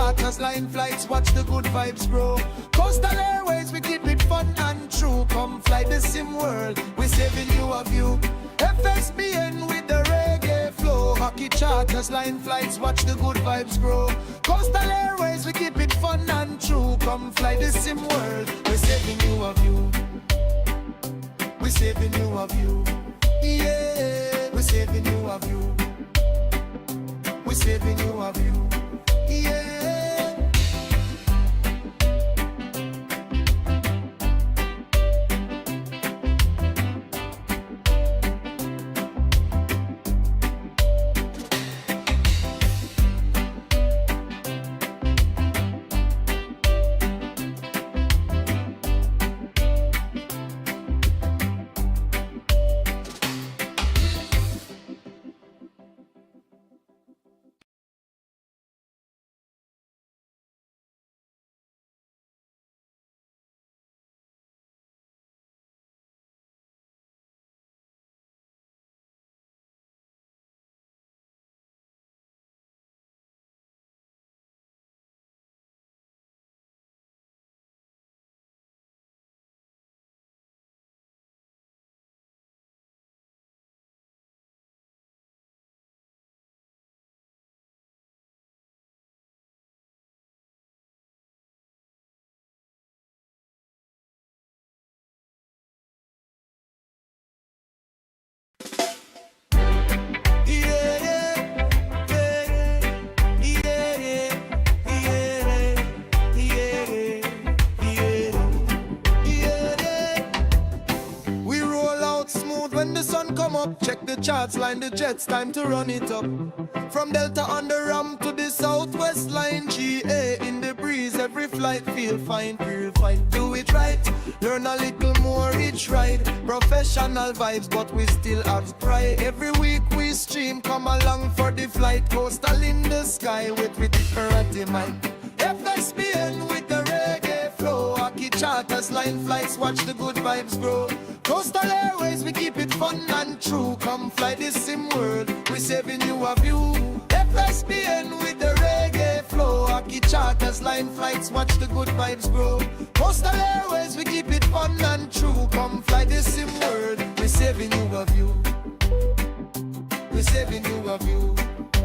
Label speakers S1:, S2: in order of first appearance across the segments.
S1: charters, line flights, watch the good vibes grow. Coastal Airways, we keep it fun and true. Come fly the sim world, we're saving you a view. FSBN with the reggae flow. Hockey charters, line flights, watch the good vibes grow. Coastal Airways, we keep it fun and true. Come fly the sim world, we're saving you a view. We're saving you a view. Yeah, we're saving you a view. We're saving you a view. Yeah. Check the charts, line the jets, time to run it up. From Delta on the ramp to the southwest line, GA in the breeze, every flight feel fine, feel fine. Do it right, learn a little more each ride. Professional vibes, but we still have pride. Every week we stream, come along for the flight. Coastal in the sky with the karate mic. FSBN with the reggae flow. Hockey charters, line flights, watch the good vibes grow. Coastal Airways, we keep it fun and true. Come fly this sim world, we're saving you a view. FSBN with the reggae flow. Hockey charters, line flights, watch the good vibes grow. Coastal Airways, we keep it fun and true. Come fly this sim world, we're saving you a view. We're saving you a view.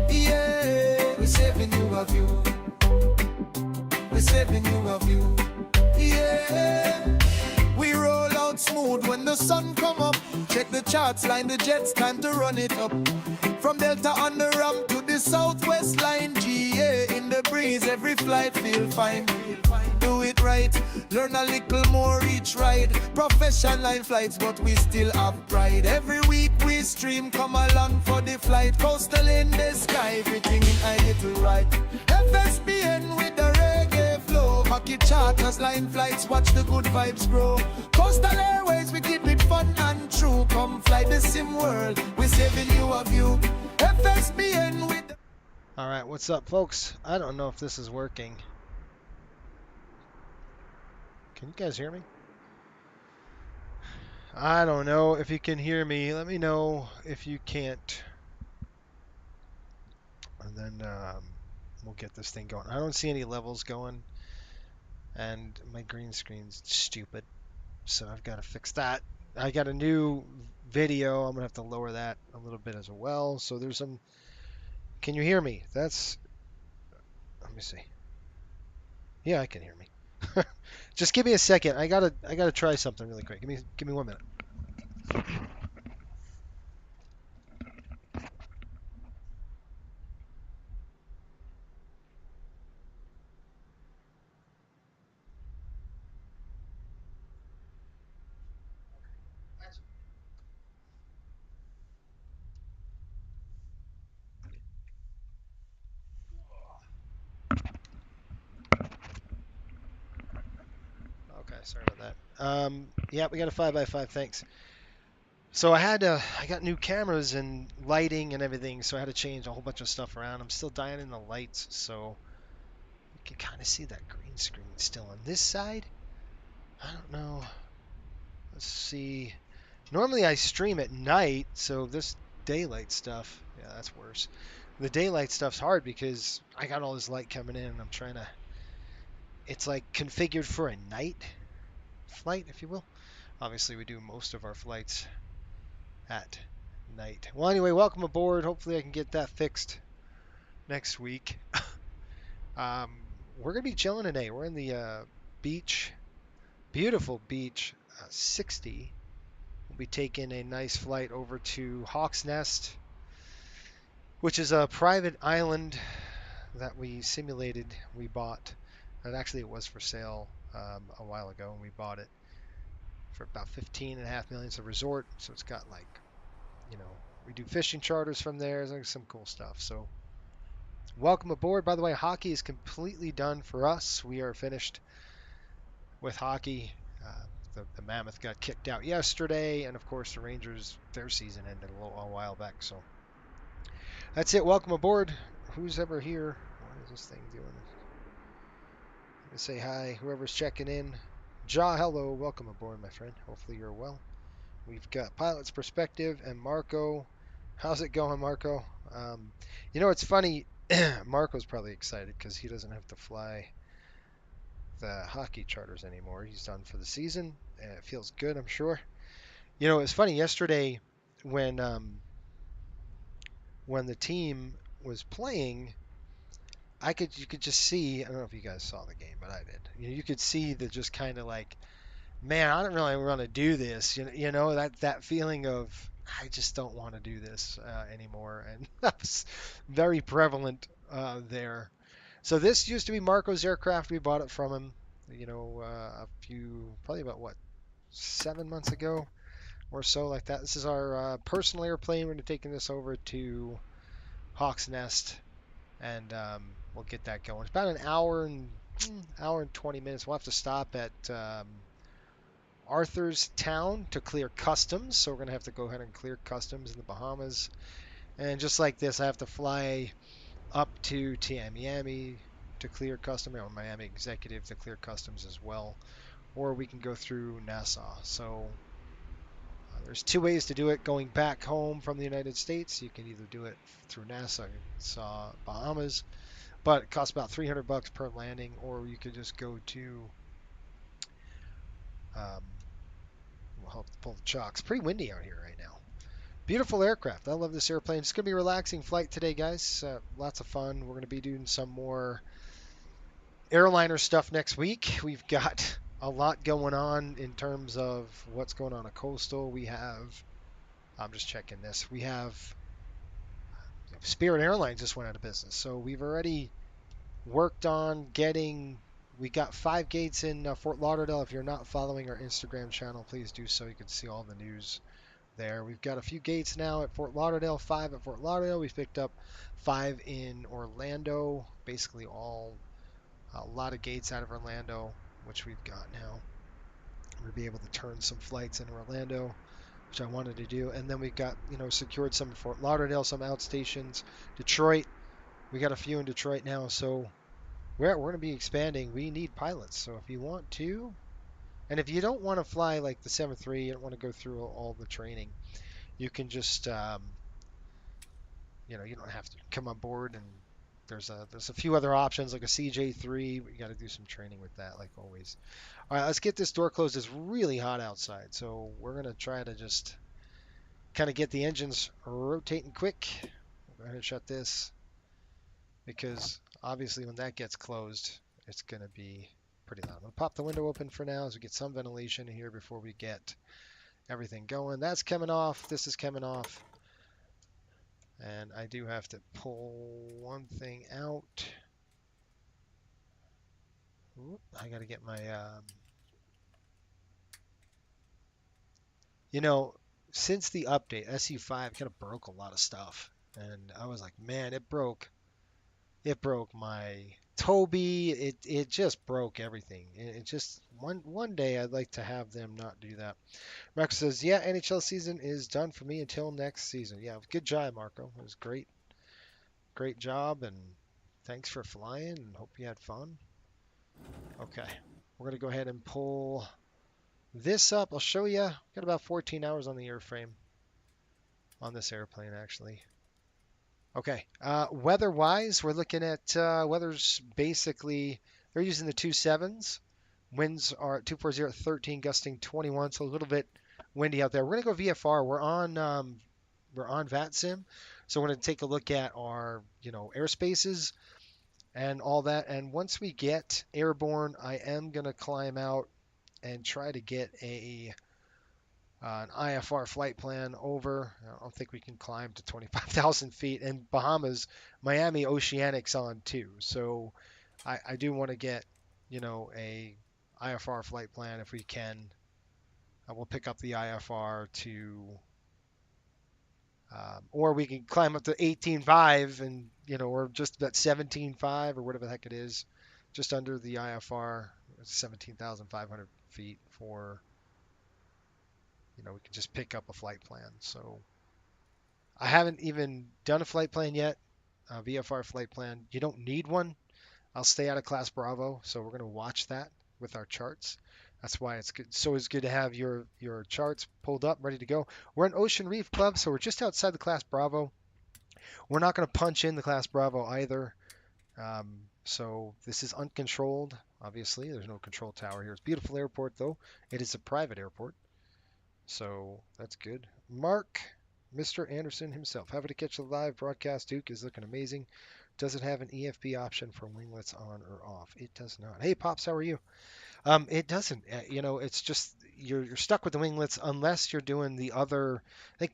S1: Yeah, we're saving you a view. We're saving you a view. Yeah. We roll out smooth when the sun come up. Check the charts, line the jets, time to run it up. From Delta on the ramp to the southwest line, GA in the breeze, every flight feel fine. Do it right, learn a little more each ride. Professional line flights, but we still have pride. Every week we stream, come along for the flight. Coastal in the sky, everything in a little right. FSBN with the reggae flow. Hockey charters, line flights, watch the good vibes grow. Coastal Airways, we keep it fun and true. Come fly the sim world, we're saving you a view. FSBN with the...
S2: All right, what's up, folks? I don't know if this is working. Can you guys hear me? I don't know if you can hear me. Let me know if you can't. And then we'll get this thing going. I don't see any levels going. And my green screen's stupid. So I've got to fix that. I got a new video. I'm going to have to lower that a little bit as well. So there's some... Can you hear me? That's... Let me see. Yeah, I can hear me. Just give me a second. I gotta try something really quick. Give me 1 minute. Okay, sorry about that. Yeah, we got a 5x5. Thanks. So I got new cameras and lighting and everything, so I had to change a whole bunch of stuff around. I'm still dialing in the lights, so you can kind of see that green screen still on this side. I don't know. Let's see. Normally I stream at night, so this daylight stuff, yeah, that's worse. The daylight stuff's hard because I got all this light coming in and I'm trying to, it's like configured for a night flight, if you will. Obviously, we do most of our flights at night. Well, anyway, welcome aboard. Hopefully, I can get that fixed next week. Um, we're going to be chilling today. We're in the beautiful beach 60. We'll be taking a nice flight over to Hawk's Nest, which is a private island that we simulated, we bought. And actually, it was for sale a while ago, and we bought it for about 15.5 million. It's a resort, so it's got like, we do fishing charters from there. There's like some cool stuff. So welcome aboard. By the way, hockey is completely done for us. We are finished with hockey. The Mammoth got kicked out yesterday, and of course the Rangers, their season ended a while back. So that's it. Welcome aboard. Who's ever here? What is this thing doing? Let's say hi. Whoever's checking in. Ja, hello. Welcome aboard, my friend. Hopefully you're well. We've got Pilot's Perspective and Marco. How's it going, Marco? It's funny. Marco's probably excited because he doesn't have to fly the hockey charters anymore. He's done for the season. And it feels good, I'm sure. It's funny. Yesterday, when the team was playing, you could just see. I don't know if you guys saw the game, but I did. You could see the just kind of like, man, I don't really want to do this. That feeling of I just don't want to do this anymore, and that was very prevalent there. So this used to be Marco's aircraft. We bought it from him, probably about what, 7 months ago or so, like that. This is our personal airplane. We're going to taking this over to Hawk's Nest, and we'll get that going. It's about an hour and 20 minutes. We'll have to stop at Arthur's Town to clear customs. So we're going to have to go ahead and clear customs in the Bahamas. And just like this, I have to fly up to Miami to clear customs, or Miami Executive to clear customs as well. Or we can go through Nassau. So there's two ways to do it. Going back home from the United States, you can either do it through Nassau, Bahamas, but it costs about $300 per landing, or you could just go to we'll help pull the chocks. Pretty windy out here right now. Beautiful aircraft. I love this airplane. It's going to be a relaxing flight today, guys. Lots of fun. We're going to be doing some more airliner stuff next week. We've got a lot going on in terms of what's going on at Coastal. I'm just checking this. We have Spirit Airlines just went out of business. So we've already worked on we got 5 gates in Fort Lauderdale. If you're not following our Instagram channel, please do so. You can see all the news there. We've got a few gates now at Fort Lauderdale, 5 at Fort Lauderdale. We've picked up 5 in Orlando, basically a lot of gates out of Orlando, which we've got now. We'll be able to turn some flights in Orlando, which I wanted to do. And then we've got, secured some in Fort Lauderdale, some outstations. Detroit, we got a few in Detroit now. So we're going to be expanding. We need pilots. So if you want to, and if you don't want to fly like the 7-3, you don't want to go through all the training, you can just, you don't have to come on board. And there's a few other options like a CJ3. We got to do some training with that, like always. All right, let's get this door closed. It's really hot outside, so we're going to try to just kind of get the engines rotating quick. Go ahead and shut this, because obviously when that gets closed, it's going to be pretty loud. I'm going to pop the window open for now as we get some ventilation here before we get everything going. That's coming off. This is coming off. And I do have to pull one thing out. Oop, I got to get my... since the update, SU5 kind of broke a lot of stuff. And I was like, man, it broke my Toby. It just broke everything. It just one day I'd like to have them not do that. Marco says, yeah, NHL season is done for me until next season. Yeah, good job, Marco. It was great job, and thanks for flying, and hope you had fun. Okay, we're gonna go ahead and pull this up. I'll show you. Got about 14 hours on the airframe on this airplane, actually. Okay. Weather-wise, we're looking at weather's basically they're using the 2.7s. Winds are at 240 at 13, gusting 21, so a little bit windy out there. We're gonna go VFR. We're on VATSIM, so we're gonna take a look at our airspaces and all that. And once we get airborne, I am gonna climb out and try to get an IFR flight plan over. I don't think we can climb to 25,000 feet. And Bahamas, Miami Oceanic's on too. So I do want to get, a IFR flight plan if we can. We'll pick up the IFR to, or we can climb up to 18.5 and, or just at 17.5 or whatever the heck it is, just under the IFR, 17,500 feet for, we can just pick up a flight plan. So I haven't even done a flight plan yet, a VFR flight plan. You don't need one. I'll stay out of Class Bravo, so we're going to watch that with our charts. That's why it's good. So it's good to have your charts pulled up, ready to go. We're in Ocean Reef Club, so we're just outside the Class Bravo. We're not going to punch in the Class Bravo either. So this is uncontrolled, obviously. There's no control tower here. It's a beautiful airport, though. It is a private airport, so that's good. Mark, Mr. Anderson himself. Happy to catch the live broadcast. Duke is looking amazing. Does it have an EFB option for winglets on or off? It does not. Hey, Pops, how are you? It doesn't. It's just you're stuck with the winglets unless you're doing the other. I think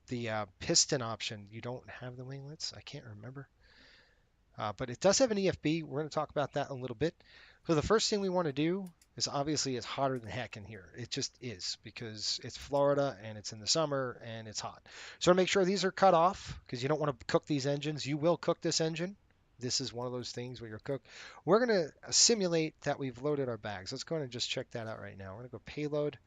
S2: the piston option. You don't have the winglets. I can't remember. But it does have an EFB. We're going to talk about that in a little bit. So the first thing we want to do is obviously it's hotter than heck in here. It just is because it's Florida and it's in the summer and it's hot. So to make sure these are cut off because you don't want to cook these engines. You will cook this engine. This is one of those things where you're cooked. We're going to simulate that we've loaded our bags. Let's go ahead and just check that out right now. We're going to go payload.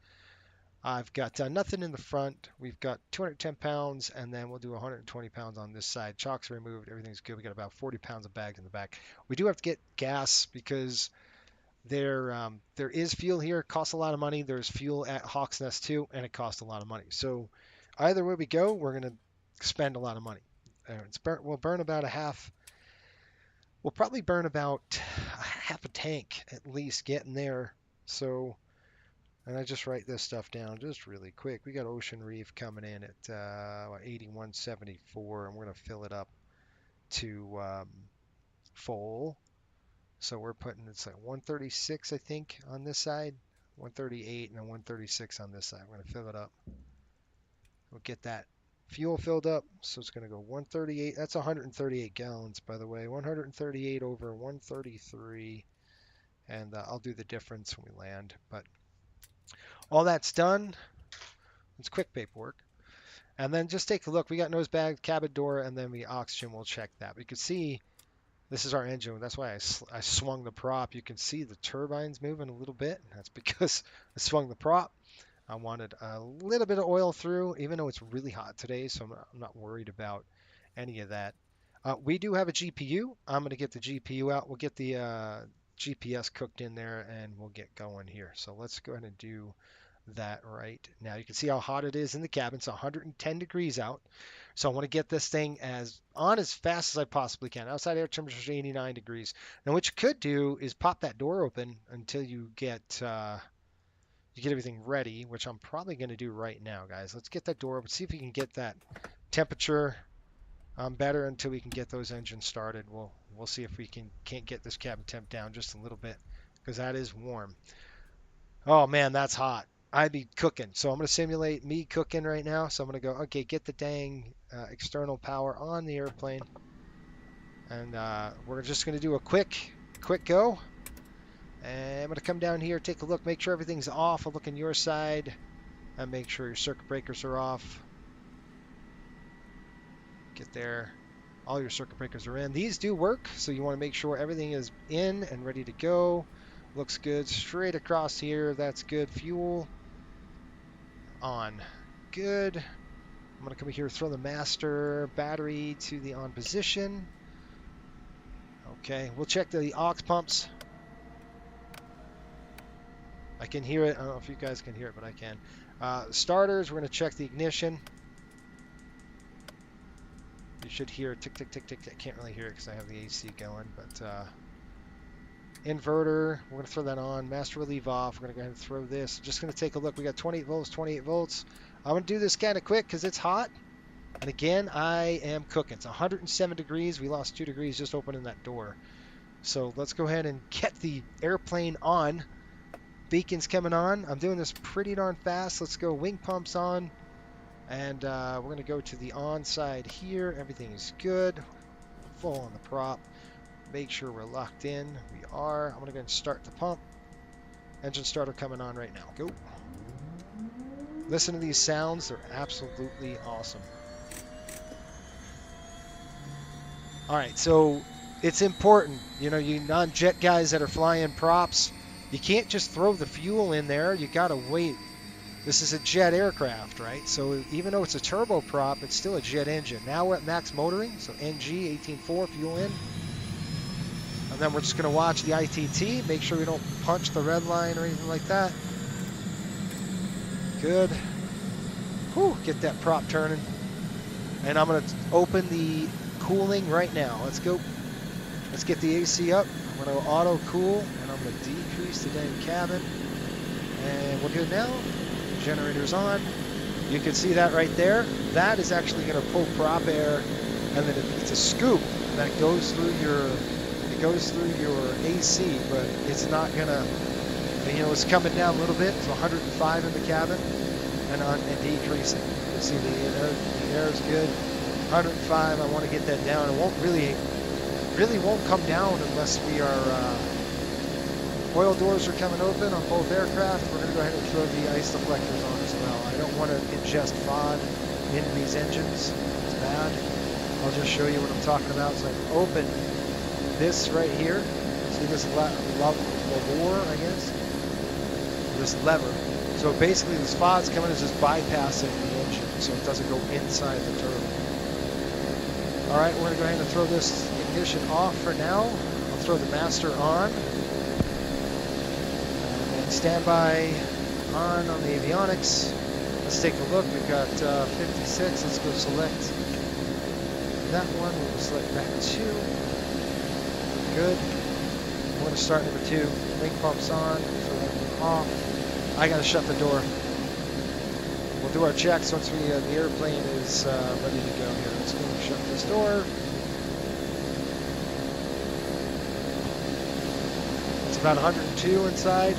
S2: I've got nothing in the front. We've got 210 pounds, and then we'll do 120 pounds on this side. Chocks removed. Everything's good. We got about 40 pounds of bags in the back. We do have to get gas because there is fuel here. It costs a lot of money. There's fuel at Hawk's Nest too, and it costs a lot of money. So either way we go, we're going to spend a lot of money. We'll burn about a half. We'll probably burn about half a tank at least getting there. So. And I just write this stuff down just really quick. We got Ocean Reef coming in at 8174, and we're going to fill it up to full. So we're putting, it's like 136, I think, on this side, 138, and then 136 on this side. We're going to fill it up. We'll get that fuel filled up. So it's going to go 138. That's 138 gallons, by the way. 138 over 133. And I'll do the difference when we land. But all that's done. It's quick paperwork. And then just take a look. We got nose bag, cabin door, and then the oxygen. We'll check that. We can see this is our engine. That's why I swung the prop. You can see the turbines moving a little bit. That's because I swung the prop. I wanted a little bit of oil through, even though it's really hot today, so I'm not worried about any of that. We do have a GPU. I'm going to get the GPU out. We'll get the GPS cooked in there, and we'll get going here. So let's go ahead and do that right now. You can see how hot it is in the cabin. It's 110 degrees out. So I want to get this thing as fast as I possibly can. Outside air temperature is 89 degrees. Now what you could do is pop that door open until you get everything ready, which I'm probably going to do right now, guys. Let's get that door open, see if we can get that temperature better until we can get those engines started. We'll see if we can't get this cabin temp down just a little bit because that is warm. Oh man, that's hot. I'd be cooking. So I'm going to simulate me cooking right now. So I'm going to go, okay, get the dang external power on the airplane. And we're just going to do a quick go. And I'm going to come down here, take a look, make sure everything's off. I'll look on your side and make sure your circuit breakers are off. Get there. All your circuit breakers are in. These do work, so you want to make sure everything is in and ready to go. Looks good. Straight across here. That's good. Fuel on. Good. I'm going to come here, throw the master battery to the on position. Okay, we'll check the aux pumps. I can hear it. I don't know if you guys can hear it, but I can. Starters, we're going to check the ignition. You should hear tick, tick, tick, tick. I can't really hear it because I have the AC going, but inverter, we're going to throw that on. Master relief off. We're going to go ahead and throw this. Just going to take a look. We got 28 volts, 28 volts. I'm going to do this kind of quick because it's hot. And again, I am cooking. It's 107 degrees. We lost 2 degrees just opening that door. So let's go ahead and get the airplane on. Beacon's coming on. I'm doing this pretty darn fast. Let's go wing pumps on. And we're going to go to the on side here. Everything is good. Full on the prop. Make sure we're locked in. We are. I'm going to go ahead and start the pump. Engine starter coming on right now. Go. Listen to these sounds. They're absolutely awesome. All right, so it's important. You know, you non-jet guys that are flying props, you can't just throw the fuel in there. You got to wait. This is a jet aircraft, right? So even though it's a turboprop, it's still a jet engine. Now we're at max motoring, so NG 18.4 fuel in. And then we're just going to watch the ITT, make sure we don't punch the red line or anything like that. Good. Whew, get that prop turning. And I'm going to open the cooling right now. Let's go. Let's get the AC up. I'm going to auto cool, and I'm going to decrease the dang cabin. And we're good now. Generator's on. You can see that right there. That is actually going to pull prop air, and then it's a scoop that goes through your AC, but it's not going to, you know, it's coming down a little bit. It's 105 in the cabin and decreasing. You see the air is good. 105. I want to get that down. It won't really won't come down unless we are oil doors are coming open on both aircraft. We're going to go ahead and throw the ice deflectors on as well. I don't want to ingest FOD into these engines. It's bad. I'll just show you what I'm talking about. So I can open this right here. See this lever, I guess? This lever. So basically this FOD's coming as just bypassing the engine so it doesn't go inside the turbo. Alright, we're going to go ahead and throw this ignition off for now. I'll throw the master on. And standby on the avionics. Let's take a look. We've got 56. Let's go select that one. We'll select that 2. Good. I'm going to start number 2. Wing pumps on. So that one off. I got to shut the door. We'll do our checks once the airplane is ready to go here. Let's go and shut this door. It's about 102 inside.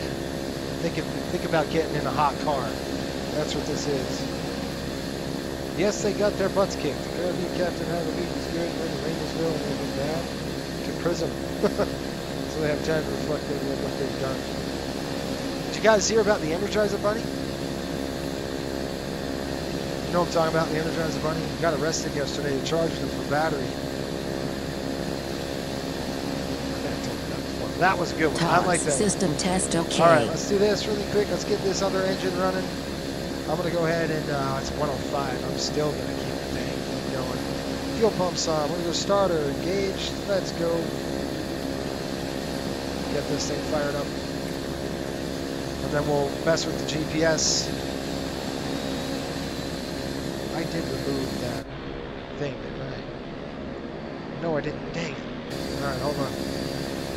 S2: Think about getting in a hot car. That's what this is. Yes, they got their butts kicked. The Caribbean captain had the beat was good, went to Rainsville and they went bad to prison. So they have time to reflect on what they've done. Did you guys hear about the Energizer Bunny? You know what I'm talking about, the Energizer Bunny? He got arrested yesterday. They charged him for battery. That was a good one. I like that.
S3: System test okay.
S2: All right, let's do this really quick. Let's get this other engine running. I'm going to go ahead and, it's 105. I'm still going to keep the dang thing going. Fuel pumps on. We're going to go starter, engaged. Let's go. Get this thing fired up. And then we'll mess with the GPS. I did remove that thing, didn't I? No, I didn't. Dang it. All right, hold on.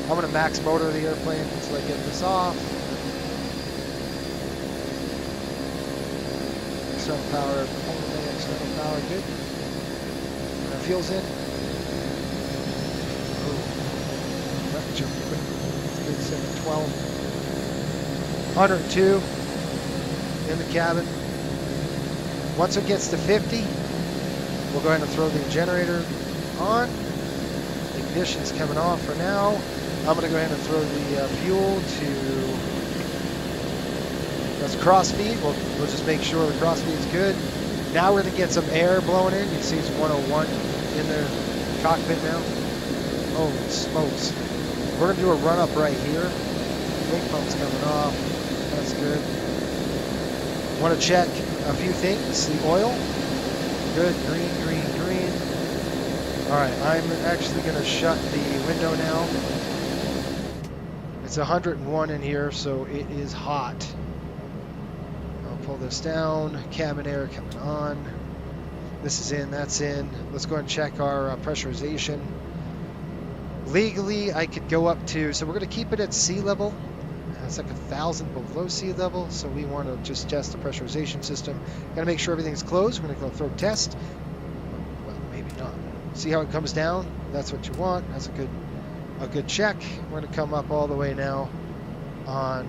S2: I'm going to max motor the airplane until I get this off. External power, external power, good. Our fuel's in. Oh, that jumped quick. It's good, 712. 102 in the cabin. Once it gets to 50, we'll go ahead and throw the generator on. The ignition's coming off for now. I'm going to go ahead and throw the fuel to, that's cross feed. We'll just make sure the cross feed's good. Now we're going to get some air blowing in. You can see it's 101 in the cockpit now. Oh, smokes. We're going to do a run up right here. Wing pump's coming off. That's good. Want to check a few things. The oil. Good. Green, green, green. All right. I'm actually going to shut the window now. It's 101 in here, so it is hot. I'll pull this down. Cabin air coming on. This is in, that's in. Let's go ahead and check our pressurization. Legally, I could go up to, so we're going to keep it at sea level. It's like 1,000 below sea level, so we want to just test the pressurization system. Got to make sure everything's closed. We're going to go throw test. Well, maybe not. See how it comes down? That's what you want. That's a good check. We're going to come up all the way now on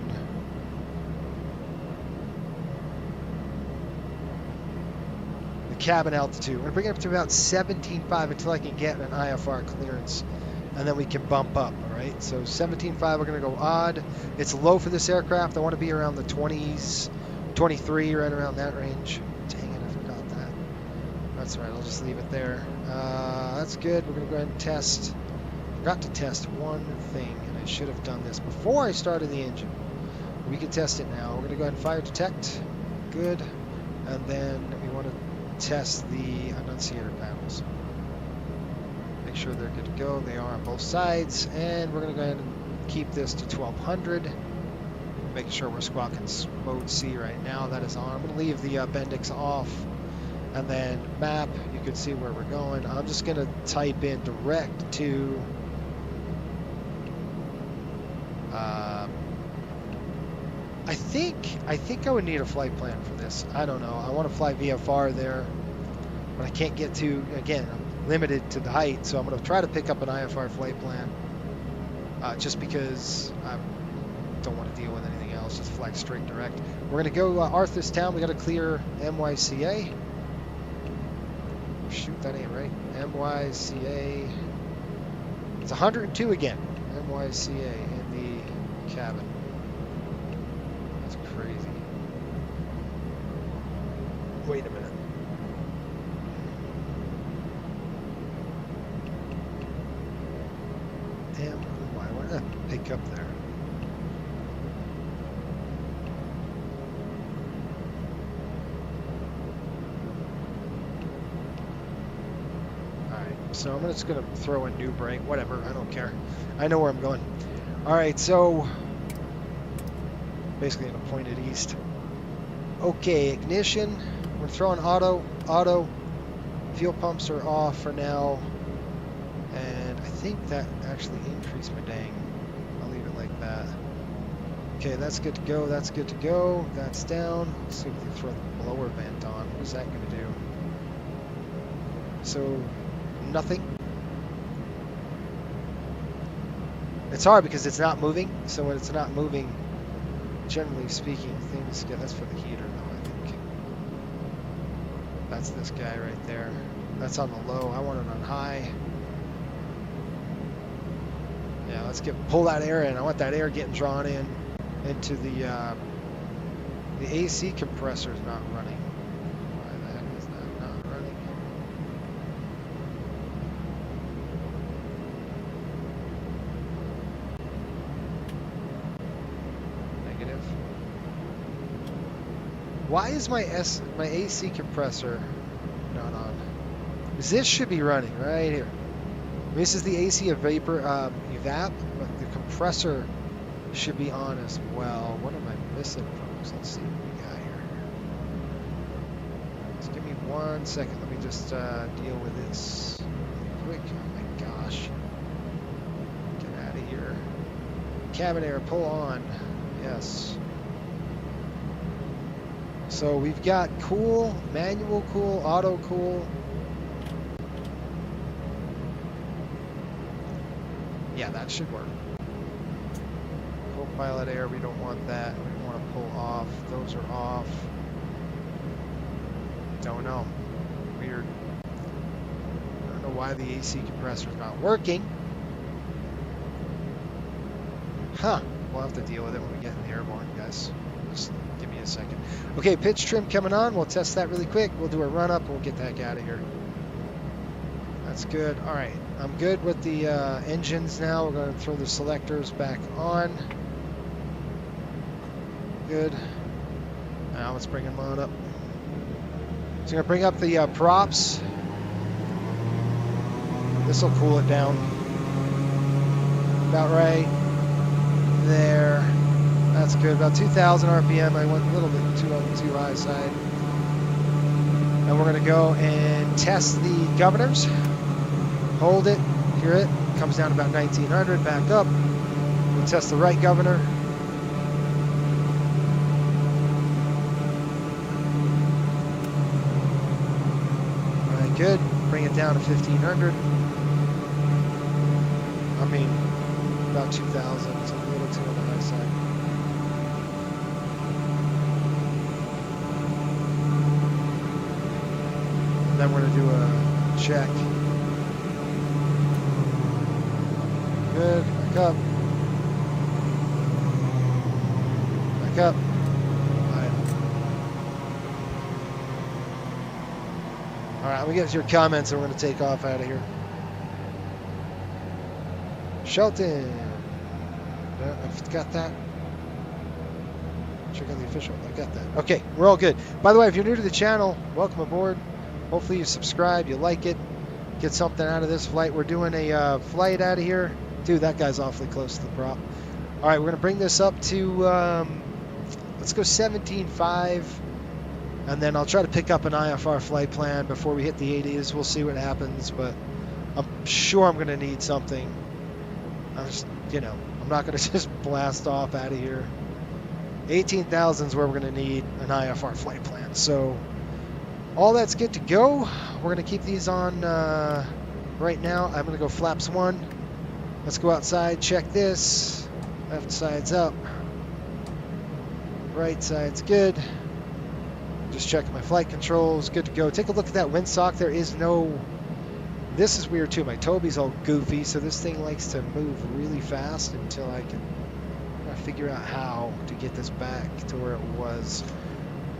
S2: the cabin altitude. We're going to bring it up to about 17.5 until I can get an IFR clearance, and then we can bump up. All right, so 17.5, we're going to go odd. It's low for this aircraft. I want to be around the 20s, 23, right around that range. Dang it, I forgot that. That's all right, I'll just leave it there. That's good. We're going to go ahead and test. Forgot to test one thing, and I should have done this before I started the engine. We can test it now. We're going to go ahead and fire detect. Good. And then we want to test the annunciator panels. Make sure they're good to go. They are on both sides. And we're going to go ahead and keep this to 1200. Making sure we're squawking mode C right now. That is on. I'm going to leave the Bendix off. And then map, you can see where we're going. I'm just going to type in direct to I think I would need a flight plan for this. I don't know. I want to fly VFR there, but I can't get to, again, I'm limited to the height, so I'm going to try to pick up an IFR flight plan just because I don't want to deal with anything else. Just fly straight direct. We're going to go Arthurstown. We got to clear MYCA. Shoot, that ain't right. MYCA. It's 102 again. MYCA in the cabin. That's crazy. Wait a minute. Damn, why did that pick up there? So I'm just going to throw a new brake, whatever, I don't care. I know where I'm going. All right, so basically going to point it east. Okay, ignition. We're throwing auto. Fuel pumps are off for now. And I think that actually increased my dang. I'll leave it like that. Okay, that's good to go. That's good to go. That's down. Let's see if we can throw the blower vent on. What is that going to do? So nothing. It's hard because it's not moving. So when it's not moving, generally speaking, things get. That's for the heater, though, I think. That's this guy right there. That's on the low. I want it on high. Yeah, let's pull that air in. I want that air getting drawn in into the AC compressor is not running. Why the heck is that not running? Negative. Why is my AC compressor not on? Because this should be running right here. This is the AC vapor evap, but the compressor should be on as well. What am I missing, folks? Let's see what we got here. Just give me 1 second. Let me just deal with this quick. Oh my gosh. Get out of here. Cabin air, pull on. Yes. So we've got cool, manual cool, auto cool. Yeah, that should work. Co-pilot air, we don't want that. We don't want to pull off. Those are off. Don't know. Weird. I don't know why the AC compressor is not working. Huh. We'll have to deal with it when we get in the airborne, guys. Just give me a second. Okay, pitch trim coming on. We'll test that really quick. We'll do a run up and we'll get the heck out of here. That's good. All right. I'm good with the engines now. We're going to throw the selectors back on. Good. Now let's bring them on up. So I'm going to bring up the props. This will cool it down. About right there. That's good. About 2,000 RPM. I went a little bit too on the too high side. And we're going to go and test the governors. Hold it, hear it, comes down to about 1900, back up. We'll test the right governor. All right, good. Bring it down to 1500. I mean, about 2000, so a little too on the high side. And then we're going to do a check. Good, back up. Back up. All right, let me get your comments and we're going to take off out of here. Shelton. I've got that. Check out the official. I got that. Okay, we're all good. By the way, if you're new to the channel, welcome aboard. Hopefully you subscribe, you like it, get something out of this flight. We're doing a flight out of here. Dude, that guy's awfully close to the prop. All right, we're going to bring this up to, let's go 17.5. And then I'll try to pick up an IFR flight plan before we hit the 80s. We'll see what happens, but I'm sure I'm going to need something. I'm not going to just blast off out of here. 18,000 is where we're going to need an IFR flight plan. So all that's good to go. We're going to keep these on right now. I'm going to go flaps 1. Let's go outside, check this. Left side's up. Right side's good. Just checking my flight controls. Good to go. Take a look at that windsock. There is no... This is weird too. My Toby's all goofy, so this thing likes to move really fast until I can figure out how to get this back to where it was.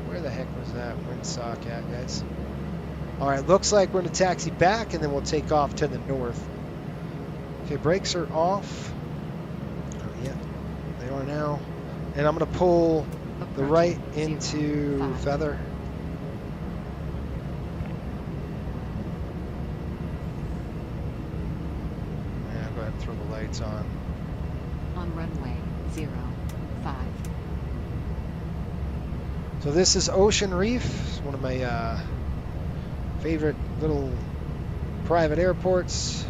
S2: Where the heck was that windsock at, guys? All right, looks like we're going to taxi back, and then we'll take off to the north. Okay, brakes are off. Oh, yeah, they are now. And I'm going to pull the right into feather. Yeah, go ahead and throw the lights on.
S3: On runway 05.
S2: So this is Ocean Reef. It's one of my favorite little private airports.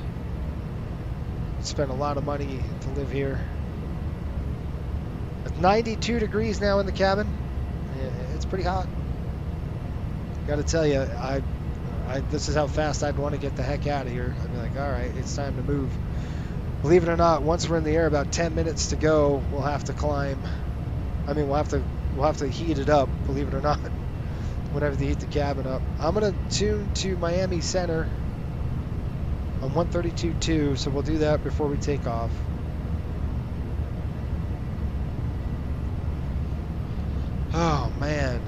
S2: Spent a lot of money to live here. It's 92 degrees now in the cabin. It's pretty hot. Got to tell you, this is how fast I'd want to get the heck out of here. I'd be like, all right, it's time to move. Believe it or not, once we're in the air, about 10 minutes to go, we'll have to climb. I mean, we'll have to heat it up. Believe it or not, whenever they heat the cabin up. I'm gonna tune to Miami Center on 132.2, so we'll do that before we take off. Oh man.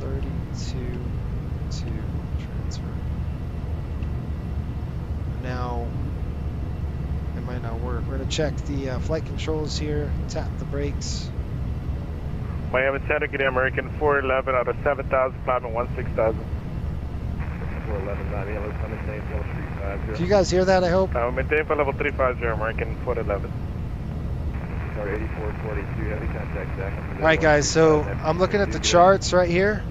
S2: 132.2 transfer. Now, it might not work. We're gonna check the flight controls here, tap the brakes.
S4: Miami Center, get American 411 out of 7,000, climbing 16,000. 411, 9 yellow, maintain level 350.
S2: Do you guys hear that, I hope?
S4: Maintain for level 350, American 411. Sorry, 8442, heavy contact, Zach.
S2: Alright guys, so I'm looking at the charts right here.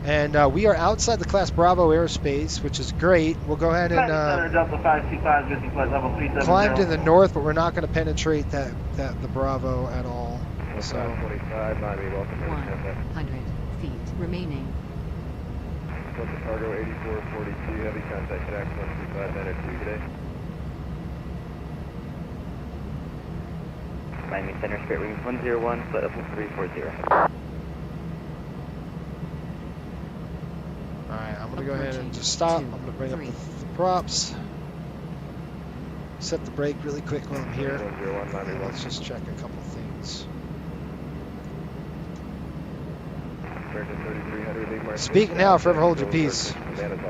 S2: And we are outside the Class Bravo airspace, which is great. We'll go ahead and climb to the north, but we're not going to penetrate the Bravo at all. So
S4: 25, Miami, welcome.
S3: 100 feet remaining.
S4: Delta Cargo 8442, heavy contact, track 135, 902 today.
S5: Miami Center, Spirit Wings 101, flight level 340.
S2: Alright, I'm going to go ahead and just stop. I'm going to bring up the props. Set the brake really quick while I'm here. And let's just check a couple things. Speak now, forever hold your peace.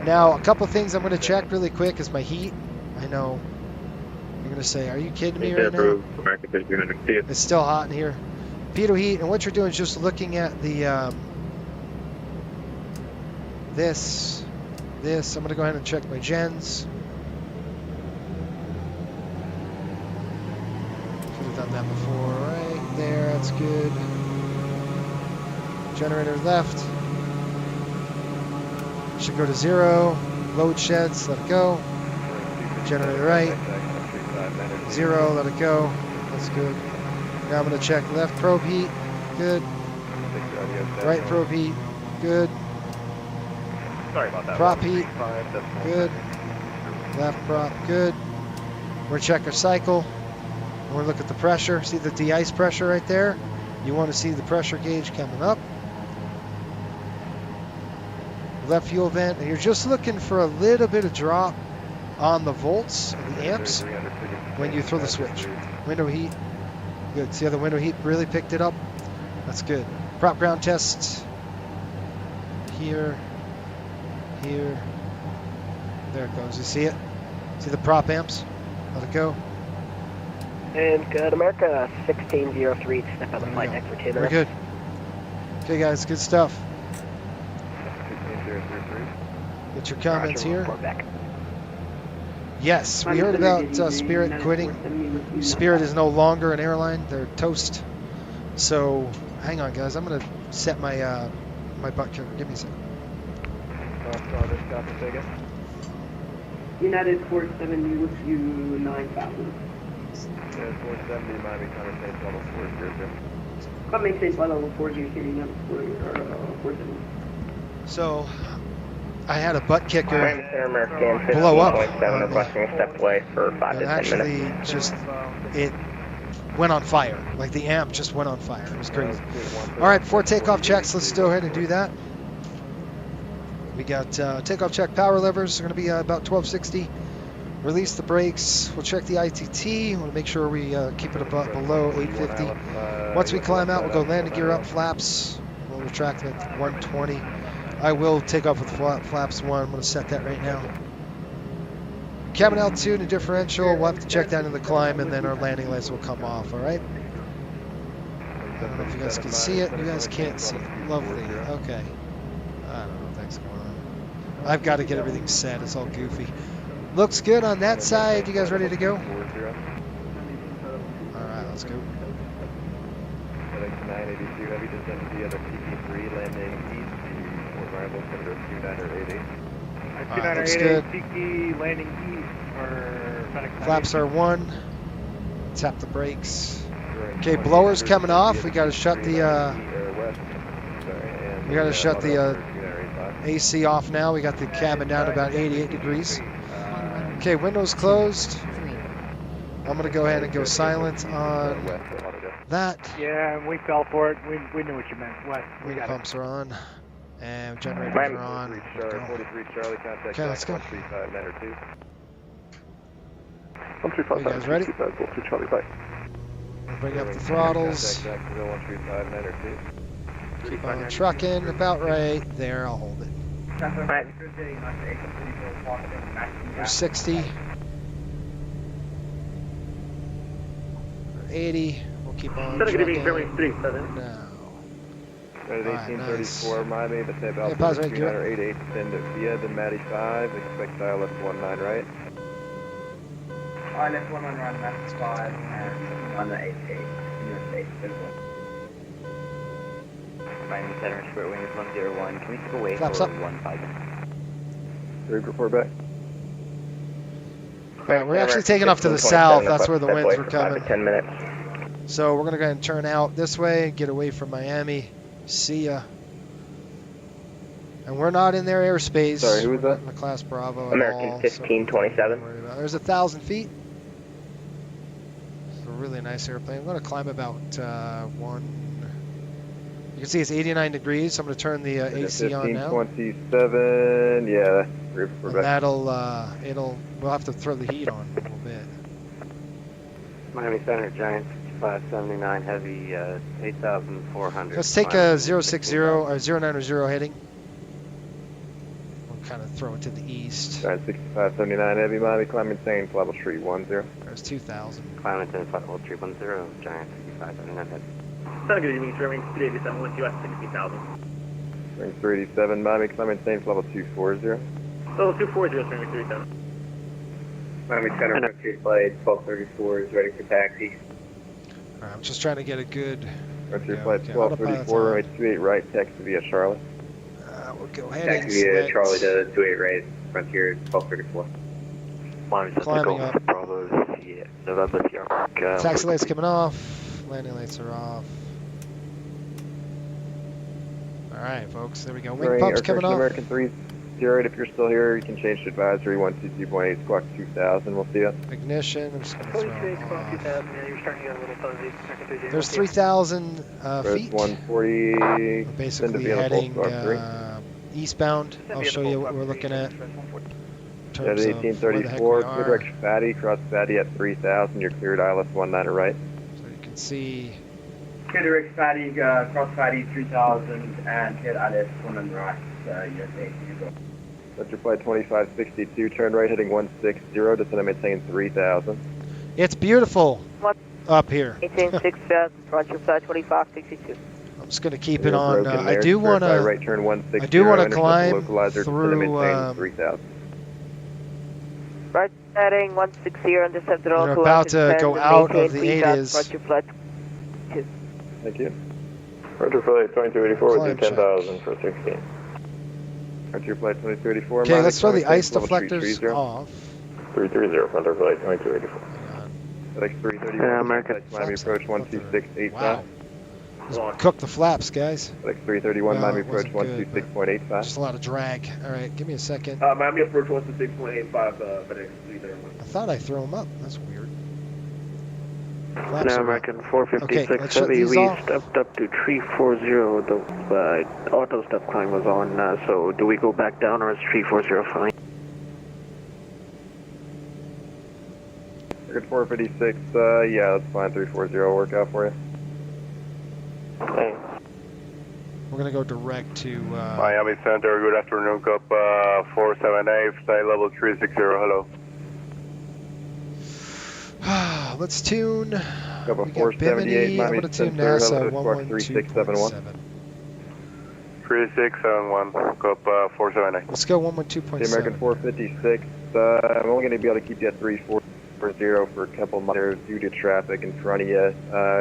S2: Now, a couple things I'm going to check really quick is my heat. I know you're going to say, are you kidding me right now? It's still hot in here. Pitot heat, and what you're doing is just looking at the this. I'm going to go ahead and check my gens. Should have done that before. Right there, that's good. Generator left. Should go to 0. Load sheds, let it go. Generator right. 0, let it go. That's good. Now I'm going to check left probe heat. Good. Right probe heat. Good.
S4: Sorry about that.
S2: Prop heat. Good. Left prop. Good. We're going to check our cycle. We're going to look at the pressure. See the de-ice pressure right there? You want to see the pressure gauge coming up. Left fuel vent. And you're just looking for a little bit of drop on the volts and the amps when you throw the switch. Window heat. Good. See how the window heat really picked it up? That's good. Prop ground test. Here. Here. There it goes. You see it? See the prop amps? Let it go.
S6: And good, America 1603, step out of the flight deck for 2 minutes.
S2: We're good. Okay, guys, good stuff.
S4: 16033.
S2: Get your comments
S6: Roger,
S2: here.
S6: report back.
S2: Yes, we heard about Spirit quitting. Spirit is no longer an airline. They're toast. So, hang on, guys. I'm going to set my my butt kicker. Give me a second.
S7: United 47, you with you 9,000.
S4: Yeah, 470, Miami, Connor, St. Level 400.
S7: But maintain flight level 40, United 47.
S2: So, I had a butt kicker.
S6: American
S2: Blow up.
S6: 15.7, requesting step away for 5
S2: And
S6: to 10
S2: actually,
S6: minutes.
S2: just it went on fire. Like the amp just went on fire. It was crazy. All right, before takeoff checks, let's go ahead and do that. We got takeoff check power levers. They're going to be about 1260. Release the brakes. We'll check the ITT. We'll make sure we keep it below 850. Once we climb out, we'll go landing gear up, flaps. We'll retract them at 120. I will take off with flaps 1. I'm going to set that right now. Cabin altitude and differential. We'll have to check that in the climb, and then our landing lights will come off. All right. I don't know if you guys can see it. You guys can't see it. Lovely. Okay. I don't know what the heck's going on. I've got to get everything set. It's all goofy. Looks good on that side. You guys ready to go? All right, let's go.
S4: FedEx 982 heavy descent via the TP3 landing east to Fort Rival, Senator 2988.
S2: All right, looks good.
S4: Tiki landing east for FedEx.
S2: Flaps are 1. Tap the brakes. Okay, blowers coming off. We got to shut the AC off now. We got the cabin down to about 88 degrees. Okay, windows closed.
S3: 3.
S2: I'm going to go ahead and go silent on that.
S8: Yeah, we fell for it. We knew what you meant. West. We
S2: Wing
S8: got
S2: pumps are on. And generators are on. Let's go.
S4: 43 Charlie, contact
S2: Okay, let's go.
S4: 135 Niner 2.
S2: You guys ready? We'll bring up the throttles.
S4: Contact 135 Niner 2.
S2: Keep on trucking. About right there. I'll hold it.
S6: Right.
S2: We're 60. We're 80. We'll keep on trucking. Now.
S4: United 1834 Miami, the tape
S2: Yeah,
S4: altitude
S2: pause right here.
S4: 3988, send it via the Matty 5, expect ILS 19 right.
S7: ILS 19 right, Max 5, and on the 88, US 8.
S5: Miami Center, square wing is 101. Can we step away
S2: Flaps
S5: for
S2: up.
S5: 15?
S4: Report back.
S2: Alright, we're actually taking off to the south. That's where the winds were
S6: 5
S2: coming.
S6: to 10 minutes.
S2: So we're going to go ahead and turn out this way, get away from Miami. See ya. And we're not in their airspace.
S4: Sorry, who was
S2: We're
S4: that?
S2: not in the class Bravo at
S6: American
S2: all.
S6: 1527.
S2: So there's 1,000 feet. It's a really nice airplane. I'm going to climb about 1. You can see it's 89 degrees. So I'm going to turn the AC on now.
S4: 1527, yeah, report
S2: And
S4: back.
S2: that'll we'll have to throw the heat on a little bit.
S5: Miami Center, Giant 6579 heavy, 8,400.
S2: Let's take a 060 or 090 heading. We'll kind of throw it to the east.
S4: Giant 6579 heavy, Miami, climbing St. level street 10.
S2: There's 2,000.
S5: Climate flight level 310, Giant 6579 heavy.
S6: Good evening, swimming 387 with US 60,000.
S4: Ring 387, Miami, climbing St. level 240.
S6: Level 240, swimming 37.
S5: Miami Center, flight 1234 is ready for taxi.
S2: All right, I'm just trying to get a good Frontier
S5: Flight
S2: Okay,
S5: 1234, runway 28 right, taxi via Charlotte.
S2: We'll go ahead and
S7: Taxi via
S2: select
S7: Charlie to 28 right, Frontier 1234.
S2: climbing up.
S5: Bravo, yeah, November Sierra.
S2: Taxi lights coming off. Landing lights are off. All right, folks. There we go. Wing pumps coming off.
S5: American 30, if you're still here, you can change to advisory 122.8 squawk 2000. We'll see you.
S2: Ignition. I'm just going to throw it off.
S6: 2000, yeah, you're starting to get a little fuzzy.
S2: There's 3,000 feet.
S5: 140.
S2: We're basically heading eastbound. I'll show you what we're looking at. In
S5: Yeah,
S2: terms
S5: the
S2: of where the heck we
S5: 1834,
S2: are.
S5: clear direction Fatty, cross Fatty at 3000. You're cleared ILS 19 right.
S2: So you can see.
S7: Clear direct Fatty, cross Fatty 3000 and hit ILS 1 right, USA.
S5: Center flight 2562, turn right heading 160, descend and maintain 3000.
S2: It's beautiful up here.
S6: Maintain 6000, Roger, flight 2562.
S2: I'm just going to keep it on. I do want to.
S5: Right turn 160.
S2: I do want to climb
S5: localizer, descend and
S2: through.
S5: maintain 3000.
S6: Right heading 160, intercepted all.
S2: We're about to go out of the ADIS.
S6: Roger, flight 2.
S5: Thank you.
S4: Roger, flight 2284,
S2: Climb
S4: do 10,000 for 16.
S5: Frontier flight 2034.
S2: Okay, let's throw the
S5: Miami,
S2: ice
S5: level
S2: deflectors
S5: 330.
S2: off.
S4: 330, Frontier flight 2284.
S2: Hang on.
S5: FedEx 331,
S6: American.
S5: Miami approach 126.85.
S2: Wow. Just cook the flaps, guys.
S5: FedEx 331,
S2: Well,
S5: Miami
S2: it
S5: approach
S2: wasn't good,
S5: 126.85.
S2: Just a lot of drag. All right, give me a second.
S9: Miami approach 126.85, FedEx 331.
S2: I thought I threw them up. That's weird. Flaps
S6: Now
S2: are
S6: American
S2: up.
S6: 456
S2: Okay, let's shut
S6: Heavy,
S2: these
S6: we
S2: off.
S6: stepped up to 340, the auto step climb was on, so do we go back down or is 340 fine?
S5: Good 456, yeah, that's fine. 340 will work out for you.
S6: Thanks.
S2: We're going to go direct to.
S4: Miami Center, good afternoon, Cup 478, flight level 360, hello.
S2: Let's tune.
S5: Cup
S2: We got
S5: 478,
S2: Bimini. I'm
S5: Miami
S2: going to tune
S5: Center,
S2: NASA
S5: hello, squawk 3671.
S2: 112.7.
S4: 3671, Cup 478.
S2: Let's go
S5: The
S2: 112.7.
S5: American 456, I'm only going to be able to keep you at 340 for a couple minutes due to traffic in front of you.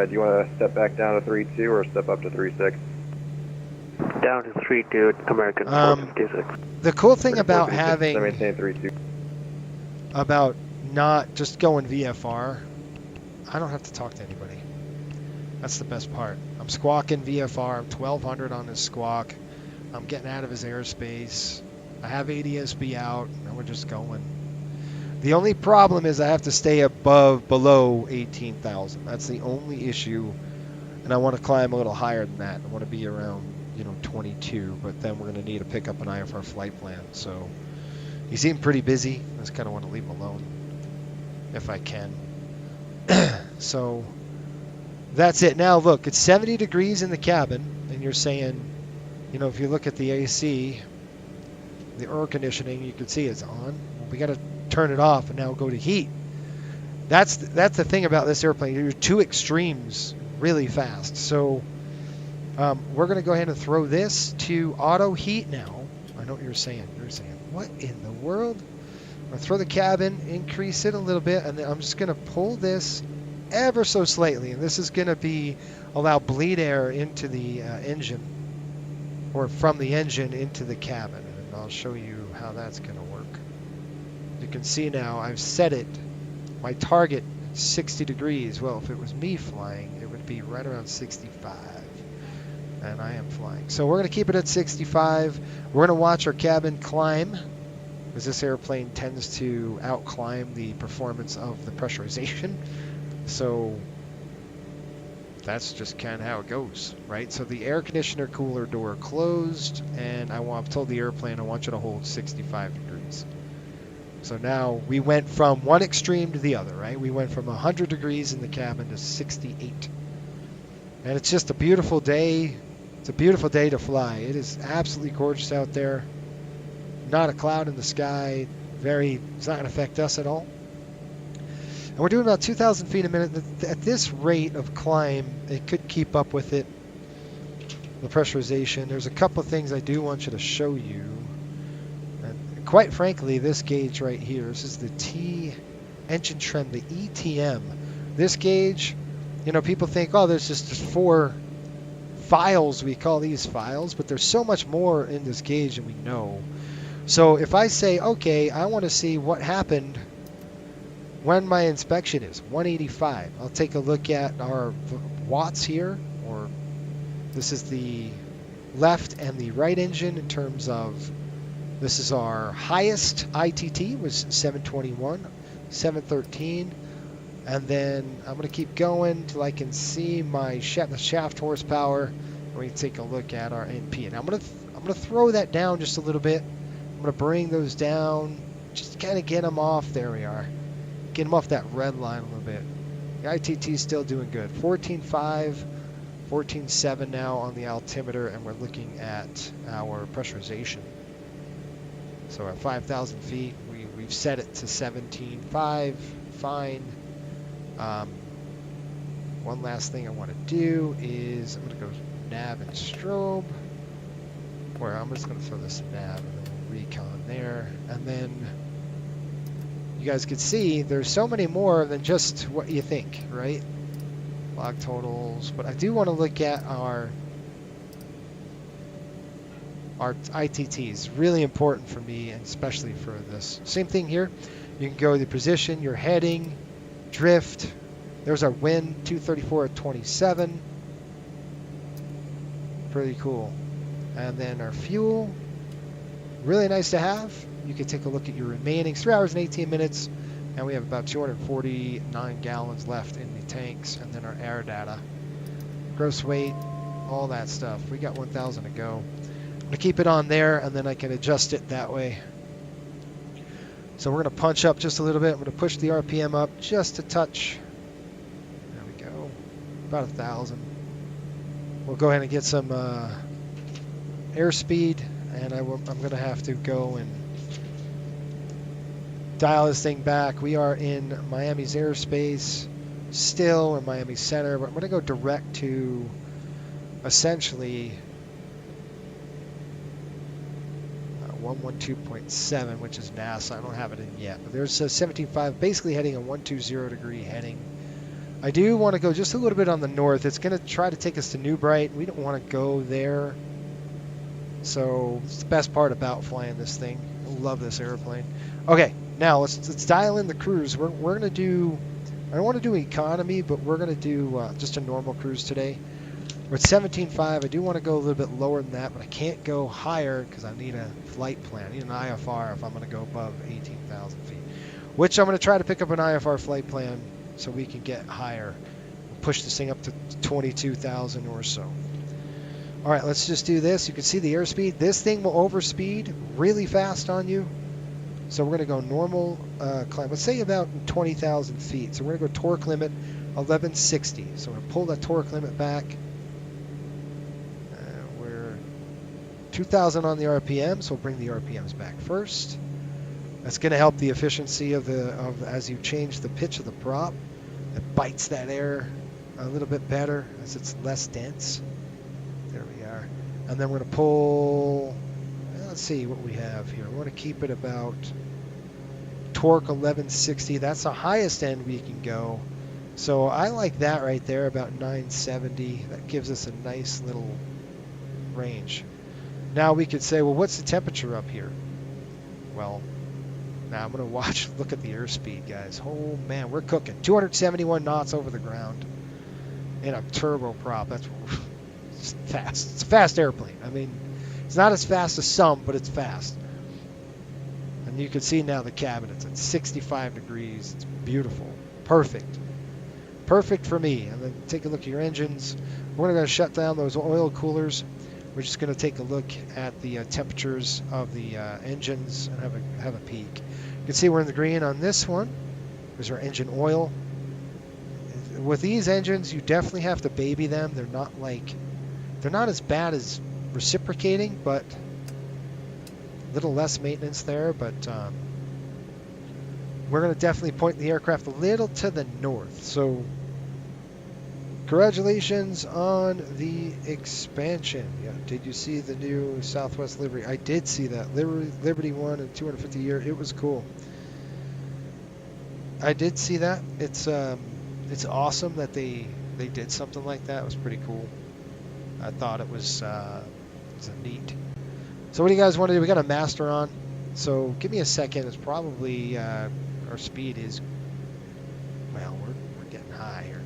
S5: Do you want to step back down to 32 or step up to 36?
S6: Down to 32, American 456.
S2: The cool thing about
S5: 456,
S2: having.
S5: I maintain 32.
S2: About not just going VFR, I don't have to talk to anybody. That's the best part. I'm squawking VFR. I'm 1200 on his squawk. I'm getting out of his airspace. I have ADSB out, and we're just going. The only problem is I have to stay below 18,000. That's the only issue, and I want to climb a little higher than that. I want to be around, 22, but then we're going to need to pick up an IFR flight plan. So he seemed pretty busy. I just kind of want to leave him alone if I can. So that's it. Now look, it's 70 degrees in the cabin, and you're saying, if you look at the AC, the air conditioning, you can see it's on. Well, we got to turn it off and now go to heat. That's the thing about this airplane. You're two extremes really fast. So we're going to go ahead and throw this to auto heat now. I know what you're saying. You're saying, what in the world? I'm going to throw the cabin, increase it a little bit, and then I'm just going to pull this ever so slightly. And this is going to allow bleed air into the engine, or from the engine into the cabin. And I'll show you how that's going to work. You can see now I've set it, my target, 60 degrees. Well, if it was me flying, it would be right around 65. And I am flying. So we're going to keep it at 65. We're going to watch our cabin climb, because this airplane tends to outclimb the performance of the pressurization. So that's just kind of how it goes, right? So the air conditioner cooler door closed, and I've told the airplane I want you to hold 65 degrees. So now we went from one extreme to the other, right? We went from 100 degrees in the cabin to 68. And it's just a beautiful day. It's a beautiful day to fly. It is absolutely gorgeous out there. Not a cloud in the sky. It's not going to affect us at all. And we're doing about 2,000 feet a minute. At this rate of climb, it could keep up with it. The pressurization. There's a couple of things I do want you to show you. And quite frankly, this gauge right here, this is the T engine trend, the ETM. This gauge, people think, oh, there's just 4 files. We call these files, but there's so much more in this gauge than we know. So if I say, okay, I want to see what happened when my inspection is 185, I'll take a look at our watts here, or this is the left and the right engine in terms of, this is our highest ITT was 721, 713, and then I'm going to keep going till I can see my the shaft horsepower, and we can take a look at our NP. And I'm going to throw that down just a little bit. I'm going to bring those down, just kind of get them off. There we are. Get them off that red line a little bit. The ITT is still doing good. 14.5, 14.7 now on the altimeter, and we're looking at our pressurization. So at 5,000 feet, we've set it to 17.5, fine. One last thing I want to do is I'm going to go nav and strobe, where I'm just going to throw this nav and then we'll recon there. And then you guys can see there's so many more than just what you think, right? Log totals, but I do want to look at our ITTs. Really important for me, and especially for this. Same thing here. You can go the position, your heading, drift. There's our wind, 234 at 27. Pretty cool. And then our fuel, really nice to have. You can take a look at your remaining 3 hours and 18 minutes, and we have about 249 gallons left in the tanks. And then our air data, gross weight, all that stuff. We got 1,000 to go. I'm going to keep it on there, and then I can adjust it that way. So we're going to punch up just a little bit. I'm going to push the RPM up just a touch. There we go. About 1,000. We'll go ahead and get some airspeed, and I'm going to have to go and dial this thing back. We are in Miami's airspace still, in Miami Center, but I'm going to go direct to essentially 112.7, which is NASA. I don't have it in yet, but there's a 17.5, basically heading a 120 degree heading. I do want to go just a little bit on the north. It's going to try to take us to New Bright. We don't want to go there. So it's the best part about flying this thing. I love this airplane. Okay, now let's dial in the cruise. We're going to do, I don't want to do economy, but we're going to do just a normal cruise today. We're at 17.5. I do want to go a little bit lower than that, but I can't go higher because I need a flight plan. I need an IFR if I'm going to go above 18,000 feet, which I'm going to try to pick up an IFR flight plan so we can get higher. We'll push this thing up to 22,000 or so. All right, let's just do this. You can see the airspeed. This thing will overspeed really fast on you. So we're going to go normal climb. Let's say about 20,000 feet. So we're going to go torque limit 1160. So we're going to pull that torque limit back. 2,000 on the RPM, so we'll bring the RPMs back first. That's going to help the efficiency of as you change the pitch of the prop. It bites that air a little bit better as it's less dense. There we are. And then we're going to pull, let's see what we have here. We want to keep it about torque 1160. That's the highest end we can go. So I like that right there, about 970. That gives us a nice little range. Now we could say, well, what's the temperature up here? Well, now I'm going to look at the airspeed, guys. Oh, man, we're cooking. 271 knots over the ground in a turboprop. That's fast. It's a fast airplane. I mean, it's not as fast as some, but it's fast. And you can see now the cabin. It's at 65 degrees. It's beautiful. Perfect. Perfect for me. And then take a look at your engines. We're going to shut down those oil coolers. We're just going to take a look at the temperatures of the engines and have a peek. You can see we're in the green on this one. There's our engine oil. With these engines, you definitely have to baby them. They're not as bad as reciprocating, but a little less maintenance there. But we're going to definitely point the aircraft a little to the north. So congratulations on the expansion. Yeah, did you see the new Southwest livery? I did see that. Liberty 1 in 250 year. It was cool. I did see that. It's awesome that they did something like that. It was pretty cool. I thought it was neat. So what do you guys want to do? We got a master on. So give me a second. It's probably our speed is, well, we're getting high here,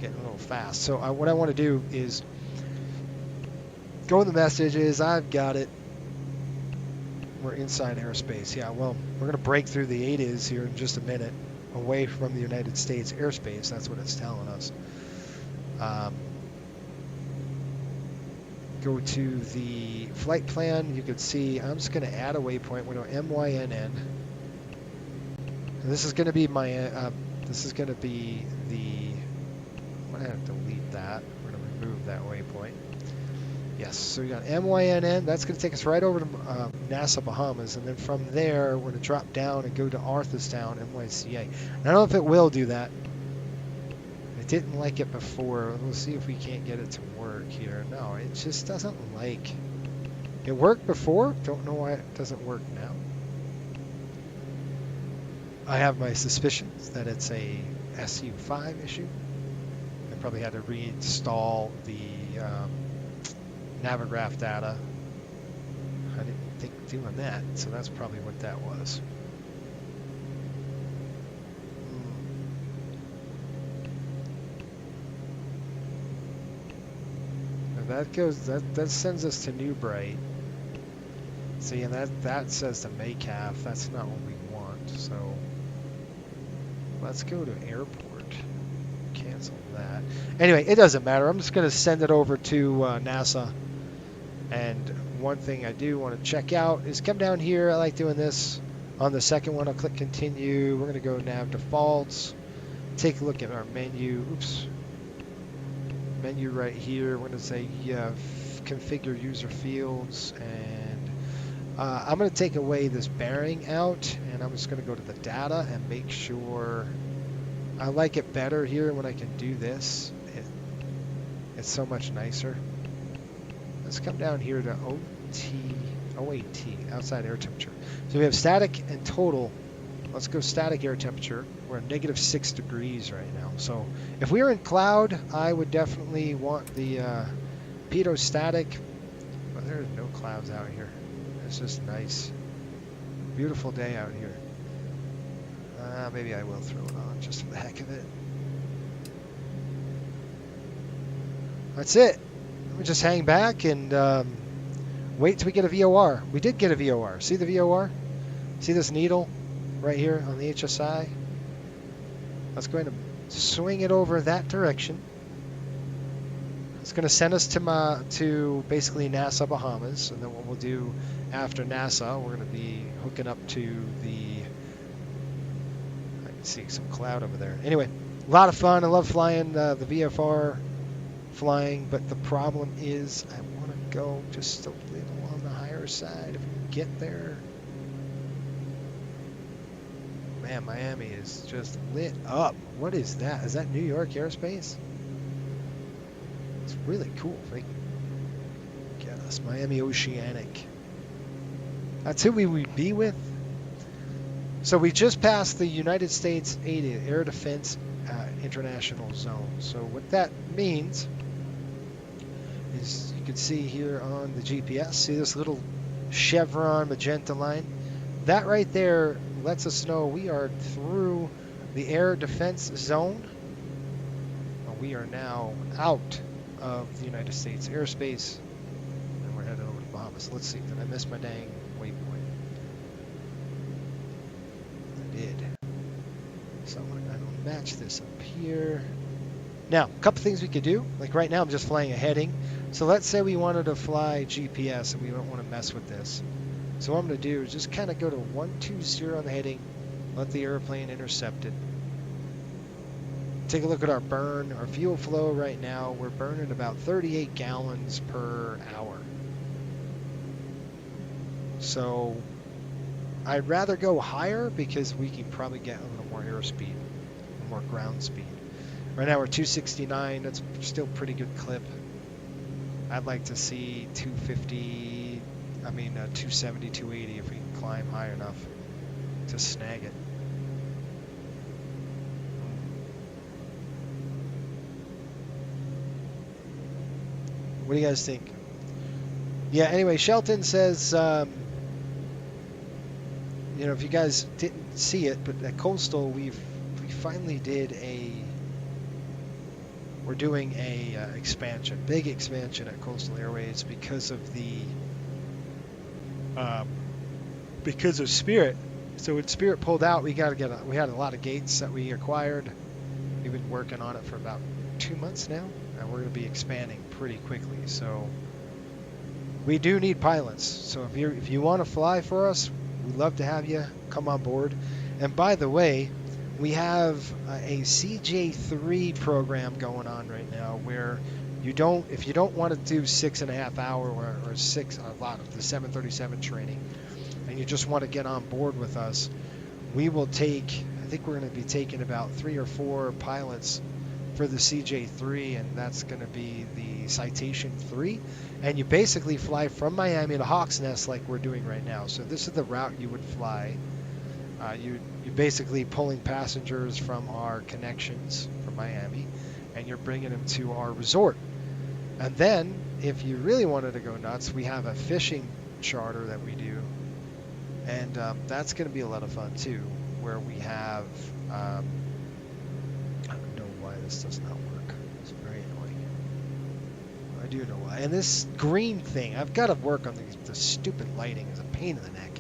S2: getting a little fast. So what I want to do is go in the messages. I've got it. We're inside airspace. Yeah, well, we're going to break through the ATIS here in just a minute, away from the United States airspace. That's what it's telling us. Go to the flight plan. You can see I'm just going to add a waypoint. We're going to MYNN. And this is going to be my. This is going to be the. I'm going to have to delete that. We're going to remove that waypoint. Yes. So we got MYNN. That's going to take us right over to NASA Bahamas, and then from there we're going to drop down and go to Arthurstown, NYCA. I don't know if it will do that. I didn't like it before. We'll see if we can't get it to work here. No, it just doesn't like. It worked before. Don't know why it doesn't work now. I have my suspicions that it's a SU5 issue. I probably had to reinstall the Navigraph data. I didn't think of doing that, so that's probably what that was. That goes. That sends us to New Bright. See, and that says to Maycalf. That's not what we want. So let's go to airport. Cancel that. Anyway, it doesn't matter. I'm just going to send it over to NASA. And one thing I do want to check out is come down here. I like doing this. On the second one, I'll click continue. We're going to go nav defaults. Take a look at our menu. Oops. Menu right here. We're going to say configure user fields, and I'm going to take away this bearing out, and I'm just going to go to the data and make sure. I like it better here when I can do this. It's so much nicer. Let's come down here to OAT, outside air temperature. So we have static and total. Let's go static air temperature. We're at -6 degrees right now. So if we were in cloud, I would definitely want the pitot static. But there's no clouds out here. It's just nice. Beautiful day out here. Maybe I will throw it on just for the heck of it. That's it. We just hang back and wait till we get a VOR. We did get a VOR. See the VOR? See this needle right here on the HSI? Let's go ahead and swing it over that direction. It's going to send us to basically NASA Bahamas, and then what we'll do after NASA, we're going to be hooking up to the. I can see some cloud over there. Anyway, a lot of fun. I love flying the VFR flying, but the problem is I want to go just a little on the higher side if we can get there. Man, Miami is just lit up. What is that? Is that New York airspace? It's really cool. They get us. Miami Oceanic. That's who we would be with. So we just passed the United States Air Defense International Zone. So what that means is you can see here on the GPS, see this little chevron magenta line? That right there lets us know we are through the air defense zone. We are now out of the United States airspace, and we're headed over to Bahamas. Let's see, did I miss my dang waypoint? I did. So I'm going to match this up here. Now, a couple things we could do. Like right now I'm just flying a heading. So let's say we wanted to fly GPS and we don't want to mess with this. So what I'm going to do is just kind of go to 120 on the heading, let the airplane intercept it. Take a look at our burn, our fuel flow right now. We're burning about 38 gallons per hour. So I'd rather go higher because we can probably get a little more airspeed, a little more ground speed. Right now we're 269. That's still pretty good clip. I'd like to see 250. 270, 280 if we can climb high enough to snag it. What do you guys think? Yeah, anyway, Shelton says, you know, if you guys didn't see it, but at Coastal, we finally did we're doing a expansion, big expansion at Coastal Airways because of Spirit. So when Spirit pulled out, we had a lot of gates that we acquired. We've been working on it for about 2 months now, and we're going to be expanding pretty quickly. So we do need pilots. So if you want to fly for us, we'd love to have you come on board. And by the way, we have a CJ3 program going on right now where if you don't want to do 6.5 hour or a lot of the 737 training, and you just want to get on board with us, we will I think we're going to be taking about 3 or 4 pilots for the CJ3, and that's going to be the Citation 3. And you basically fly from Miami to Hawks Nest like we're doing right now. So this is the route you would fly. You're basically pulling passengers from our connections from Miami, and you're bringing them to our resort. And then, if you really wanted to go nuts, we have a fishing charter that we do, and that's going to be a lot of fun too, where we have, I don't know why this does not work. It's very annoying. I do know why. And this green thing, I've got to work on the stupid lighting. It's a pain in the neck.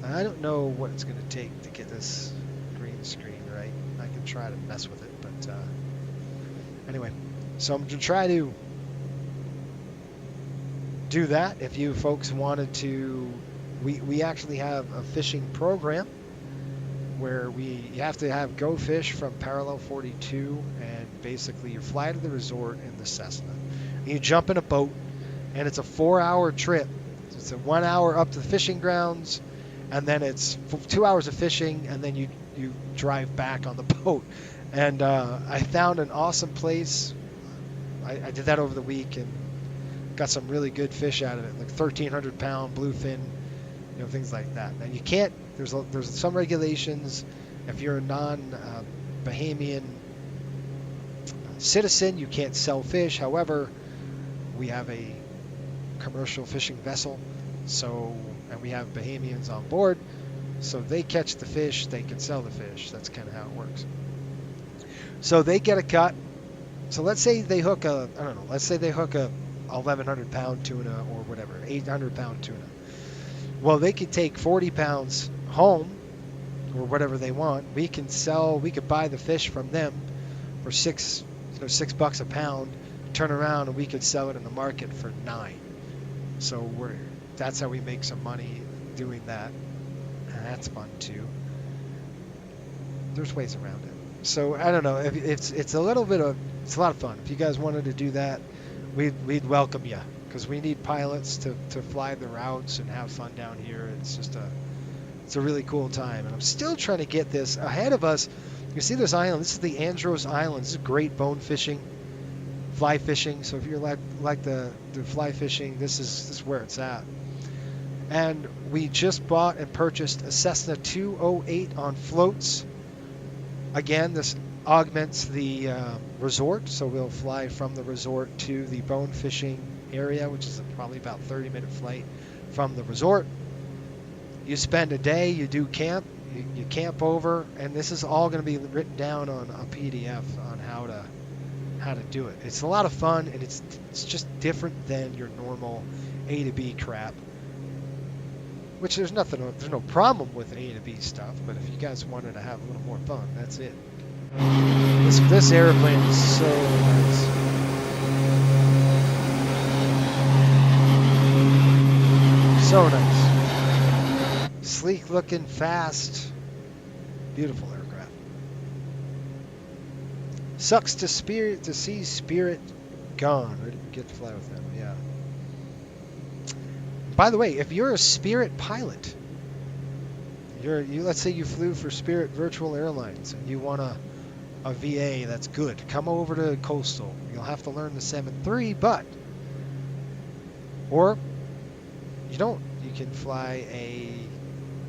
S2: I don't know what it's going to take to get this green screen right. I can try to mess with it, but anyway. So I'm going to try to do that. If you folks wanted to, we actually have a fishing program where you have to go fish from parallel 42, and basically you fly to the resort in the Cessna. And you jump in a boat, and it's a 4-hour trip. So it's a 1 hour up to the fishing grounds, and then it's 2 hours of fishing, and then you drive back on the boat. And I found an awesome place. I did that over the week and got some really good fish out of it, like 1,300 pound bluefin, things like that. Now you can't. There's some regulations. If you're a non-Bahamian citizen, you can't sell fish. However, we have a commercial fishing vessel, and we have Bahamians on board, so they catch the fish, they can sell the fish. That's kind of how it works. So they get a cut. So let's say they hook a 1,100 pound tuna or whatever, 800 pound tuna. Well, they could take 40 pounds home or whatever they want. We could buy the fish from them for $6 a pound, turn around, and we could sell it in the market for $9. So that's how we make some money doing that. And that's fun too. There's ways around it. So I don't know. It's a lot of fun. If you guys wanted to do that, we'd welcome you, because we need pilots to fly the routes and have fun down here. It's a really cool time, and I'm still trying to get this ahead of us. You see this island? This is the Andros Island. This is great bone fishing, fly fishing. So if you're like the fly fishing, this is where it's at. And we just bought and purchased a Cessna 208 on floats. Again, this augments the resort, so we'll fly from the resort to the bone fishing area, which is probably about 30-minute flight from the resort. You spend a day, you do camp, you camp over, and this is all going to be written down on a PDF on how to do it. It's a lot of fun, and it's just different than your normal A to B crap. Which there's no problem with A to B stuff, but if you guys wanted to have a little more fun, that's it. This airplane is so nice. So nice. Sleek looking, fast, beautiful aircraft. Sucks to see Spirit gone. I didn't get to fly with them. Yeah. By the way, if you're a Spirit pilot, let's say you flew for Spirit Virtual Airlines and you want a VA that's good, come over to Coastal. You'll have to learn the 7.3, or you don't. You can fly a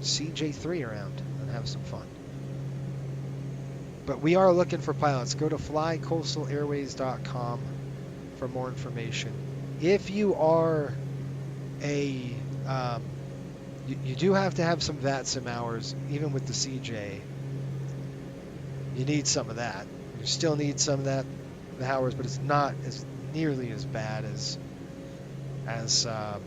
S2: CJ3 around and have some fun. But we are looking for pilots. Go to flycoastalairways.com for more information. if you are a you do have to have some VATSIM hours, even with the CJ. You need some of that. You still need some of that, the hours, but it's not as nearly as bad as the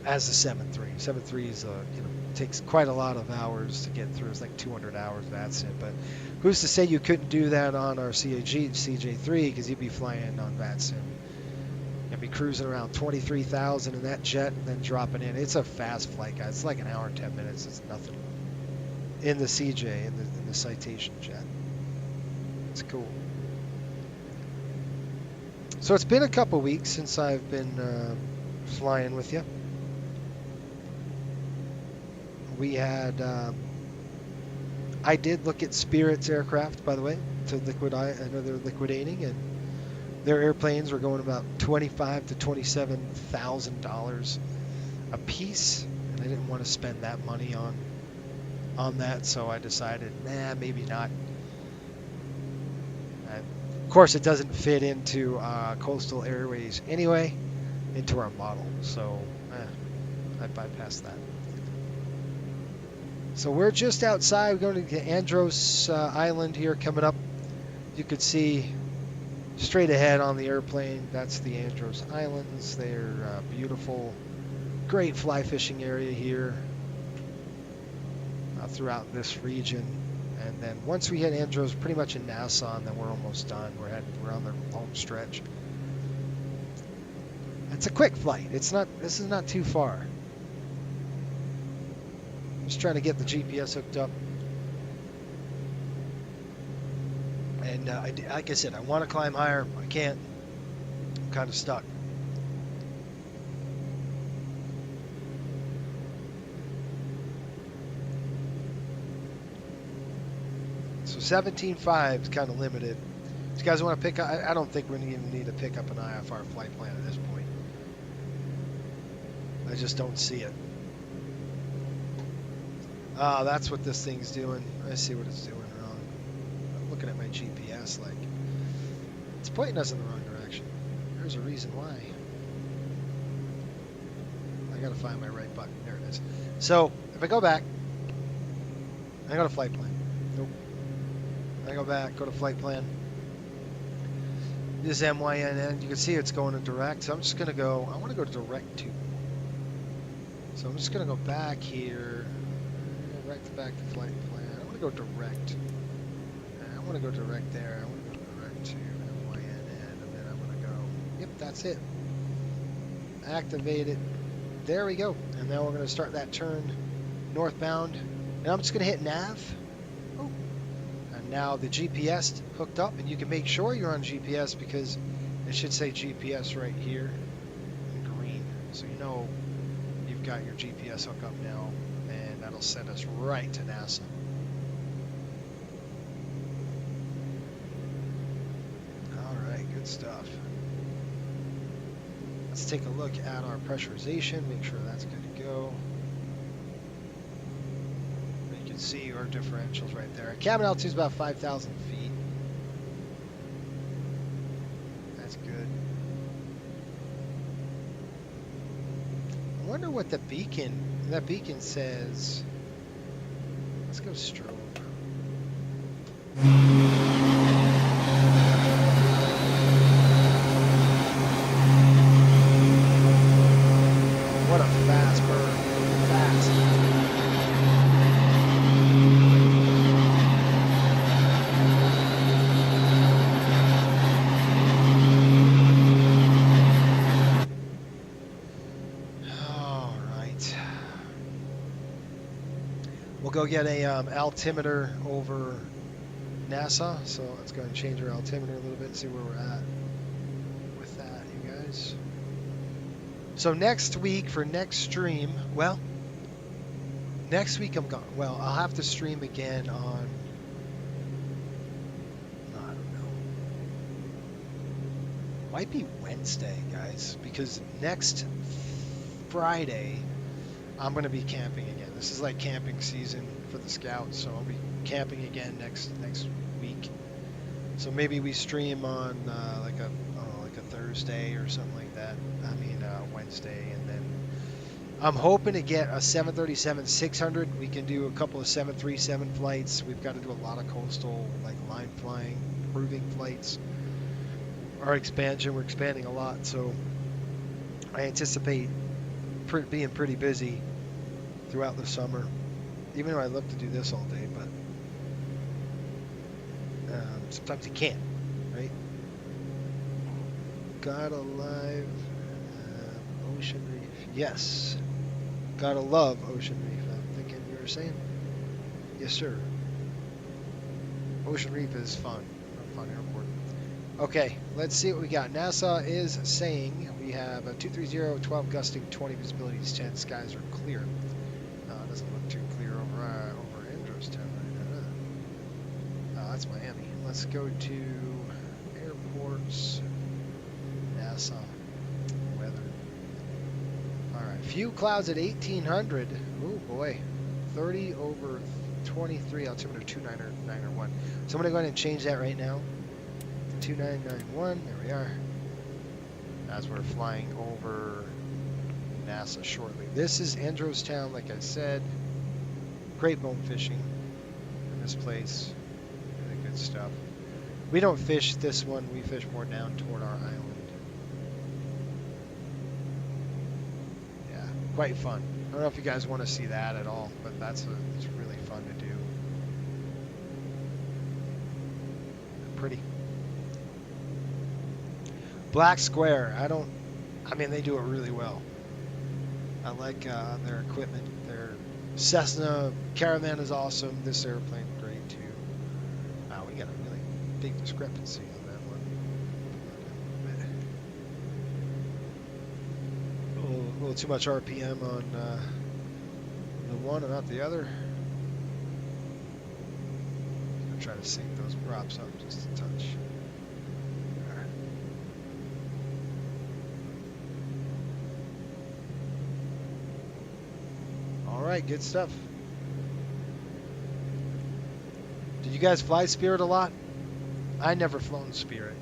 S2: 7.3. 7.3 is takes quite a lot of hours to get through. It's like 200 hours VATSIM, but who's to say you couldn't do that on our CJ3 because you'd be flying on VATSIM. You'd be cruising around 23,000 in that jet and then dropping in. It's a fast flight, guys. It's like an hour and 10 minutes. It's nothing. In the CJ, in the Citation jet. It's cool. So it's been a couple weeks since I've been flying with you. We had, I did look at Spirit's aircraft, by the way, to liquidate. I know they're liquidating, and their airplanes were going about $25,000 to $27,000 a piece, and I didn't want to spend that money on that, so I decided, nah, maybe not. And of course, it doesn't fit into Coastal Airways anyway, into our model, so I bypassed that. So we're just outside. We're going to Andros Island here coming up. You could see straight ahead on the airplane. That's the Andros Islands. They're beautiful, great fly fishing area here throughout this region. And then once we hit Andros, pretty much in Nassau, and then we're almost done. We're on the home stretch. It's a quick flight. This is not too far. Just trying to get the GPS hooked up. And like I said, I want to climb higher. I can't. I'm kind of stuck. So 17.5 is kind of limited. If you guys want to pick up, I don't think we're going to even need to pick up an IFR flight plan at this point. I just don't see it. Ah, that's what this thing's doing. I see what it's doing wrong. I'm looking at my GPS like it's pointing us in the wrong direction. There's a reason why. I gotta find my right button. There it is. So if I go back, I go to flight plan. Nope. I go back, go to flight plan. This is MYNN. You can see it's going to direct. So I'm just gonna go. I want to go to direct to. So I'm just gonna go back here. Back to flight plan. I want to go direct. I want to go direct there. I want to go direct to MYNN, and then I'm going to go. Yep, that's it. Activate it. There we go. And now we're going to start that turn northbound. And I'm just going to hit nav. Oh. And now the GPS hooked up, and you can make sure you're on GPS because it should say GPS right here in green. So you know you've got your GPS hookup now. That'll send us right to NASA. All right, good stuff. Let's take a look at our pressurization, make sure that's good to go. You can see our differentials right there. Cabin altitude is about 5,000 feet. That's good. I wonder what the beacon. That beacon says, let's go strobe. What a fast bird. Fast. Go get a altimeter over NASA, so let's go and change our altimeter a little bit and see where we're at with that, you guys. So next week for next stream, well, next week I'm gone. Well, I'll have to stream again on, I don't know, might be Wednesday, guys, because next Friday I'm going to be camping again. This is like camping season for the Scouts, so I'll be camping again next week. So maybe we stream on like a Thursday or something like that. I mean Wednesday, and then I'm hoping to get a 737-600. We can do a couple of 737 flights. We've got to do a lot of coastal, like line flying, proving flights. Our expansion, we're expanding a lot, so I anticipate being pretty busy throughout the summer. Even though I love to do this all day, but sometimes you can't, right? God alive, Ocean Reef. Yes, gotta love Ocean Reef. I'm thinking you were saying. Yes, sir. Ocean Reef is fun. A fun airport. Okay, let's see what we got. NASA is saying we have a 230, 12 gusting, 20 visibility, 10 skies are clear. It doesn't look too clear over Androstown right now. That's Miami. Let's go to airports. NASA weather. All right, few clouds at 1800. Oh boy, 30 over 23. Altimeter 2991. So I'm gonna go ahead and change that right now. 2991. There we are. As we're flying over NASA shortly. This is Androstown, like I said. Great bone fishing in this place. Really good stuff. We don't fish this one. We fish more down toward our island. Quite fun. I don't know if you guys want to see that at all, but it's really fun to do. Pretty. Blacksquare. I mean, they do it really well. I like their equipment. Their Cessna Caravan is awesome. This airplane, great too. Wow, we got a really big discrepancy on that one. A little too much RPM on the one and not the other. I'm gonna try to sync those props up just a touch. All right, good stuff. Did you guys fly Spirit a lot? I never flown Spirit.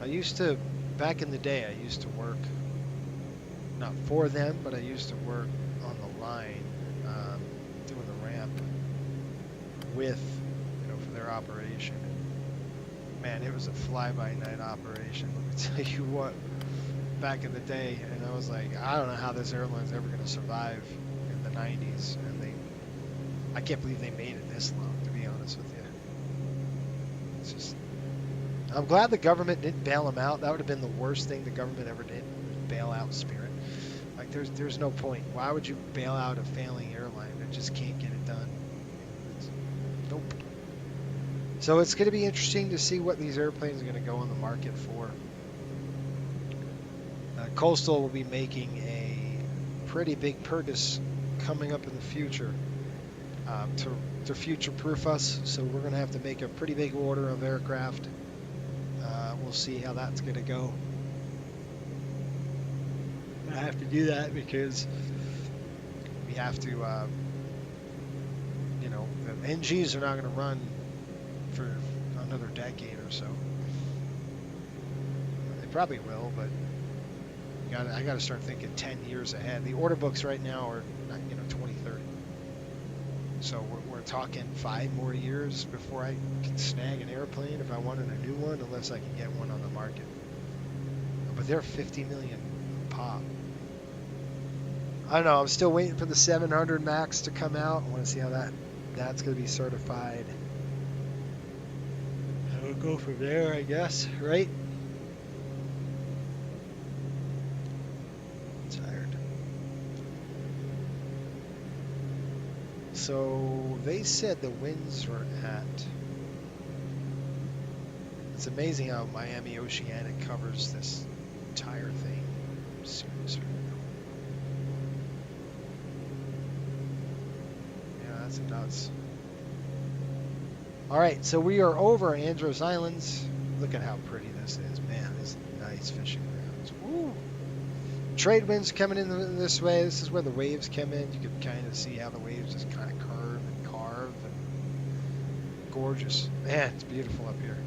S2: I used to, back in the day, I used to work. Not for them, but I used to work on the line, doing the ramp with, for their operation. And man, it was a fly-by-night operation. Let me tell you what, back in the day, and I was like, I don't know how this airline's ever going to survive in the 90s, and I can't believe they made it this long, to be honest with you. It's just, I'm glad the government didn't bail them out. That would have been the worst thing the government ever did, bail out Spirit. Like, there's no point. Why would you bail out a failing airline that just can't get it done? Nope. So it's going to be interesting to see what these airplanes are going to go on the market for. Coastal will be making a pretty big purchase coming up in the future to future-proof us. So we're going to have to make a pretty big order of aircraft. We'll see how that's going to go. I have to do that because we have to, the NGs are not going to run for another decade or so. They probably will, but I got to start thinking 10 years ahead. The order books right now are, 2030. So we're talking 5 more years before I can snag an airplane if I wanted a new one, unless I can get one on the market. But they're 50 million pop. I don't know. I'm still waiting for the 700 Max to come out. I want to see how that's going to be certified. And we'll go from there, I guess, right? I'm tired. So they said the winds were at. It's amazing how Miami Oceanic covers this entire thing. Seriously. That's nuts. All right, so we are over Andros Islands. Look at how pretty this is, man. This is nice fishing grounds. Woo! Trade winds coming in this way. This is where the waves come in. You can kind of see how the waves just kind of curve and carve and gorgeous. Man, it's beautiful up here.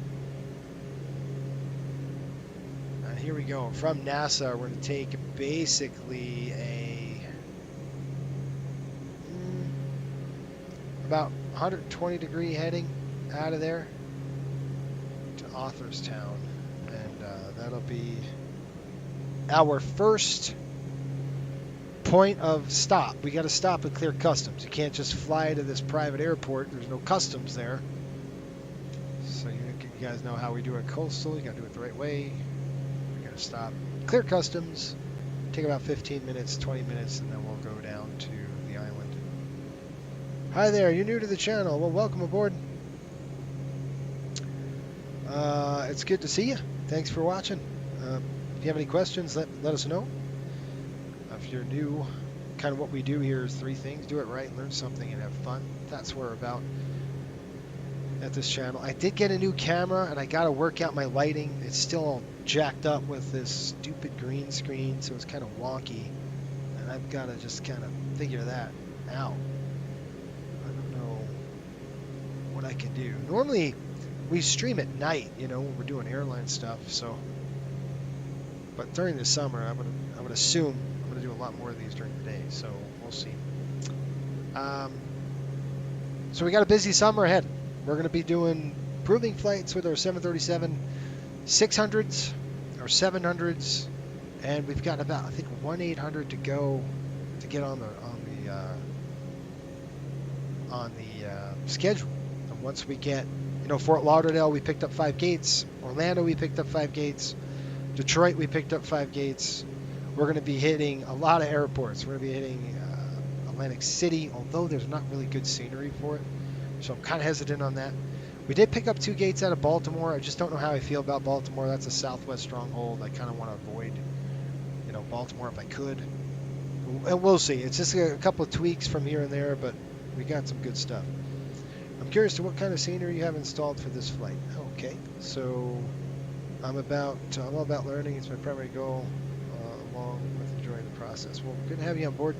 S2: here we go. From NASA, we're going to take basically a about 120-degree heading out of there to Authorstown, and that'll be our first point of stop. We got to stop and clear customs. You can't just fly to this private airport. There's no customs there. So you guys know how we do it coastal. You got to do it the right way. We got to stop, clear customs, take about 15 minutes, 20 minutes, and then we'll go down to the island. Hi there, you're new to the channel. Well, welcome aboard. It's good to see you. Thanks for watching. If you have any questions, let us know. If you're new, kind of what we do here is 3 things. Do it right, learn something, and have fun. That's what we're about at this channel. I did get a new camera, and I got to work out my lighting. It's still all jacked up with this stupid green screen, so it's kind of wonky. And I've got to just kind of figure that out. I don't know what I can do. Normally, we stream at night, you know, when we're doing airline stuff, so... But during the summer, I would assume I'm going to do a lot more of these during the day, so we'll see. So we got a busy summer ahead. We're going to be doing proving flights with our 737 600s, our 700s, and we've got about, I think, 1-800 to go to get on the schedule. And once we get, you know, Fort Lauderdale, we picked up 5 gates. Orlando, we picked up 5 gates. Detroit, we picked up 5 gates. We're going to be hitting a lot of airports. We're going to be hitting Atlantic City, although there's not really good scenery for it. So I'm kind of hesitant on that. We did pick up 2 gates out of Baltimore. I just don't know how I feel about Baltimore. That's a Southwest stronghold. I kind of want to avoid, you know, Baltimore if I could. And we'll see. It's just a couple of tweaks from here and there, but we got some good stuff. I'm curious to what kind of scenery you have installed for this flight. Okay, so I'm all about learning. It's my primary goal, along with enjoying the process. Well, good to have you on board.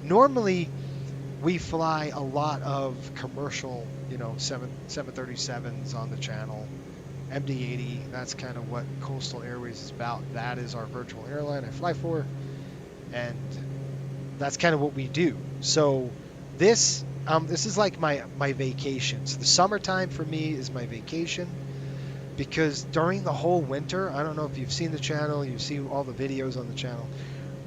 S2: Normally, we fly a lot of commercial, you know, 737s on the channel, MD-80. That's kind of what Coastal Airways is about. That is our virtual airline I fly for, and that's kind of what we do. So this is like my vacation. So the summertime for me is my vacation. Because during the whole winter, I don't know if you've seen the channel, you see all the videos on the channel,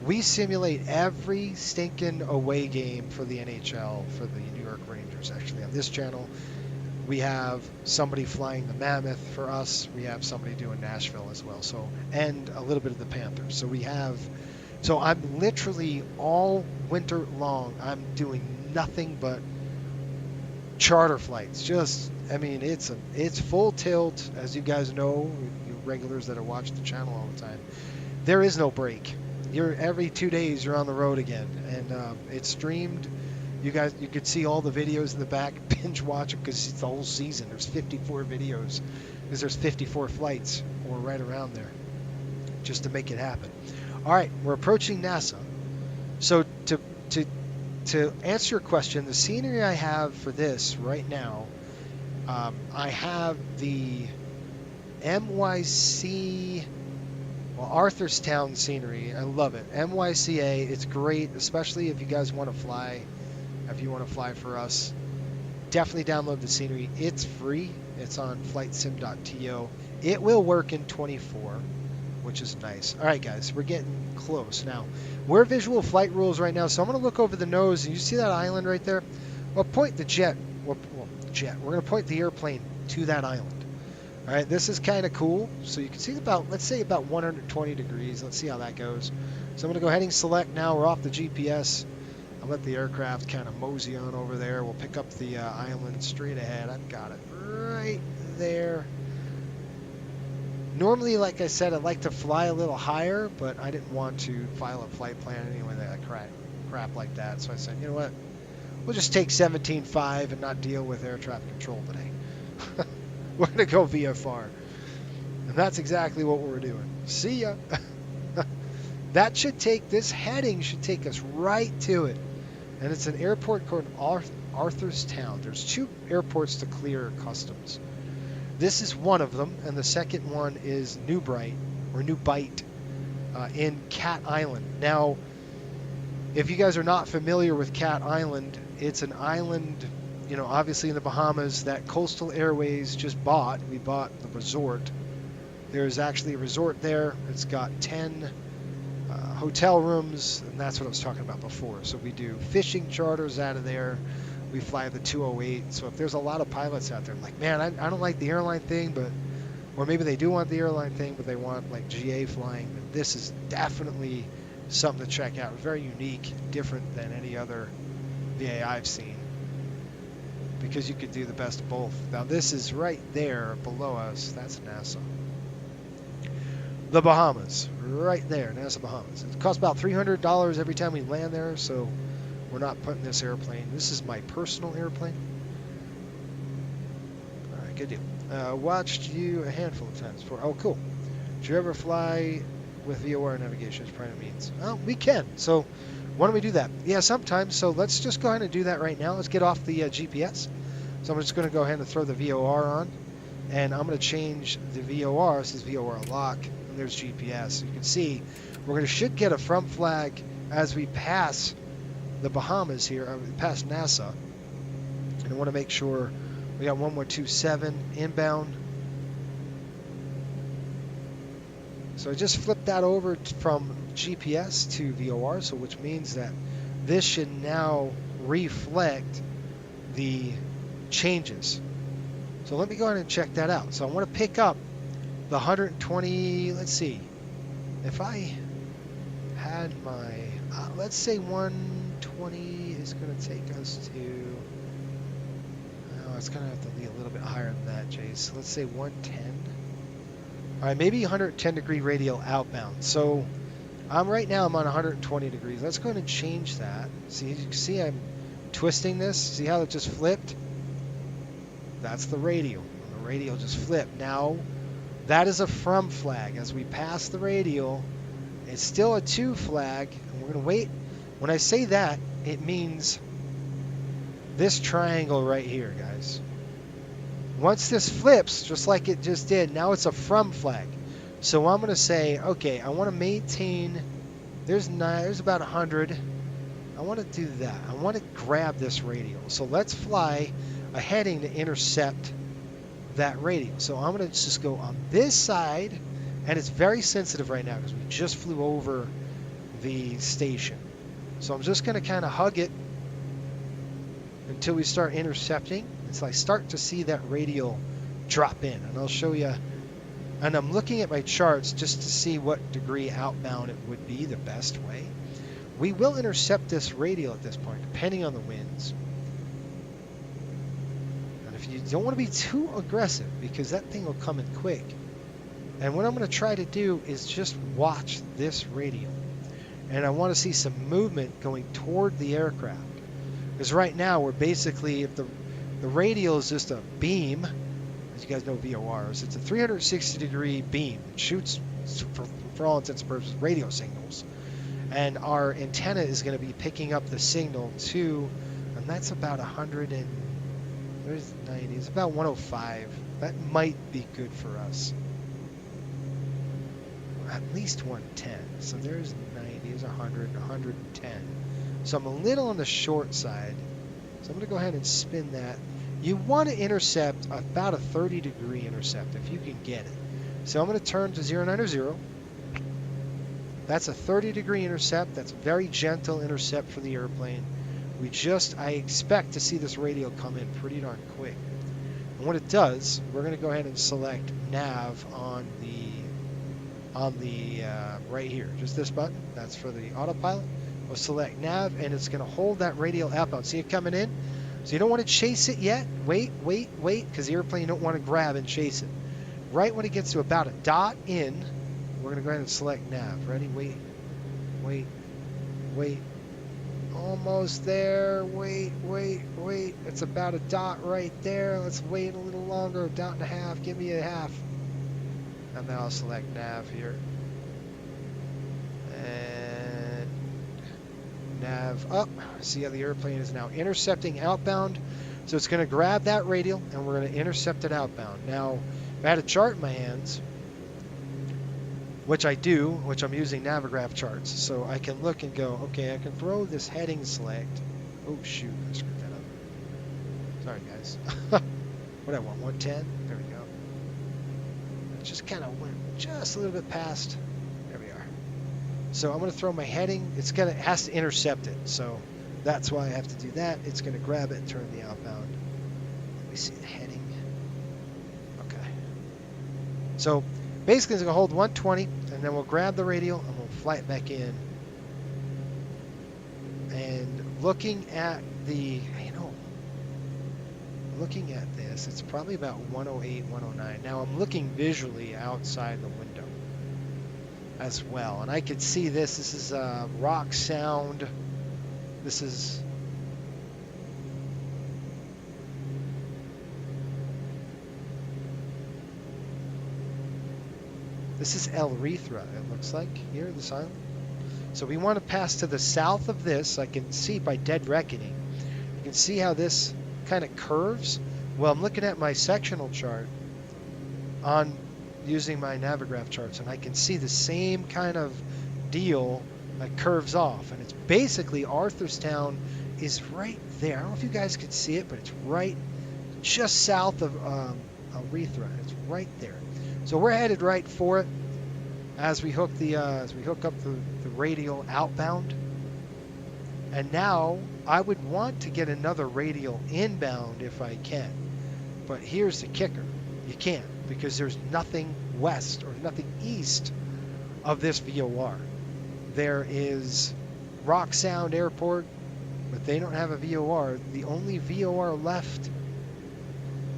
S2: we simulate every stinking away game for the NHL, for the New York Rangers. Actually, on this channel, we have somebody flying the Mammoth for us. We have somebody doing Nashville as well. So, and a little bit of the Panthers. So I'm literally all winter long, I'm doing nothing but charter flights. I mean, it's full tilt, as you guys know, you regulars that have watched the channel all the time. There is no break. Every 2 days you're on the road again, and it's streamed. You could see all the videos in the back, binge watch them because it's the whole season. There's 54 videos because there's 54 flights, or right around there, just to make it happen. All right, we're approaching NASA. So to answer your question, the scenery I have for this right now, I have the MYC, well, Arthurstown scenery. I love it. MYCA, it's great, especially if you guys want to fly. If you want to fly for us, definitely download the scenery. It's free. It's on flightsim.to. It will work in 24, which is nice. All right, guys, we're getting close now. We're visual flight rules right now, so I'm going to look over the nose, and you see that island right there? Well, point the jet. We're going to point the airplane to that island. All right, this is kind of cool. So you can see let's say about 120 degrees. Let's see how that goes. So I'm going to go heading select now. We're off the GPS. I'll let the aircraft kind of mosey on over there. We'll pick up the island straight ahead. I've got it right there. Normally, like I said, I'd like to fly a little higher, but I didn't want to file a flight plan anyway, that crap like that. So I said, you know what? We'll just take 17.5 and not deal with air traffic control today. We're going to go VFR. And that's exactly what we're doing. See ya. This heading should take us right to it. And it's an airport called Arthurstown. There's 2 airports to clear customs. This is one of them, and the second one is New Bright. or a new bite in Cat Island. Now, if you guys are not familiar with Cat Island, it's an island, you know, obviously in the Bahamas that Coastal Airways just bought. We bought the resort. There's actually a resort there. It's got 10 hotel rooms, and that's what I was talking about before. So we do fishing charters out of there. We fly the 208. So if there's a lot of pilots out there, like, man, I don't like the airline thing, but, or maybe they do want the airline thing, but they want like GA flying, then this is definitely something to check out. Very unique, different than any other VA I've seen, because you could do the best of both. Now this is right there below us. That's NASA. The Bahamas, right there, NASA Bahamas. It costs about $300 every time we land there, so we're not putting this airplane. This is my personal airplane. All right, good deal. Watched you a handful of times before. Oh, cool. Did you ever fly with VOR navigation as primary means? Oh, we can. So why don't we do that? Yeah, sometimes. So let's just go ahead and do that right now. Let's get off the GPS. So I'm just going to go ahead and throw the VOR on, and I'm going to change the VOR. This is VOR lock. And there's GPS. You can see should get a front flag as we pass the Bahamas here, past NASA. And I want to make sure we got 1127 inbound. So I just flipped that over from GPS to VOR, so which means that this should now reflect the changes. So let me go ahead and check that out. So I want to pick up the 120, let's see, if I had my, let's say 120 is going to take us to, oh, it's going to have to be a little bit higher than that, Jace. Let's say 110. All right, maybe 110 degree radial outbound. So right now I'm on 120 degrees. Let's go ahead and change that. See, you can see I'm twisting this. See how it just flipped? That's the radial. The radial just flipped. Now, that is a from flag. As we pass the radial, it's still a to flag, and we're going to wait. When I say that, it means this triangle right here, guys. Once this flips, just like it just did, now it's a from flag. So I'm going to say, okay, I want to maintain, there's about 100. I want to do that. I want to grab this radial. So let's fly a heading to intercept that radial. So I'm going to just go on this side, and it's very sensitive right now because we just flew over the station. So I'm just going to kind of hug it until we start intercepting. Until I start to see that radial drop in, and I'll show you. And I'm looking at my charts just to see what degree outbound it would be the best way. We will intercept this radial at this point, depending on the winds. You don't want to be too aggressive because that thing will come in quick. And what I'm going to try to do is just watch this radial. And I want to see some movement going toward the aircraft. Because right now we're basically, if the radial is just a beam, as you guys know VORs, it's a 360 degree beam. It shoots, for all intents and purposes, radio signals. And our antenna is going to be picking up the signal to, and that's about 100 and, there's 90, it's about 105. That might be good for us. At least 110. So there's 90, there's 100, 110. So I'm a little on the short side. So I'm going to go ahead and spin that. You want to intercept about a 30 degree intercept if you can get it. So I'm going to turn to 090. That's a 30 degree intercept. That's a very gentle intercept for the airplane. I expect to see this radial come in pretty darn quick. And when it does, we're going to go ahead and select nav on the right here. Just this button. That's for the autopilot. We'll select nav, and it's going to hold that radial outbound. See it coming in? So you don't want to chase it yet. Wait, because the airplane you don't want to grab and chase it. Right when it gets to about a dot in, we're going to go ahead and select nav. Ready? Wait. Almost there. Wait. It's about a dot right there. Let's wait a little longer. A dot and a half. Give me a half. And then I'll select nav here. And nav up. See how the airplane is now intercepting outbound. So it's going to grab that radial, and we're going to intercept it outbound. Now, if I had a chart in my hands, which I do, which I'm using Navigraph charts. So I can look and go, okay, I can throw this heading select. Oh, shoot, I screwed that up. Sorry, guys. What do I want, 110? There we go. It just kind of went just a little bit past. There we are. So I'm going to throw my heading. It has to intercept it. So that's why I have to do that. It's going to grab it and turn the outbound. Let me see the heading. Okay. So basically it's going to hold 120, and then we'll grab the radial and we'll fly it back in. And looking at the, looking at this, it's probably about 108, 109. Now I'm looking visually outside the window as well, and I could see this. This is Rock Sound. This is El Rithra, it looks like, here, this island. So we want to pass to the south of this. I can see by dead reckoning. You can see how this kind of curves. Well, I'm looking at my sectional chart on using my Navigraph charts, and I can see the same kind of deal that curves off. And it's basically Arthurstown is right there. I don't know if you guys could see it, but it's right just south of Rithra. It's right there. So we're headed right for it as we hook up the radial outbound. And now I would want to get another radial inbound if I can. But here's the kicker. You can't, because there's nothing west or nothing east of this VOR. There is Rock Sound Airport, but they don't have a VOR. The only VOR left,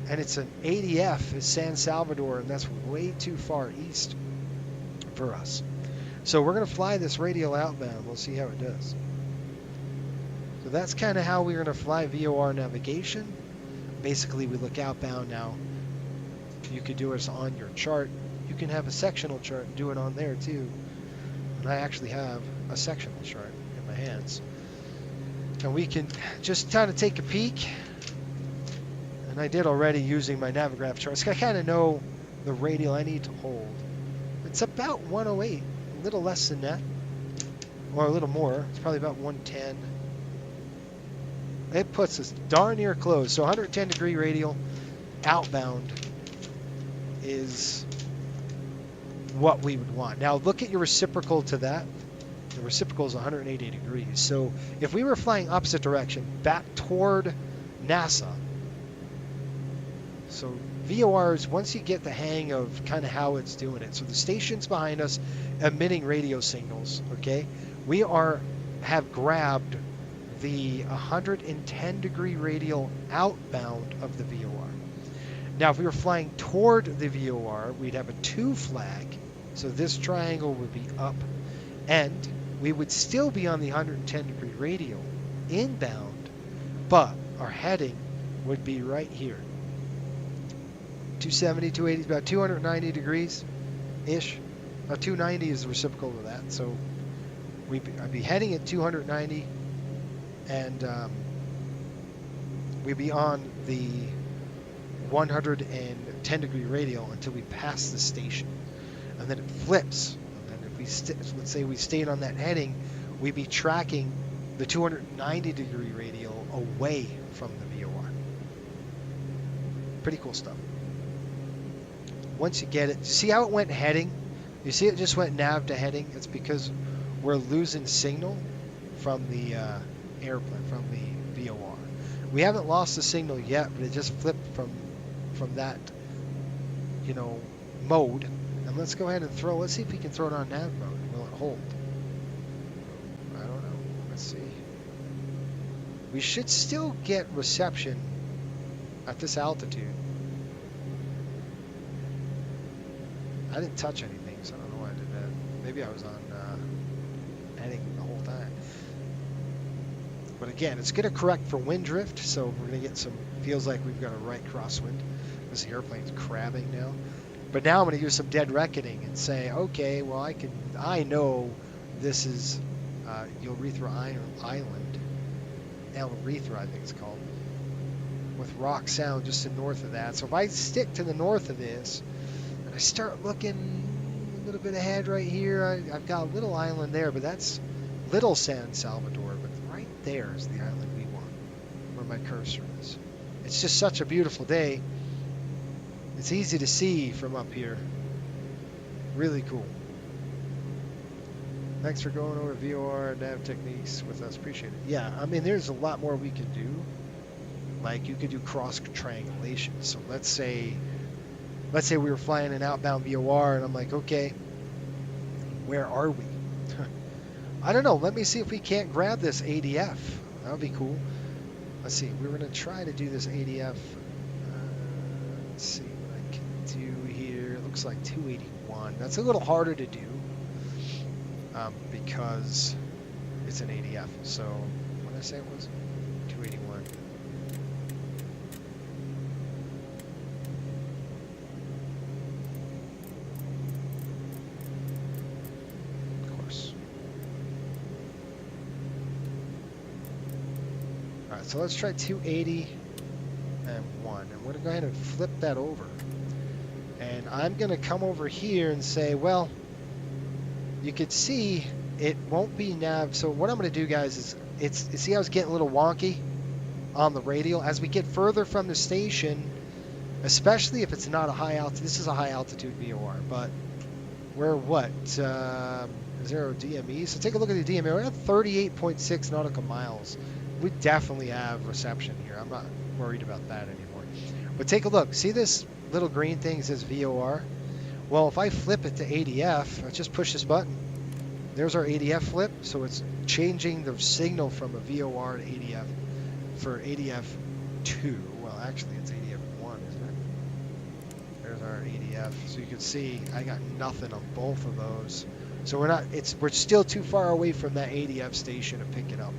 S2: and it's an ADF, is San Salvador, and that's way too far east for us. So we're going to fly this radial outbound. We'll see how it does. So that's kind of how we're going to fly VOR navigation. Basically, we look outbound now. You could do it on your chart. You can have a sectional chart and do it on there too. And I actually have a sectional chart in my hands. And we can just kind of take a peek. And I did already using my Navigraph charts. I kind of know the radial I need to hold. It's about 108, a little less than that. Or a little more. It's probably about 110. It puts us darn near close. So 110 degree radial outbound is what we would want. Now look at your reciprocal to that. The reciprocal is 180 degrees. So if we were flying opposite direction, back toward NASA, so VORs, once you get the hang of kind of how it's doing it, so the station's behind us emitting radio signals, okay? We have grabbed the 110 degree radial outbound of the VOR. Now if we were flying toward the VOR, we'd have a 2 flag, so this triangle would be up, and we would still be on the 110 degree radial inbound, but our heading would be right here. 270, 280 is about 290 degrees ish. 290 is the reciprocal of that, so I'd be heading at 290, and we'd be on the 110 degree radial until we pass the station, and then it flips. And then if we let's say we stayed on that heading, we'd be tracking the 290 degree radial away from the VOR. Pretty cool stuff. Once you get it, see how it went heading? You see it just went nav to heading? It's because we're losing signal from the airplane, from the VOR. We haven't lost the signal yet, but it just flipped from that, mode. And let's go ahead and let's see if we can throw it on nav mode. Will it hold? I don't know. Let's see. We should still get reception at this altitude. I didn't touch anything, so I don't know why I did that. Maybe I was on heading the whole time. But again, it's going to correct for wind drift, so we're going to get feels like we've got a right crosswind. This airplane's crabbing now. But now I'm going to use some dead reckoning and say, okay, well, I know this is Eurethra Island. El Rithra, I think it's called. With Rock Sound just to the north of that. So if I stick to the north of this, I start looking little bit ahead right here. I've got a little island there, but that's Little San Salvador. But right there is the island we want, where my cursor is. It's just such a beautiful day. It's easy to see from up here. Really cool. Thanks for going over VOR and nav techniques with us. Appreciate it. Yeah, I mean, there's a lot more we can do. Like, you could do cross triangulation. So let's say we were flying an outbound VOR, and I'm like, okay, where are we? I don't know. Let me see if we can't grab this ADF. That would be cool. Let's see. We're going to try to do this ADF. Let's see what I can do here. It looks like 281. That's a little harder to do because it's an ADF. So what did I say it was? 281. Of course. All right, so let's try 280 and 1. And we're going to go ahead and flip that over. And I'm going to come over here and say, well, you could see it won't be nav. So what I'm going to do, guys, is see how it's getting a little wonky on the radial as we get further from the station, especially if it's not a high altitude. This is a high altitude VOR, but we're what 0 DME. So take a look at the DME. We're at 38.6 nautical miles. We definitely have reception here. I'm not worried about that anymore. But take a look. See this little green thing says VOR? Well, if I flip it to ADF, I just push this button. There's our ADF flip, so it's changing the signal from a VOR to ADF for ADF 2. Well, actually, it's ADF 1, isn't it? There's our ADF. So you can see I got nothing on both of those. So we're still too far away from that ADF station to pick it up.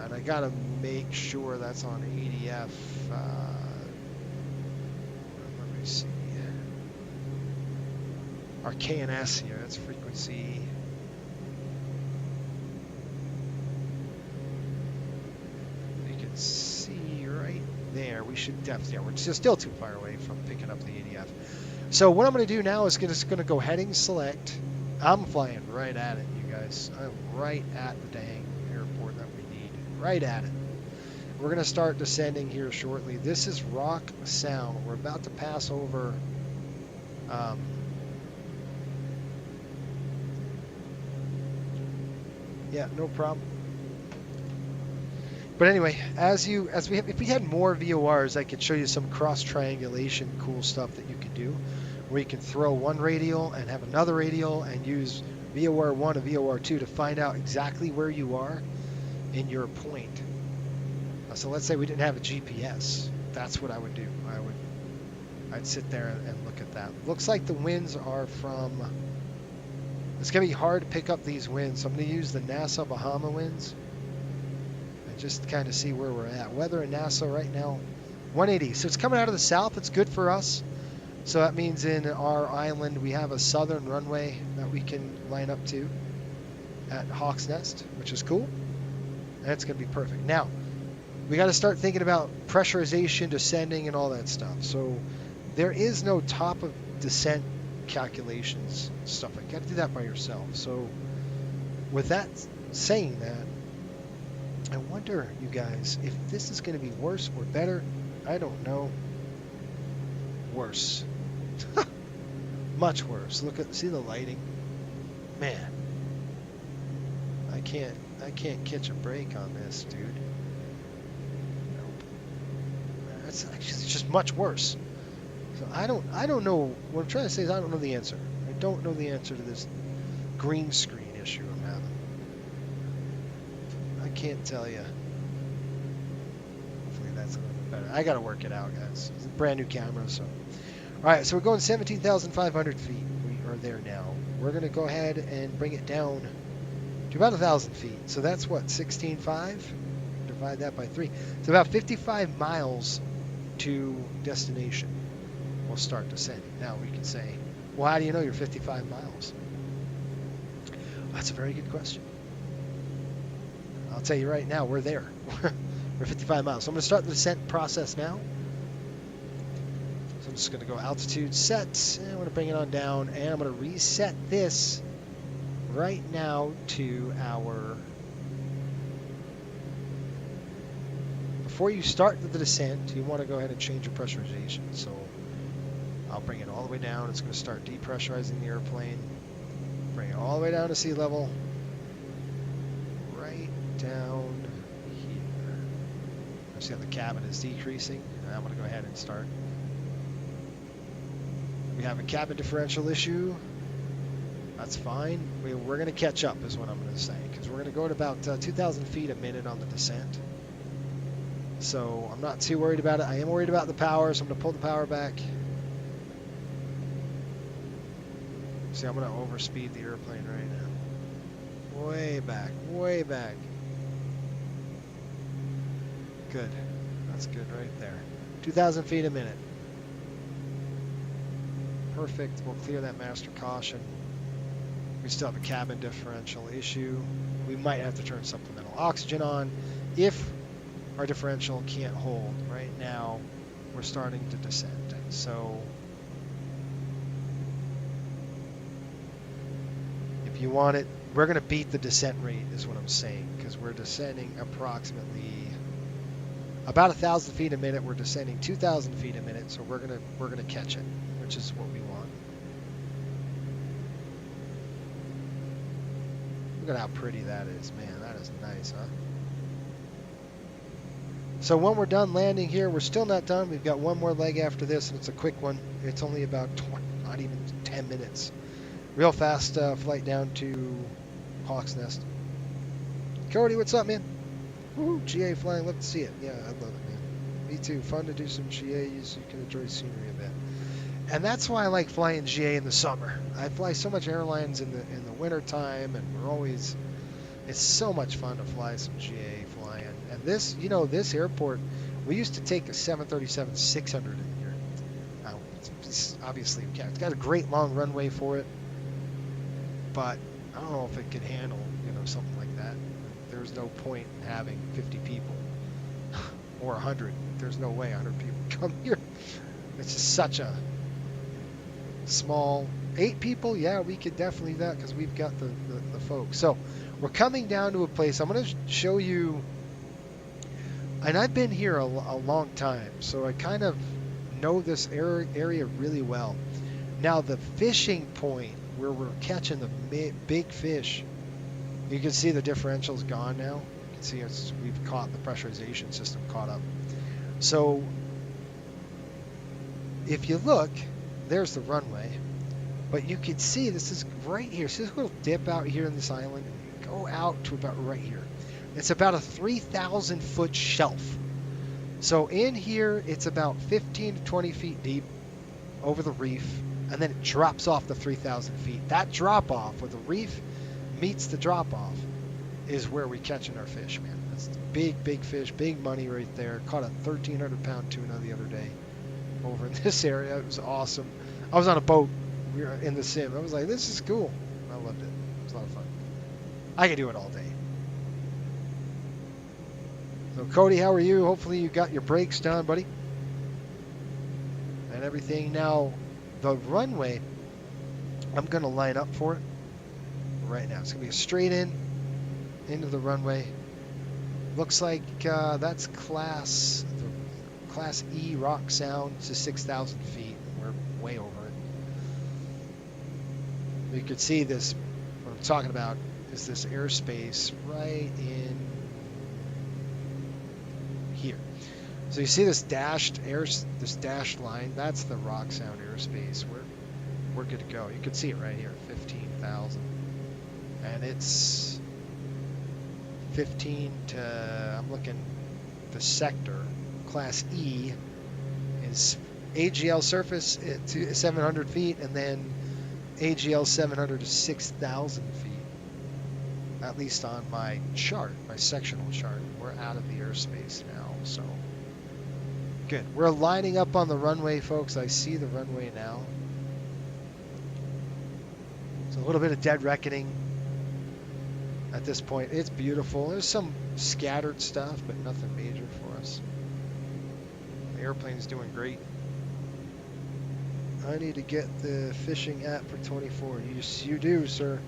S2: And I gotta make sure that's on ADF. Let me see. Our KNS here, that's frequency. You can see right there. We should definitely, we're just still too far away from picking up the ADF. So what I'm going to do now is just going to go heading select. I'm flying right at it, you guys. I'm right at the dang airport that we need. Right at it. We're going to start descending here shortly. This is Rock Sound. We're about to pass over yeah, no problem. But anyway, if we had more VORs, I could show you some cross triangulation cool stuff that you can do, where you can throw one radial and have another radial and use VOR 1 and VOR 2 to find out exactly where you are in your point. So let's say we didn't have a GPS. That's what I would do. I'd sit there and look at that. Looks like the winds are from. It's gonna be hard to pick up these winds, so I'm gonna use the NASA Bahama winds and just kind of see where we're at. Weather in NASA right now, 180. So it's coming out of the south. It's good for us. So that means in our island we have a southern runway that we can line up to at Hawk's Nest, which is cool. And it's gonna be perfect. Now we got to start thinking about pressurization, descending, and all that stuff. So there is no top of descent calculations stuff. You got to do that by yourself. So with that saying that, I wonder, you guys, if this is going to be worse or better. I don't know. Worse. Much worse. See the lighting. Man, I can't catch a break on this, dude. It's actually just much worse. So I don't know. What I'm trying to say is I don't know the answer. I don't know the answer to this green screen issue I'm having. I can't tell you. Hopefully that's a little bit better. I got to work it out, guys. It's a brand new camera, so. All right, so we're going 17,500 feet. We are there now. We're going to go ahead and bring it down to about 1,000 feet. So that's what, 16.5? Divide that by 3. It's about 55 miles to destination. We'll start descending. Now we can say, well, how do you know you're 55 miles? That's a very good question. I'll tell you right now, we're there. We're 55 miles. So I'm going to start the descent process now. So I'm just going to go altitude set, and I'm going to bring it on down, and I'm going to reset this right now to our... Before you start the descent, you want to go ahead and change your pressurization. So I'll bring it all the way down. It's going to start depressurizing the airplane. Bring it all the way down to sea level. Right down here. I see how the cabin is decreasing. I'm going to go ahead and start. We have a cabin differential issue. That's fine. We're going to catch up is what I'm going to say, because we're going to go at about 2,000 feet a minute on the descent. So I'm not too worried about it. I am worried about the power, so I'm going to pull the power back. See, I'm going to overspeed the airplane right now. Way back, way back. Good. That's good right there. 2,000 feet a minute. Perfect. We'll clear that master caution. We still have a cabin differential issue. We might have to turn supplemental oxygen on if our differential can't hold. Right now, we're starting to descend. So if you want it, we're going to beat the descent rate is what I'm saying, because we're descending approximately about 1,000 feet a minute. We're descending 2,000 feet a minute, so we're gonna catch it, which is what we want. Look at how pretty that is, man. That is nice, huh? So when we're done landing here, we're still not done. We've got one more leg after this, and it's a quick one. It's only about 20, not even 10 minutes. Real fast flight down to Hawk's Nest. Cody, what's up, man? Woo, GA flying, love to see it. Yeah, I love it, man. Me too. Fun to do some GA so you can enjoy scenery a bit. And that's why I like flying GA in the summer. I fly so much airlines in the winter time, and we're always, it's so much fun to fly some GA flying. And this, you know, this airport, we used to take a 737-600 in here. It's obviously, it's got a great long runway for it, but I don't know if it could handle, you know, something like that. There's no point in having 50 people or 100. There's no way 100 people come here. It's just such a small 8 people. Yeah, we could definitely do that because we've got the folks. So we're coming down to a place. I'm going to show you, and I've been here a long time, so I kind of know this area really well. Now the fishing point where we're catching the big fish, you can see the differential's gone now. You can see we've caught the pressurization system caught up. So if you look, there's the runway, but you can see this is right here. See this little dip out here in this island? Go out to about right here. It's about a 3,000 foot shelf. So in here, it's about 15 to 20 feet deep over the reef, and then it drops off the 3,000 feet. That drop off, where the reef meets the drop off, is where we catching our fish, man. That's big fish, big money right there. Caught a 1,300 pound tuna the other day over in this area. It was awesome. I was on a boat. We were in the sim. I was like, this is cool. I loved it. It was a lot of fun. I could do it all day. So Cody, how are you? Hopefully you got your brakes done, buddy. And everything. Now, the runway, I'm going to line up for it right now. It's going to be a straight in into the runway. Looks like that's class E rock sound to 6,000 feet. We're way over it. You could see this, what I'm talking about is this airspace right in here. So you see this dashed line, that's the rock sound airspace. We're good to go. You can see it right here, 15,000. And it's 15 to, I'm looking, the sector, class E, is AGL surface to 700 feet, and then AGL 700 to 6,000 feet. At least on my chart, my sectional chart. We're out of the airspace now, so good. We're lining up on the runway, folks. I see the runway now. It's a little bit of dead reckoning at this point. It's beautiful. There's some scattered stuff, but nothing major for us. The airplane's doing great. I need to get the fishing app for 24. Yes, you do, sir.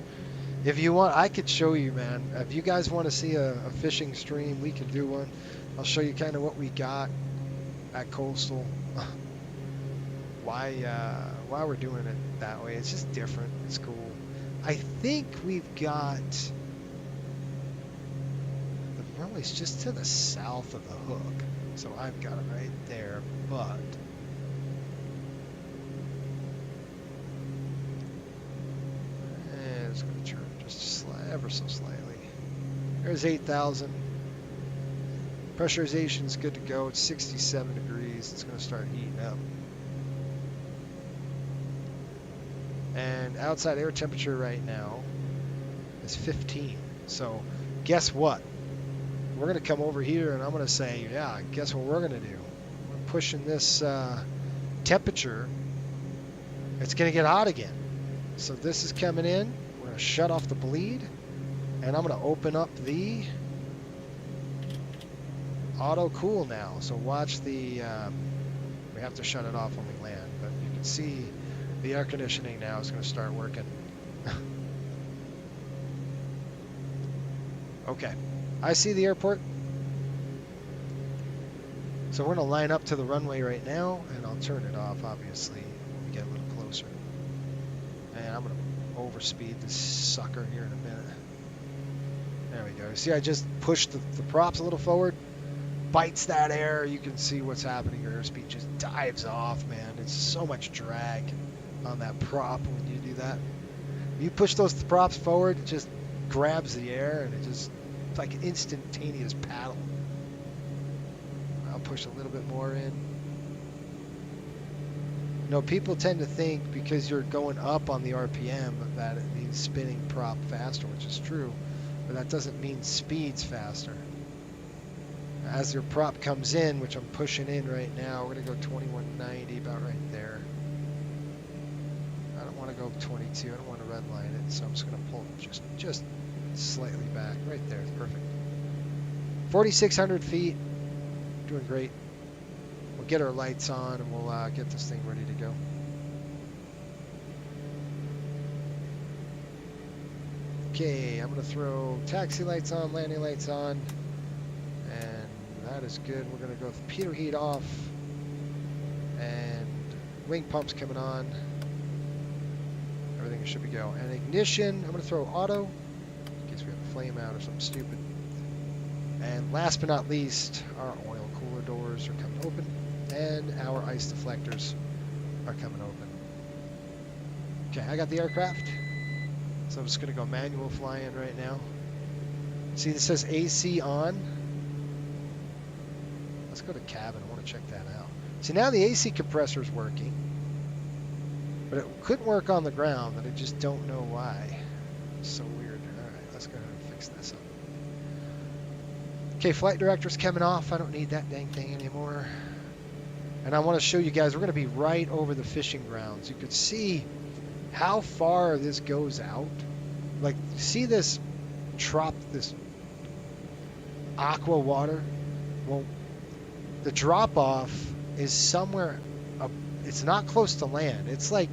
S2: If you want, I could show you, man. If you guys want to see a fishing stream, we can do one. I'll show you kind of what we got at Coastal. Why we're doing it that way. It's just different. It's cool. I think we've got the runway's just to the south of the hook. So I've got it right there, but it's going to turn just ever so slightly. There's 8,000. Pressurization's good to go. It's 67 degrees. It's going to start heating up. And outside air temperature right now is 15. So guess what? We're going to come over here and I'm going to say, yeah, guess what we're going to do? We're pushing this temperature. It's going to get hot again. So this is coming in. We're going to shut off the bleed. And I'm going to open up the auto cool now. So watch the, we have to shut it off when we land. But you can see the air conditioning now is going to start working. Okay, I see the airport. So we're going to line up to the runway right now, and I'll turn it off, obviously, when we get a little closer. And I'm going to overspeed this sucker here in a minute. There we go. See, I just pushed the props a little forward. Bites that air. You can see what's happening. Your airspeed just dives off, man. It's so much drag on that prop when you do that. You push those props forward, it just grabs the air, and it's like an instantaneous paddle. I'll push a little bit more in. You know, people tend to think because you're going up on the RPM that it means spinning prop faster, which is true, but that doesn't mean speed's faster. As your prop comes in, which I'm pushing in right now, we're going to go 2190, about right there. I don't want to go 22. I don't want to redline it, so I'm just going to pull just slightly back. Right there, it's perfect. 4,600 feet, doing great. We'll get our lights on and we'll get this thing ready to go. Okay, I'm going to throw taxi lights on, landing lights on, and that is good. We're going to go with pitot heat off, and wing pumps coming on. Everything should be go. And ignition, I'm going to throw auto, in case we have a flame out or something stupid. And last but not least, our oil cooler doors are coming open, and our ice deflectors are coming open. Okay, I got the aircraft, so I'm just going to go manual flying right now. See, this says AC on. Let's go to cabin. I want to check that out. See, now the AC compressor is working. But it couldn't work on the ground, and I just don't know why. It's so weird. Alright, let's go ahead and fix this up. Okay, flight director's coming off. I don't need that dang thing anymore. And I want to show you guys, we're going to be right over the fishing grounds. You could see how far this goes out. Like, see this trop, this aqua water? Well, the drop-off is somewhere up. It's not close to land. It's like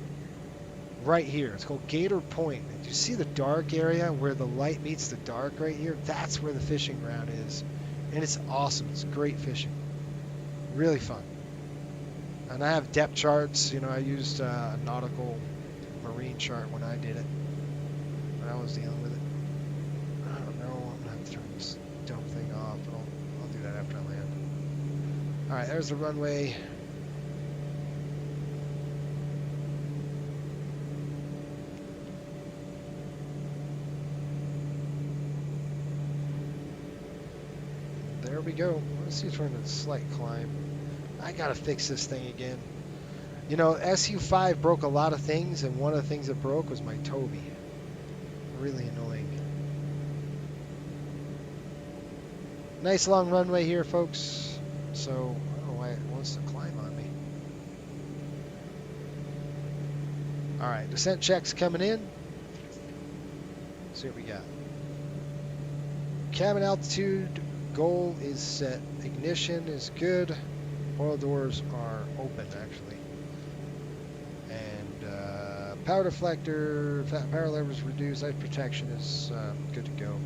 S2: right here. It's called Gator Point. Do you see the dark area where the light meets the dark right here? That's where the fishing ground is. And it's awesome. It's great fishing. Really fun. And I have depth charts. You know, I used a nautical marine chart when I did it. When I was dealing with it. I don't know. I'm going to have to turn this dumb thing off. But I'll do that after I land. Alright, there's the runway. There we go. Let's see if we're in a slight climb. I gotta fix this thing again. You know, SU5 broke a lot of things, and one of the things that broke was my Toby. Really annoying. Nice long runway here, folks. So, I don't know why it wants to climb on me. Alright, descent checks coming in. Let's see what we got. Cabin altitude. Goal is set. Ignition is good. Oil doors are open, actually. Power deflector, power levers reduced, ice protection is good to go.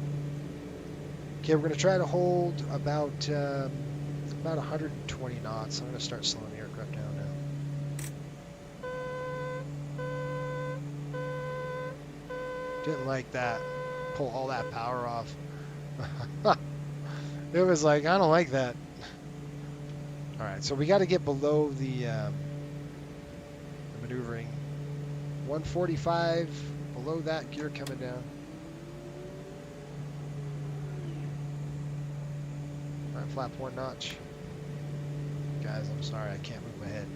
S2: Okay, we're going to try to hold about 120 knots. I'm going to start slowing the aircraft down now. Didn't like that. Pull all that power off. It was like, I don't like that. Alright, so we got to get below the maneuvering. 145, below that, gear coming down. Alright, flap 1 notch. Guys, I'm sorry, I can't move my head.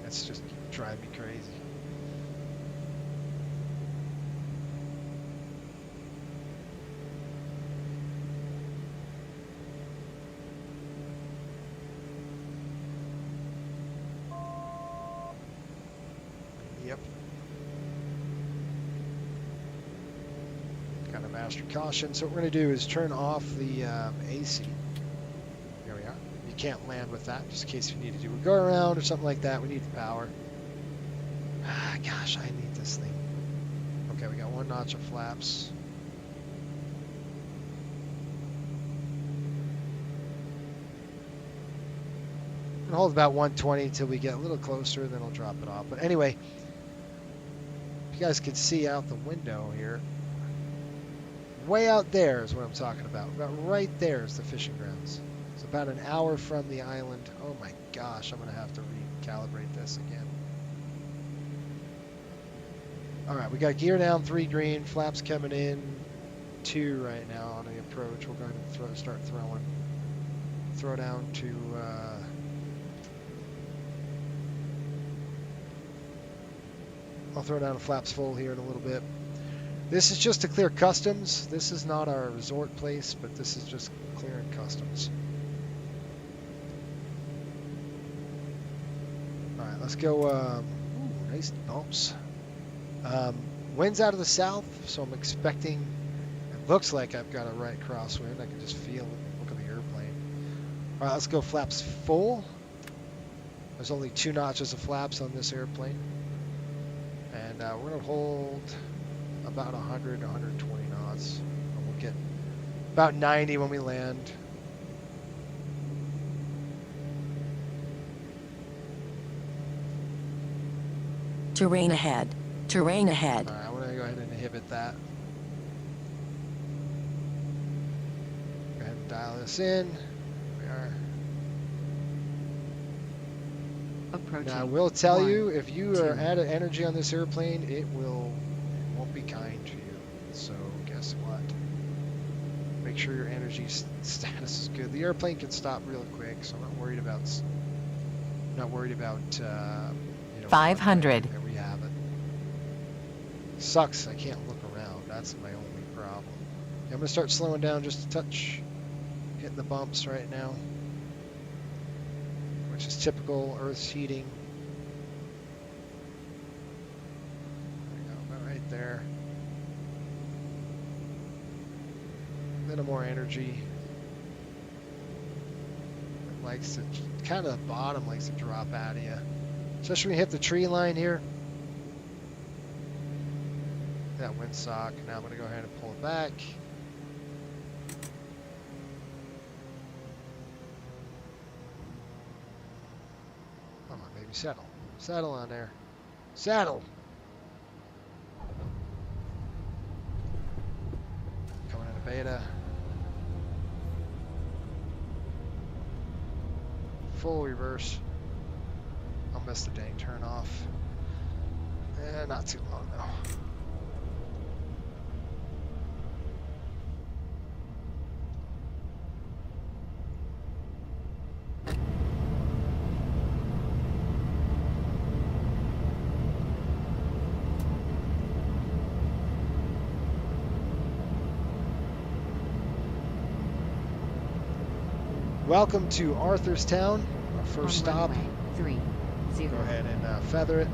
S2: That's just driving me crazy. Yep. Got a master caution. So what we're going to do is turn off the AC. There we are. You can't land with that, just in case you need to do a go around or something like that. We need the power. Ah, gosh, I need this thing. Okay, we got 1 notch of flaps. We'll hold about 120 until we get a little closer, then I'll drop it off. But anyway, you guys can see out the window here. Way out there is what I'm talking about. About right there is the fishing grounds. It's about an hour from the island. Oh my gosh, I'm going to have to recalibrate this again. Alright, we got gear down 3 green, flaps coming in 2 right now on the approach. We're going to start throwing. Throw down to... I'll throw down the flaps full here in a little bit. This is just to clear customs. This is not our resort place, but this is just clearing customs. Alright, let's go. Ooh, nice bumps. Wind's out of the south, so I'm expecting, it looks like I've got a right crosswind. I can just feel it. Look at the airplane. Alright, let's go flaps full. There's only 2 notches of flaps on this airplane. And we're going to hold about 100 to 120 knots. And we'll get about 90 when we land.
S10: Terrain ahead. Terrain ahead.
S2: All right, I'm going to go ahead and inhibit that. Go ahead and dial this in. There we are.
S3: Approaching.
S2: Now, I will tell
S3: 1,
S2: you, if you
S3: 2.
S2: are out of energy on this airplane, it won't be kind to you. So, guess what? Make sure your energy status is good. The airplane can stop real quick, so I'm not worried about. You know,
S10: 500.
S2: There we have it. Sucks. I can't look around. That's my only problem. Yeah, I'm gonna start slowing down just a touch. Hitting the bumps right now, which is typical Earth's heating. There we go, about right there. A little more energy. It likes to, kind of the bottom likes to drop out of you. Especially when you hit the tree line here. That windsock. Now I'm going to go ahead and pull it back. Come on, baby, settle. Settle on there. Saddle! Coming into beta. Full reverse. I'll miss the dang turn off. Not too long though. Welcome to Arthurstown, our first stop.
S3: Runway 30.
S2: Go ahead and feather it.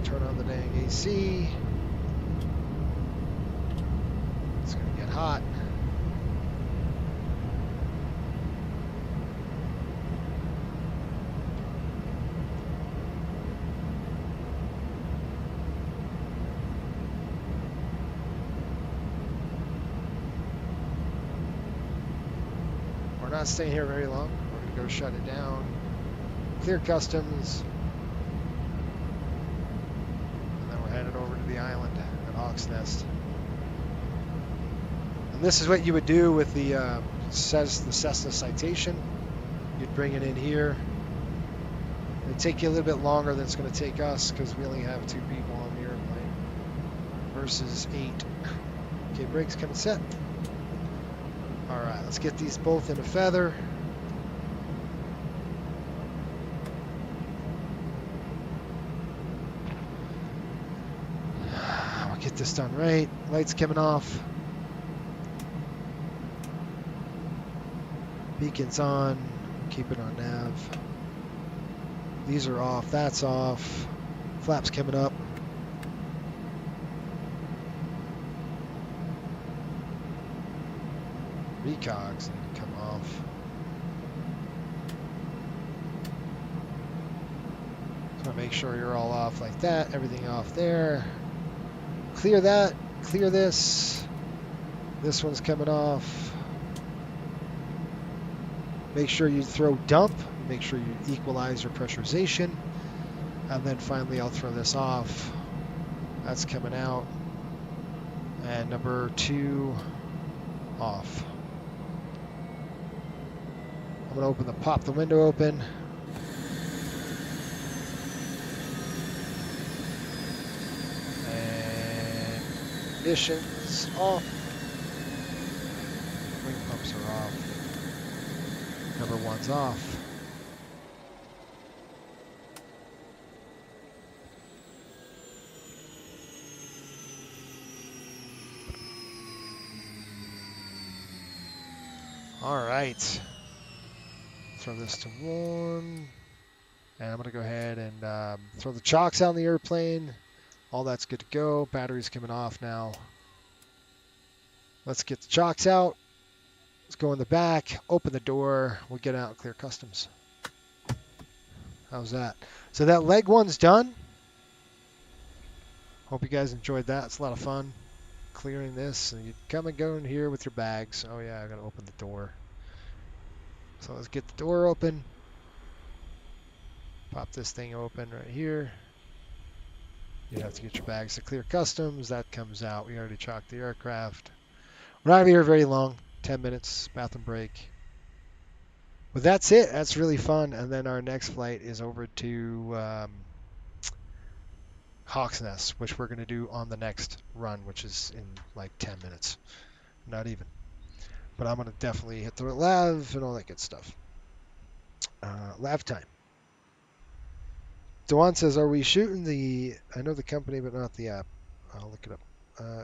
S2: Turn on the dang AC. It's going to get hot. we're not staying here very long. We're going to go shut it down, clear customs, and then we're headed over to the island at Hawk's Nest. And this is what you would do with the Cessna Citation. You'd bring it in here. It'd take you a little bit longer than it's going to take us because we only have 2 people on the airplane versus 8. Okay, brakes coming set. All right, let's get these both in a feather. I'll get this done right. Lights coming off. Beacons on. Keep it on nav. These are off. That's off. Flaps coming up. Recogs need to come off. Just want to make sure you're all off like that. Everything off there. Clear that. Clear this. This one's coming off. Make sure you throw dump. Make sure you equalize your pressurization. And then finally I'll throw this off. That's coming out. And number 2 off. I'm going to pop the window open. And ignition's off. Wing pumps are off. Number 1's off. All right. Throw this to 1. And I'm going to go ahead and throw the chocks out on the airplane. All that's good to go. Battery's coming off now. Let's get the chocks out. Let's go in the back, open the door. We'll get out and clear customs. How's that? So that leg one's done. Hope you guys enjoyed that. It's a lot of fun clearing this. And you come and go in here with your bags. Oh yeah, I gotta open the door. So let's get the door open. Pop this thing open right here. You have to get your bags to clear customs. That comes out. We already chalked the aircraft. We're not here very long. 10 minutes, bathroom break. But that's it. That's really fun. And then our next flight is over to Hawk's Nest, which we're going to do on the next run, which is in like 10 minutes. Not even. But I'm going to definitely hit the lav and all that good stuff. Lav time. Dewan says, are we shooting the... I know the company, but not the app. I'll look it up.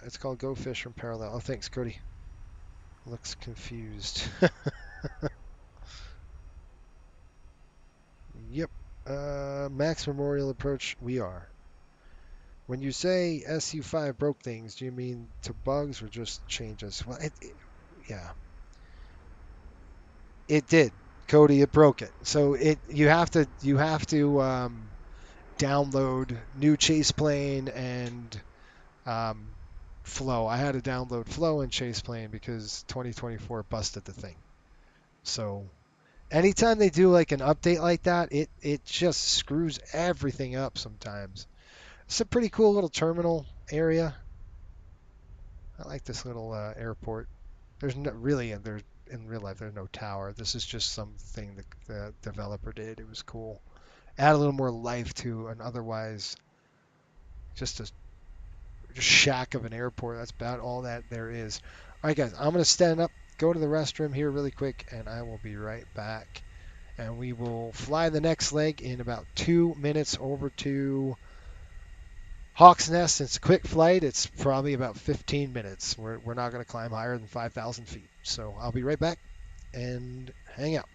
S2: It's called Go Fish from Parallel. Oh, thanks, Cody. Looks confused. Yep. Max Memorial Approach, we are. When you say SU5 broke things, do you mean to bugs or just changes? Well, yeah. It did, Cody. It broke it. So you have to download new chase plane and flow. I had to download flow and chase plane because 2024 busted the thing. So anytime they do like an update like that, it just screws everything up sometimes. It's a pretty cool little terminal area. I like this little airport. There's no really in real life there's no tower. This is just something the developer did. It was cool. Add a little more life to an otherwise just a shack of an airport. That's about all that there is. All right, guys, I'm gonna stand up, go to the restroom here really quick, and I will be right back. And we will fly the next leg in about 2 minutes over to Hawk's Nest. It's a quick flight. It's probably about 15 minutes. We're not going to climb higher than 5,000 feet. So I'll be right back and hang out.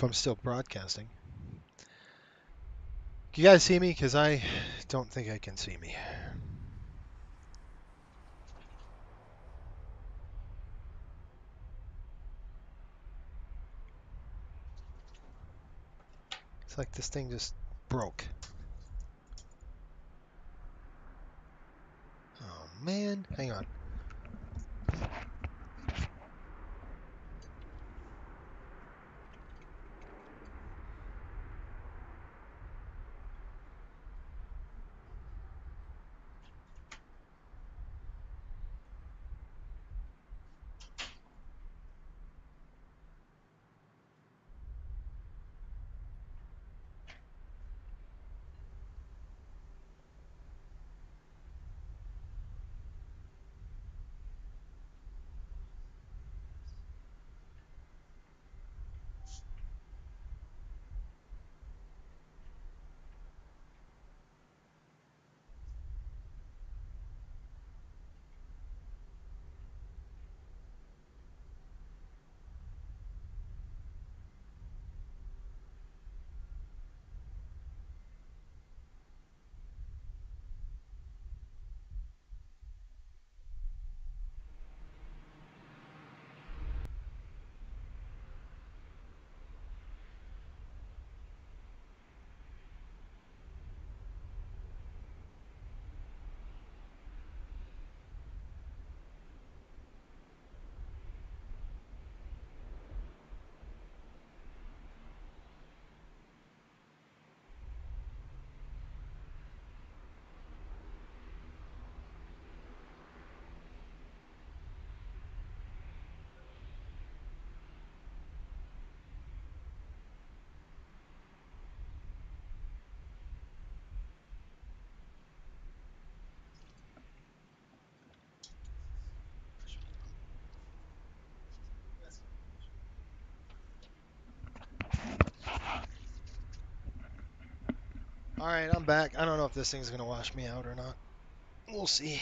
S2: if I'm still broadcasting. Can you guys see me? Because I don't think I can see me. It's like this thing just broke. Oh man, hang on. All right, I'm back. I don't know if this thing's gonna wash me out or not. We'll see.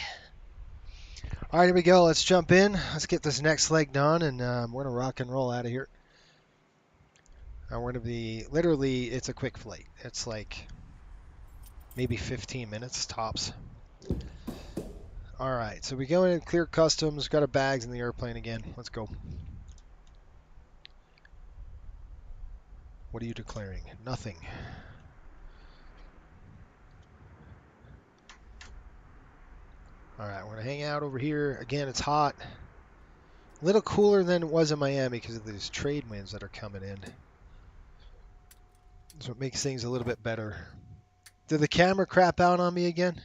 S2: All right, here we go. Let's jump in. Let's get this next leg done, and we're gonna rock and roll out of here. We're gonna be literally. It's a quick flight. It's like maybe 15 minutes tops. All right, so we go in and clear customs. Got our bags in the airplane again. Let's go. What are you declaring? Nothing. All right, we're gonna hang out over here. Again, it's hot. A little cooler than it was in Miami because of these trade winds that are coming in. So it makes things a little bit better. Did the camera crap out on me again?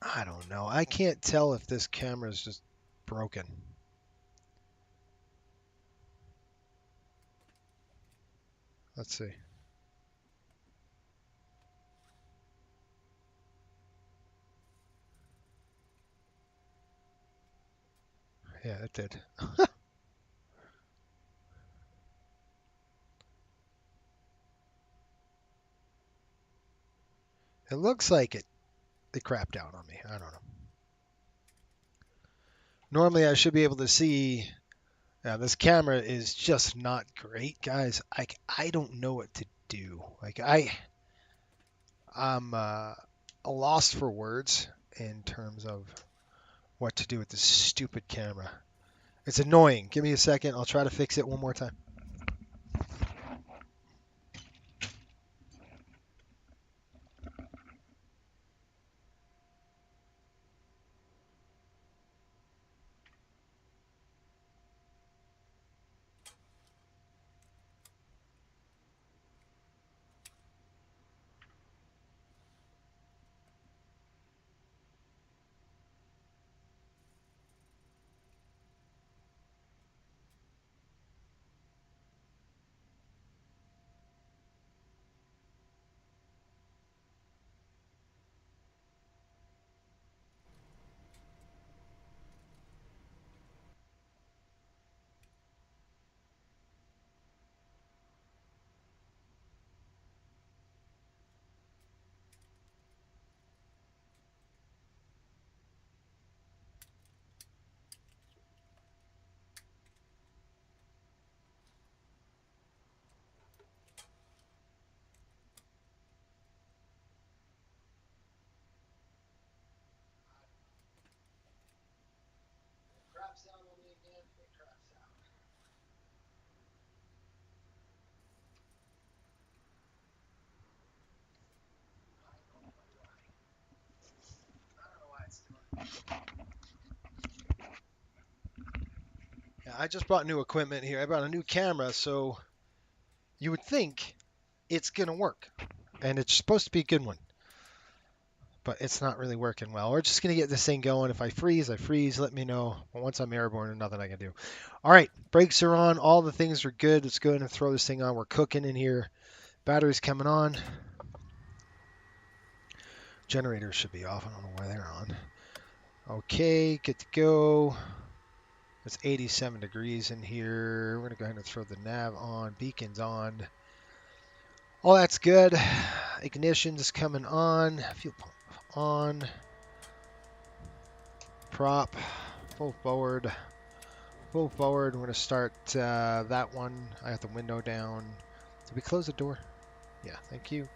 S2: I don't know. I can't tell if this camera is just broken. Let's see. Yeah, it did. It looks like it crapped out on me. I don't know. Normally I should be able to see. Now this camera is just not great, guys. I don't know what to do. Like I'm lost for words in terms of what to do with this stupid camera. It's annoying. Give me a second. I'll try to fix it one more time. I just brought new equipment here. I brought a new camera, so you would think it's going to work. And it's supposed to be a good one. But it's not really working well. We're just going to get this thing going. If I freeze, I freeze. Let me know. But once I'm airborne, there's nothing I can do. All right, brakes are on. All the things are good. Let's go ahead and throw this thing on. We're cooking in here. Battery's coming on. Generators should be off. I don't know why they're on. Okay, good to go. It's 87 degrees in here. We're going to go ahead and throw the nav on. Beacon's on. All that's good. Ignition's coming on. Fuel pump on. Prop. Full forward. Full forward. We're going to start that one. I got the window down. Did we close the door? Yeah, thank you.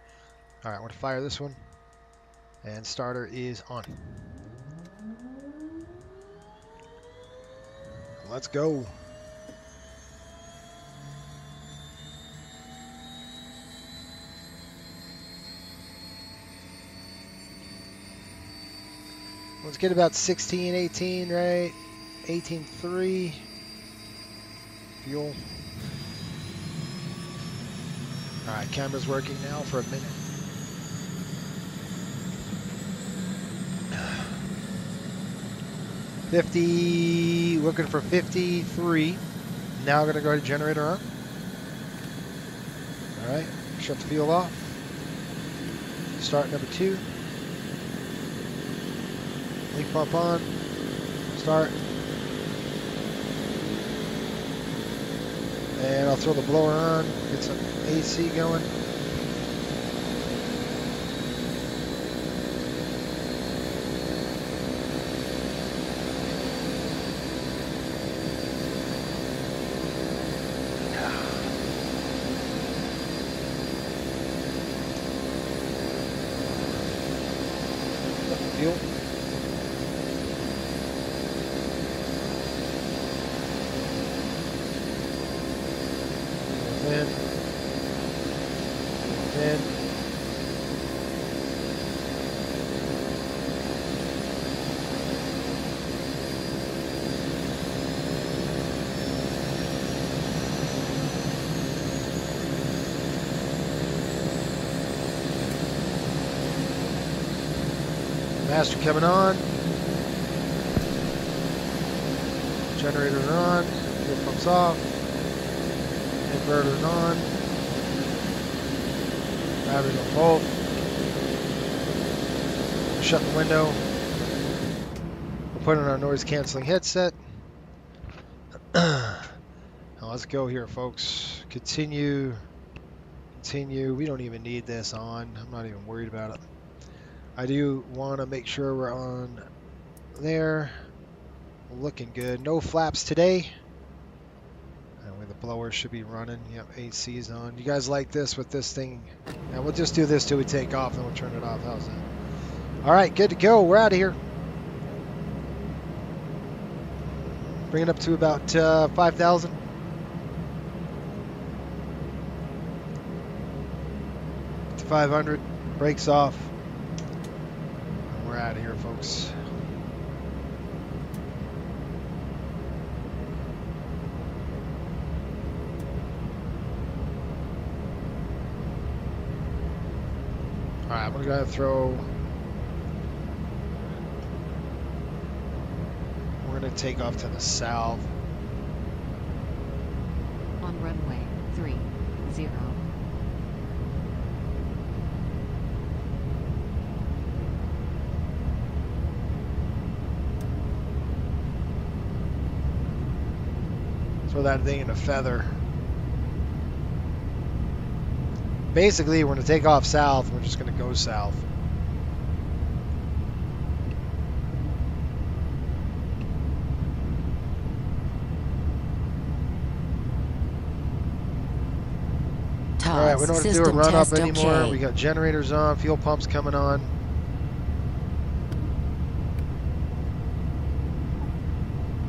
S2: All right, I'm going to fire this one. And starter is on. Let's go. Let's get about 16, 18, right? 18.3. Fuel. All right, camera's working now for a minute. Looking for 53. Now we're going to go to generator on. All right, shut the fuel off. Start number 2. Leak pump on. Start. And I'll throw the blower on. Get some AC going. Fuel. In. Master coming on. Generator on. Fuel pumps off. Inverter on. Batteries on both. Shut the window. We'll put on our noise canceling headset. Now let's go here, folks. Continue. Continue. We don't even need this on. I'm not even worried about it. I do want to make sure we're on there. Looking good. No flaps today. And the blower should be running. Yep, AC's on. You guys like this with this thing? And we'll just do this till we take off, and we'll turn it off. How's that? All right, good to go. We're out of here. Bring it up to about 5,000. To 500. Brakes off. And we're out of here, folks. All right, I'm going to go ahead and throw. We're going to take off to the south.
S3: On runway 30.
S2: Throw that thing in a feather. Basically, we're going to take off south. We're just going to go south. All right, we don't have to do a run up anymore. Okay. We got generators on, fuel pumps coming on.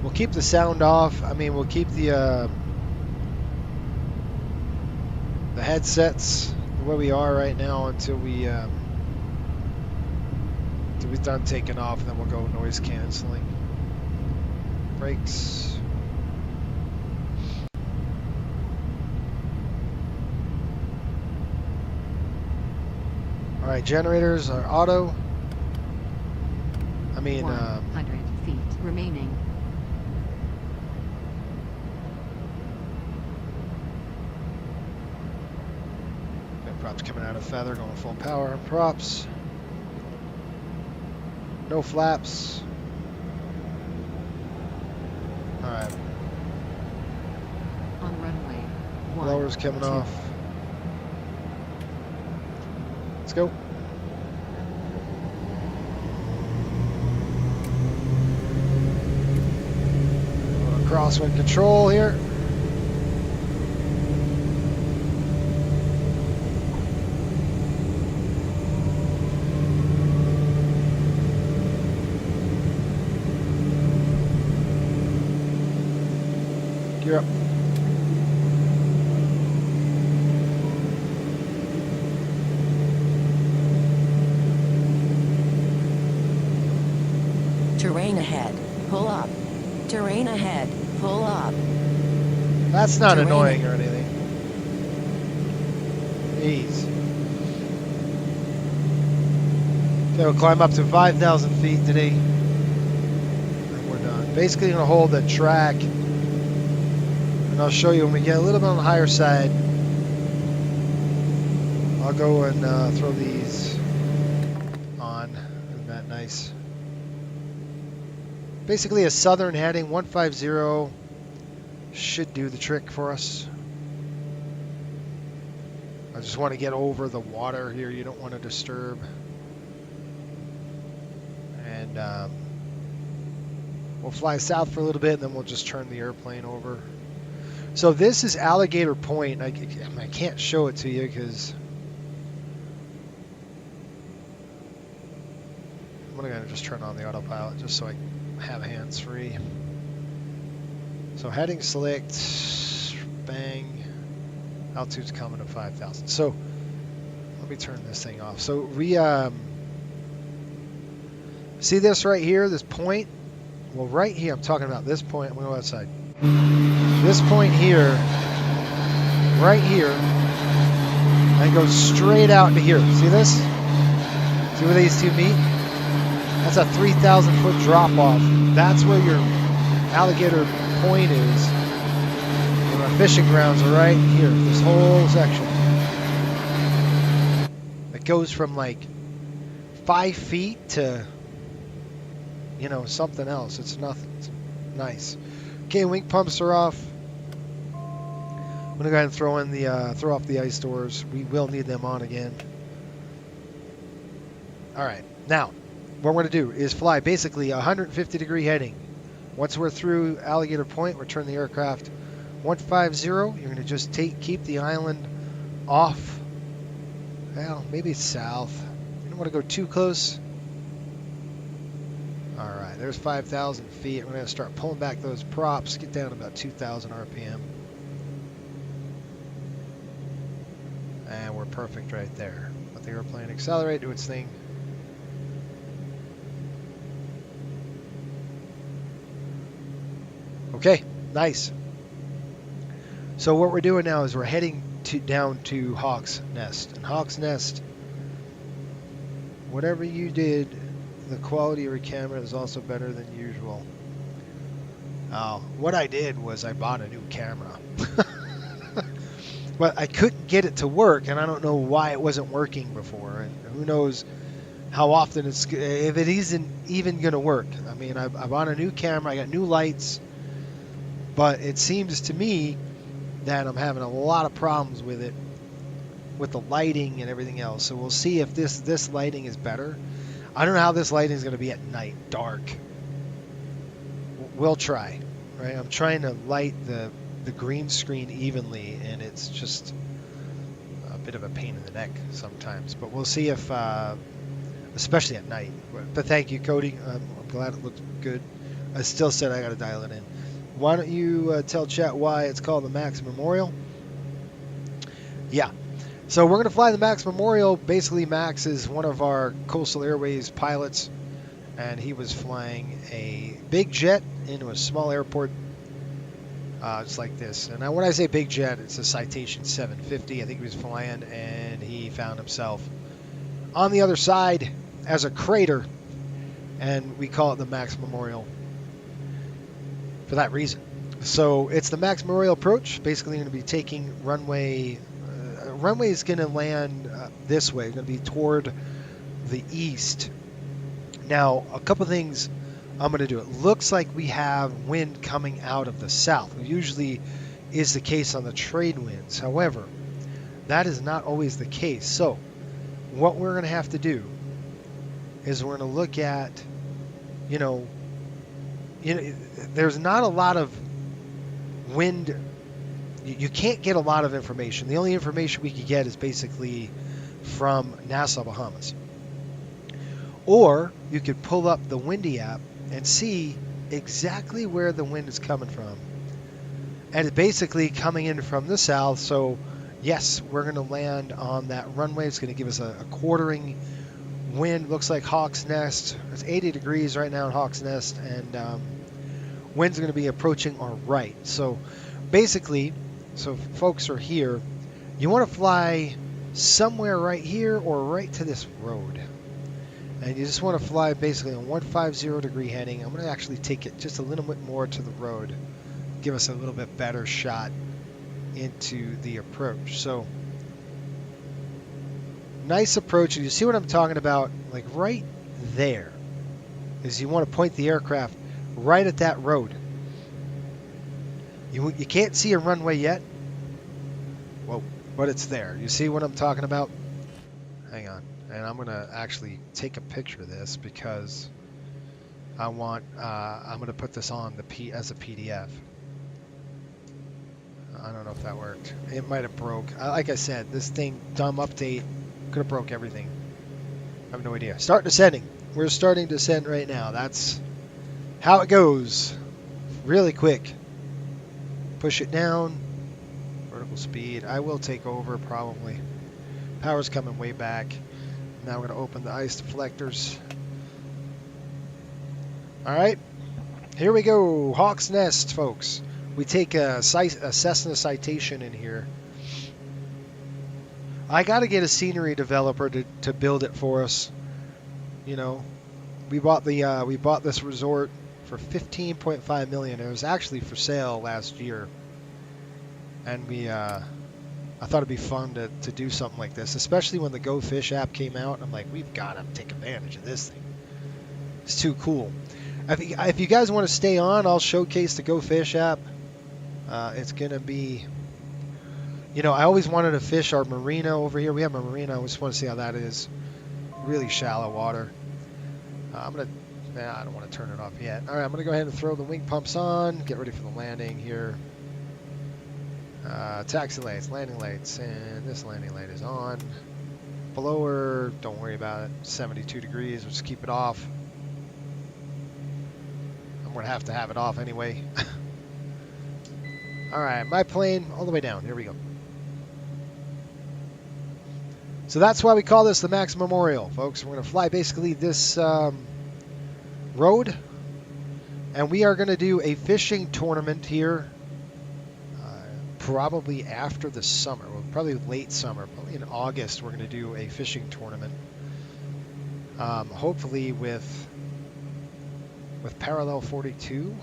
S2: We'll keep the sound off. I mean, we'll keep the headsets where we are right now until we're done taking off, and then we'll go noise canceling. Brakes. All right, generators are auto. I mean,
S3: 100 feet remaining.
S2: props coming out of feather, going full power. Props. No flaps. All right.
S3: On runway.
S2: Blowers coming off. Let's go. Crosswind control here. Gear up.
S10: Terrain ahead. Pull up. Terrain ahead. Pull up.
S2: That's not
S10: Terrain
S2: annoying or anything. Ease. Okay, we'll climb up to 5,000 feet today. And we're done. Basically gonna hold the track. And I'll show you when we get a little bit on the higher side. I'll go and throw these on. Isn't that nice? Basically a southern heading, 150 should do the trick for us. I just want to get over the water here. You don't want to disturb. And we'll fly south for a little bit and then we'll just turn the airplane over. So this is Alligator Point. I can't show it to you because I'm going to just turn on the autopilot just so I have hands free. So heading select, bang, altitude's coming to 5,000. So let me turn this thing off. So we see this right here, this point. Well, right here, I'm talking about this point. I'm going to go outside. This point here, right here, and goes straight out to here. See this? See where these two meet? That's a 3,000 foot drop off. That's where your Alligator Point is. And our fishing grounds are right here. This whole section. It goes from like 5 feet to, you know, something else. It's nothing. It's nice. Okay, wing pumps are off. I'm gonna go ahead and throw off the ice doors. We will need them on again. All right, now. What we're going to do is fly basically a 150 degree heading. Once we're through Alligator Point, we'll turn the aircraft 150. You're going to just keep the island off. Well, maybe south. You don't want to go too close. All right, there's 5,000 feet. We're going to start pulling back those props, get down to about 2,000 RPM. And we're perfect right there. Let the airplane accelerate, do its thing. Okay, nice. So what we're doing now is we're heading down to Hawk's Nest. And Hawk's Nest, whatever you did, the quality of your camera is also better than usual. What I did was I bought a new camera. But I couldn't get it to work, and I don't know why it wasn't working before. And who knows how often if it isn't even going to work. I mean, I bought a new camera, I got new lights. But it seems to me that I'm having a lot of problems with it, with the lighting and everything else. So we'll see if this lighting is better. I don't know how this lighting is going to be at night, dark. We'll try, right? I'm trying to light the green screen evenly, and it's just a bit of a pain in the neck sometimes. But we'll see if, especially at night. But thank you, Cody. I'm glad it looked good. I still said I got to dial it in. Why don't you tell chat why it's called the Max Memorial? Yeah. So we're going to fly the Max Memorial. Basically, Max is one of our Coastal Airways pilots, and he was flying a big jet into a small airport just like this. And when I say big jet, it's a Citation 750. I think he was flying, and he found himself on the other side as a crater, and we call it the Max Memorial for that reason. So it's the Max Memorial approach. Basically going to be taking runway is going to land this way. It's going to be toward the east. Now, a couple things I'm going to do. It looks like we have wind coming out of the south. It usually is the case on the trade winds. However, that is not always the case. So what we're going to have to do is we're going to look at, there's not a lot of wind. You can't get a lot of information. The only information we could get is basically from Nassau, Bahamas. Or you could pull up the Windy app and see exactly where the wind is coming from. And it's basically coming in from the south. So yes, we're going to land on that runway. It's going to give us a quartering wind. Looks like Hawk's Nest. It's 80 degrees right now in Hawk's Nest, and wind's going to be approaching our right. So basically, so if folks are here, you want to fly somewhere right here or right to this road. And you just want to fly basically on 150 degree heading. I'm going to actually take it just a little bit more to the road, give us a little bit better shot into the approach. So nice approach. You see what I'm talking about? Like right there is you want to point the aircraft right at that road. You can't see a runway yet. Well, but it's there. You see what I'm talking about? Hang on. And I'm going to actually take a picture of this because I'm going to put this on as a PDF. I don't know if that worked. It might have broke. Like I said, this thing, dumb update, could have broke everything. I have no idea. Start descending. We're starting to descend right now. That's how it goes. Really quick. Push it down. Vertical speed. I will take over probably. Power's coming way back. Now we're going to open the ice deflectors. All right. Here we go. Hawk's Nest, folks. We take a Cessna Citation in here. I got to get a scenery developer to build it for us. We bought this resort for $15.5 million. It was actually for sale last year, and I thought it'd be fun to do something like this, especially when the Go Fish app came out. I'm like, we've got to take advantage of this thing. It's too cool. If you guys want to stay on, I'll showcase the Go Fish app. It's going to be, I always wanted to fish our marina over here. We have a marina. I just want to see how that is. Really shallow water. I don't want to turn it off yet. All right, I'm going to go ahead and throw the wing pumps on. Get ready for the landing here. Taxi lights, landing lights, and this landing light is on. Blower, don't worry about it. 72 degrees. We'll just keep it off. I'm going to have it off anyway. All right, my plane all the way down. Here we go. So that's why we call this the Max Memorial, folks. We're going to fly basically this road, and we are going to do a fishing tournament here probably after the summer. Well, probably late summer. Probably in August, we're going to do a fishing tournament. Hopefully with Parallel 42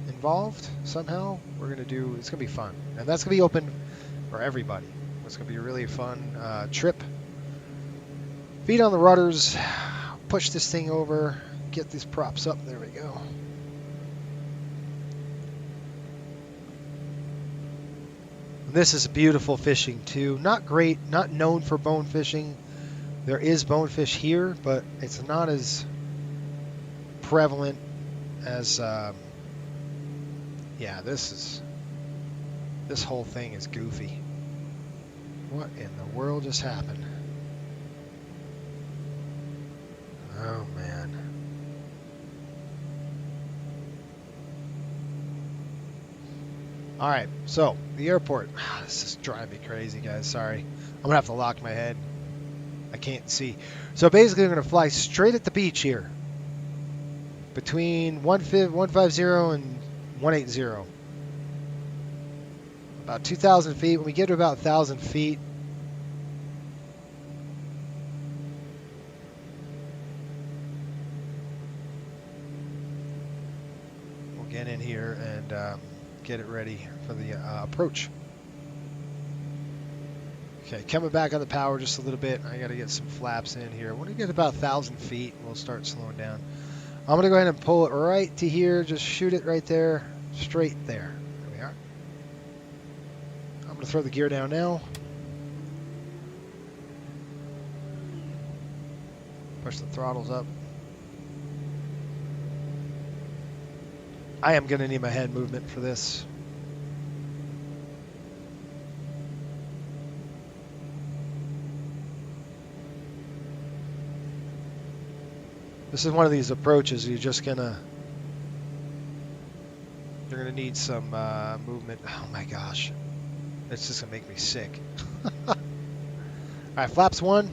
S2: involved somehow. It's going to be fun. And that's going to be open for everybody. It's going to be a really fun trip. Feet on the rudders. Push this thing over. Get these props up. There we go. This is beautiful fishing too. Not great, not known for bone fishing. There is bonefish here, but it's not as prevalent as this whole thing is goofy. What in the world just happened? Oh man. All right, so the airport. This is driving me crazy, guys. Sorry. I'm going to have to lock my head. I can't see. So basically, I'm going to fly straight at the beach here. Between 150 and 180. About 2,000 feet. When we get to about 1,000 feet, get in here and get it ready for the approach. Okay, coming back on the power just a little bit. I got to get some flaps in here. When we get about 1,000 feet, we'll start slowing down. I'm going to go ahead and pull it right to here. Just shoot it right there, straight there. There we are. I'm going to throw the gear down now. Push the throttles up. I am going to need my head movement for this. This is one of these approaches you're gonna need some movement. Oh my gosh, it's just gonna make me sick. All right, flaps 1.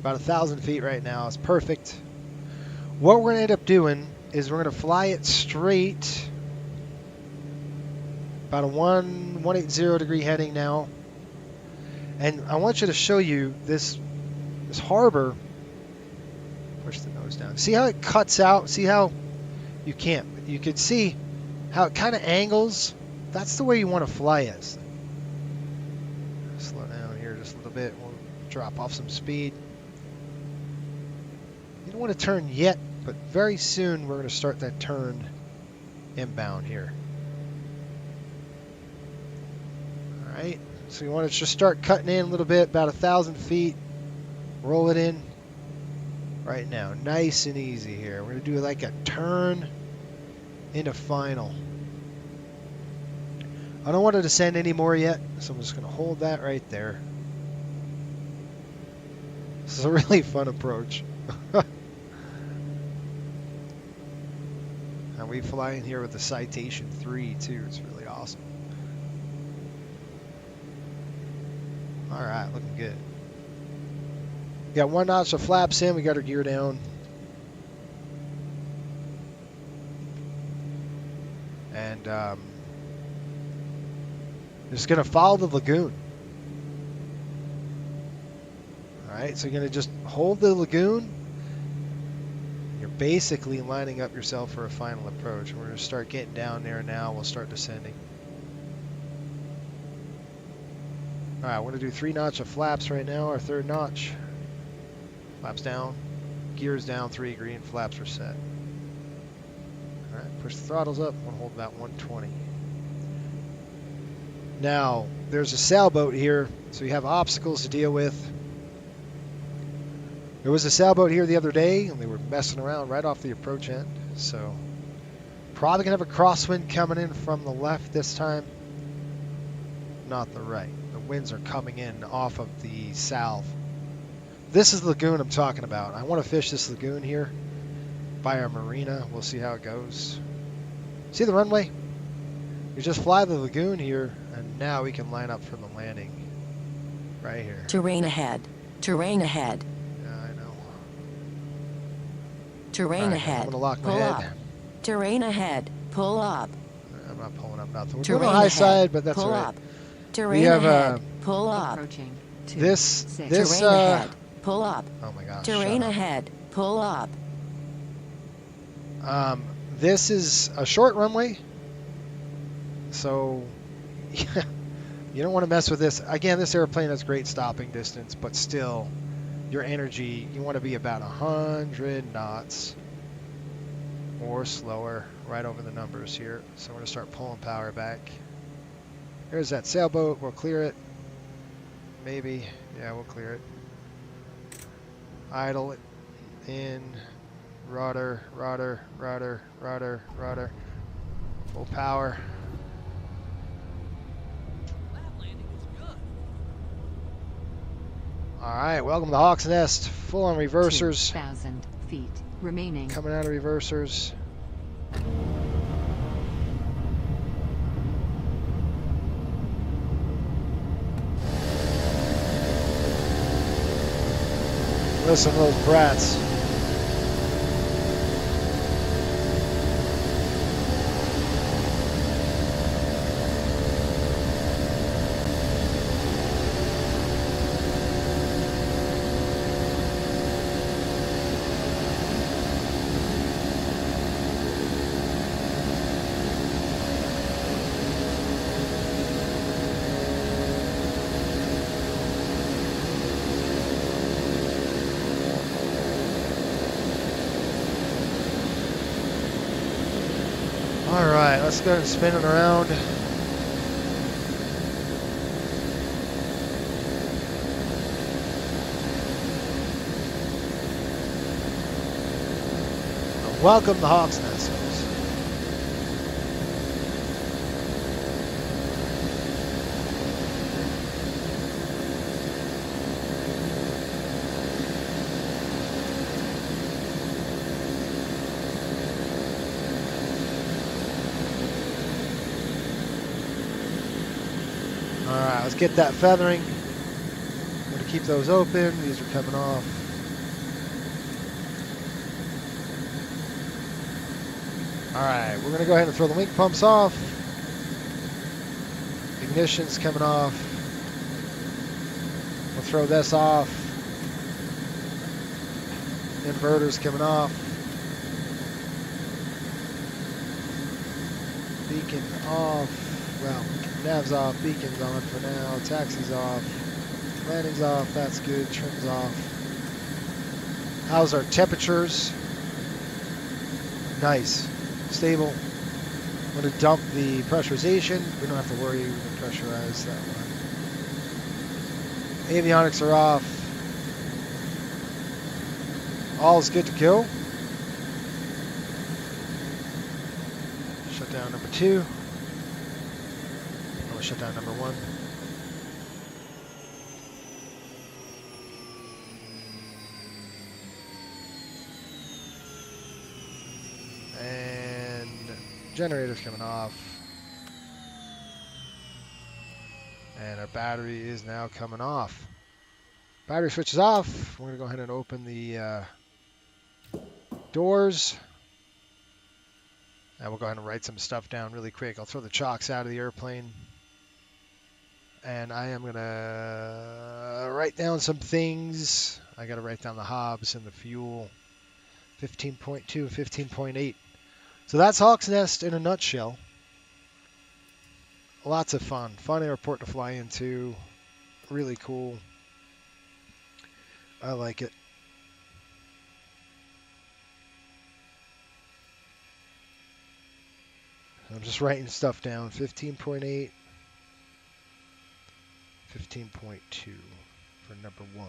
S2: About 1,000 feet right now. It's perfect. What we're gonna end up doing is we're gonna fly it straight. About a 180 degree heading now, and I want you to show you this harbor. Push the nose down. See how it cuts out? See how you can't, but you can see how it kind of angles. That's the way you want to fly it. Slow down here just a little bit. We'll drop off some speed. You don't want to turn yet, but very soon we're going to start that turn inbound here. All right, so you want to just start cutting in a little bit, about 1,000 feet. Roll it in right now, nice and easy here. We're going to do like a turn into final. I don't want to descend anymore yet, so I'm just going to hold that right there. This is a really fun approach. And we fly in here with the Citation 3 too. It's really awesome. All right, looking good. Got 1 notch of flaps in. We got our gear down. And just going to follow the lagoon. All right, so you're going to just hold the lagoon. You're basically lining up yourself for a final approach. We're going to start getting down there now. We'll start descending. All right, we're going to do 3 notch of flaps right now, our 3rd notch. Flaps down, gears down, 3 green, flaps are set. All right, push the throttles up, we'll hold about 120. Now, there's a sailboat here, so you have obstacles to deal with. There was a sailboat here the other day, and they were messing around right off the approach end. So, probably gonna have a crosswind coming in from the left this time, not the right. The winds are coming in off of the south. This is the lagoon I'm talking about. I want to fish this lagoon here by our marina. We'll see how it goes. See the runway? You just fly the lagoon here, and now we can line up for the landing right here.
S10: Terrain ahead. Terrain ahead.
S2: Yeah, I know.
S10: Terrain
S2: Right,
S10: ahead.
S2: I'm gonna lock my
S10: Pull
S2: head.
S10: up. Terrain ahead. Pull up.
S2: I'm not pulling up nothing. We're
S10: Terrain
S2: going on the high
S10: ahead.
S2: side, but that's
S10: Pull
S2: all right.
S10: up. Terrain
S2: have,
S10: ahead. Pull up.
S3: Approaching. 2,
S2: This,
S3: 6.
S2: this,
S10: Terrain ahead. Pull up.
S2: oh my gosh.
S10: Terrain
S2: shut up.
S10: ahead. Pull up.
S2: This is a short runway, so you don't want to mess with this. Again, this airplane has great stopping distance, but still, your energy, you want to be about 100 knots or slower, right over the numbers here. So we're going to start pulling power back. There's that sailboat. We'll clear it. Maybe. Yeah, we'll clear it. Idle it in. Rudder, rudder, rudder, rudder, rudder. Full power. Alright, welcome to Hawk's Nest. Full on reversers.
S3: 2,000 feet remaining.
S2: Coming out of reversers. Listen to those brats. Alright, let's go and spin it around. Welcome to Hawk's Nest. Alright, let's get that feathering. I'm going to keep those open. These are coming off. Alright, we're going to go ahead and throw the wing pumps off. Ignition's coming off. We'll throw this off. Inverter's coming off. Beacon off. Well, nav's off. Beacon's on for now. Taxi's off. Landing's off. That's good. Trim's off. How's our temperatures? Nice. Stable. I'm going to dump the pressurization. We don't have to worry. We can pressurize that one. Avionics are off. All is good to go. Shut down number 2. I'm going to shut down number 1. Generator's coming off, and our battery is now coming off. Battery switch is off. We're going to go ahead and open the doors, and we'll go ahead and write some stuff down really quick. I'll throw the chocks out of the airplane, and I am going to write down some things. I got to write down the hobs and the fuel, 15.2 and 15.8. So that's Hawk's Nest in a nutshell. Lots of fun. Fun airport to fly into. Really cool. I like it. I'm just writing stuff down. 15.8. 15.2 for number 1.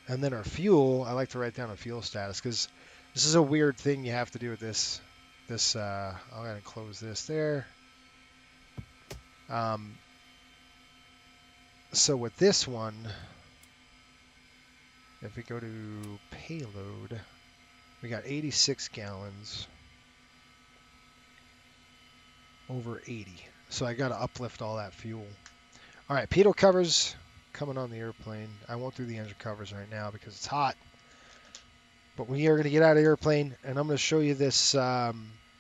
S2: And then our fuel, I like to write down a fuel status because this is a weird thing you have to do with this. I'll go ahead and close this there. So with this one, if we go to payload, we got 86 gallons over 80. So I got to uplift all that fuel. All right, pitot covers coming on the airplane. I won't do the engine covers right now because it's hot. But we are going to get out of the airplane, and I'm going to show you this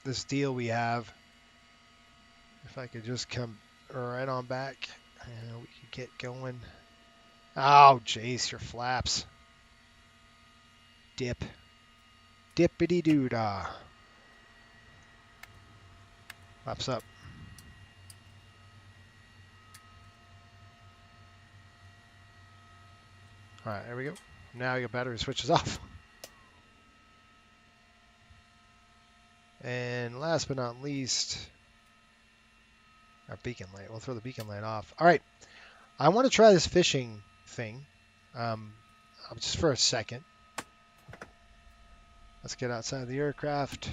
S2: this deal we have. If I could just come right on back, we could get going. Oh, jeez, your flaps. Dip. Dippity-doo-dah. Flaps up. All right, there we go. Now your battery switches off. And last but not least, our beacon light. We'll throw the beacon light off. All right, I want to try this fishing thing just for a second. Let's get outside the aircraft.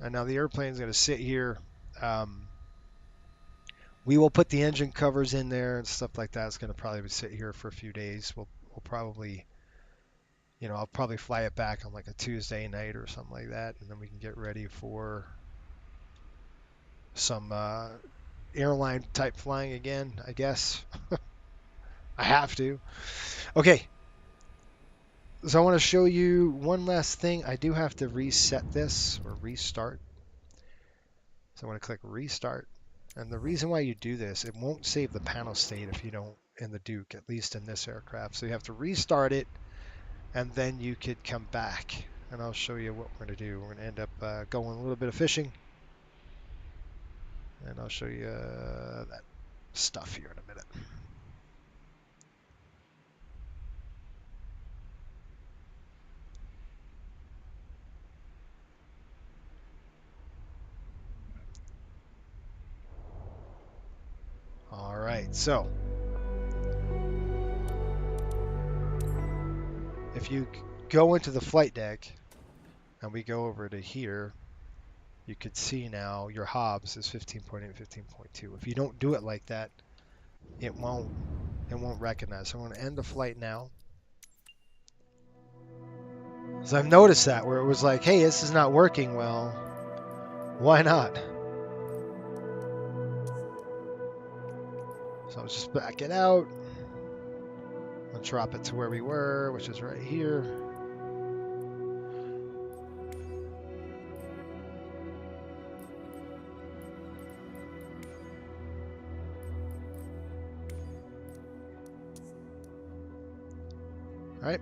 S2: And now the airplane's going to sit here. We will put the engine covers in there and stuff like that. It's going to probably sit here for a few days. We'll probably, I'll probably fly it back on like a Tuesday night or something like that, and then we can get ready for some airline type flying again, I guess. I have to. Okay. So I want to show you one last thing. I do have to reset this or restart. So I'm going to click restart. And the reason why you do this, it won't save the panel state if you don't in the Duke, at least in this aircraft. So you have to restart it, and then you could come back. And I'll show you what we're going to do. We're going to end up going a little bit of fishing. And I'll show you that stuff here in a minute. So if you go into the flight deck and we go over to here, you could see now your Hobbs is 15.8, 15.2. If you don't do it like that, it won't recognize. So I'm going to end the flight now. So I've noticed that where it was like, hey, this is not working well. Why not? So I'll just back it out. I'll drop it to where we were, which is right here. All right.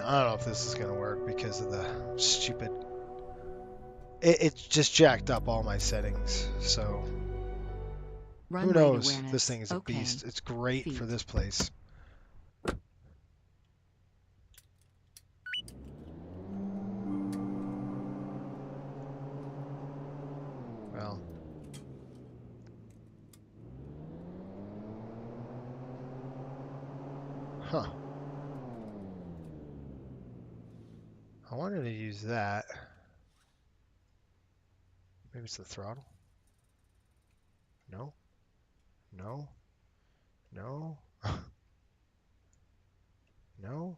S2: I don't know if this is going to work because of the stupid... It just jacked up all my settings, so...
S3: Run
S2: Who
S3: rate
S2: knows?
S3: awareness.
S2: This thing is a
S3: Okay.
S2: beast. It's great for
S3: Feet.
S2: this place. Well... Huh. I wanted to use that. Maybe it's the throttle? No? No? No? No?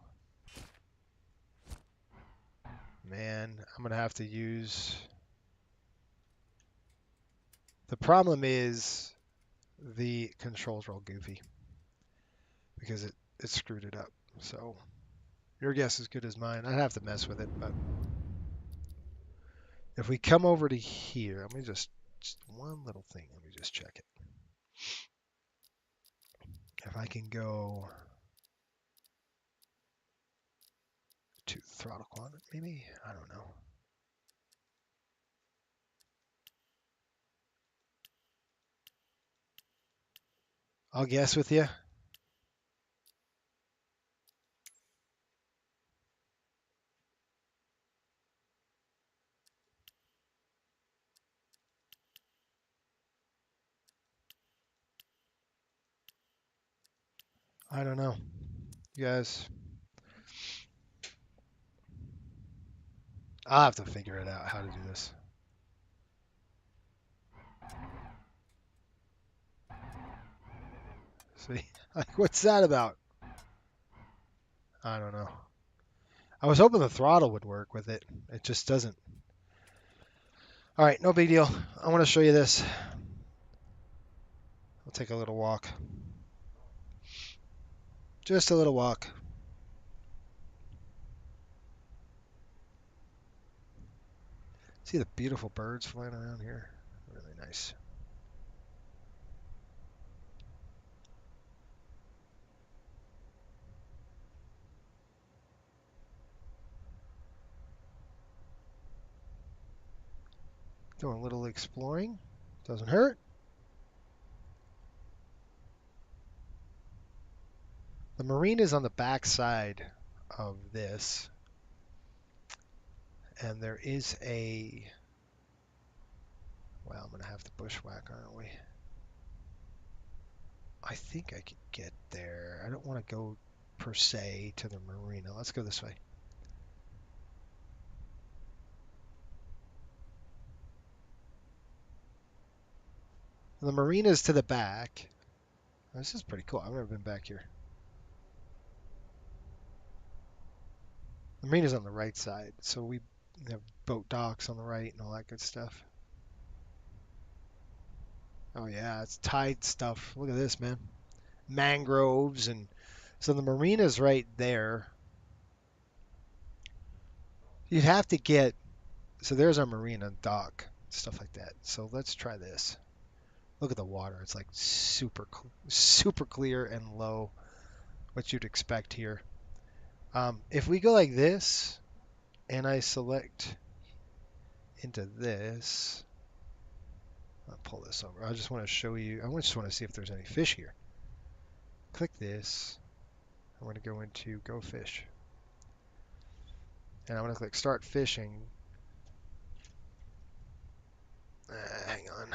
S2: Man, I'm going to have to use... The problem is the controls are all goofy because it screwed it up. So your guess is as good as mine. I'd have to mess with it, but if we come over to here, let me just one little thing. Let me just check it. If I can go to throttle quantum, maybe? I don't know. I'll guess with you. I don't know. You guys, I'll have to figure it out how to do this. See, like, what's that about? I don't know. I was hoping the throttle would work with it. It just doesn't. All right, no big deal. I want to show you this. I'll take a little walk. Just a little walk. See the beautiful birds flying around here? Really nice. Doing a little exploring. Doesn't hurt. The marina is on the back side of this. And there is a... Well, I'm going to have to bushwhack, aren't we? I think I could get there. I don't want to go per se to the marina. Let's go this way. The marina is to the back. This is pretty cool. I've never been back here. The marina's on the right side, so we have boat docks on the right and all that good stuff. Oh yeah, it's tide stuff. Look at this, man. Mangroves, and so the marina's right there. You'd have to get, so there's our marina dock, stuff like that. So let's try this. Look at the water. It's like super clear and low, what you'd expect here. If we go like this, and I select into this, I'll pull this over. I just want to show you. I just want to see if there's any fish here. Click this. I'm going to go into Go Fish. And I'm going to click Start Fishing. Hang on.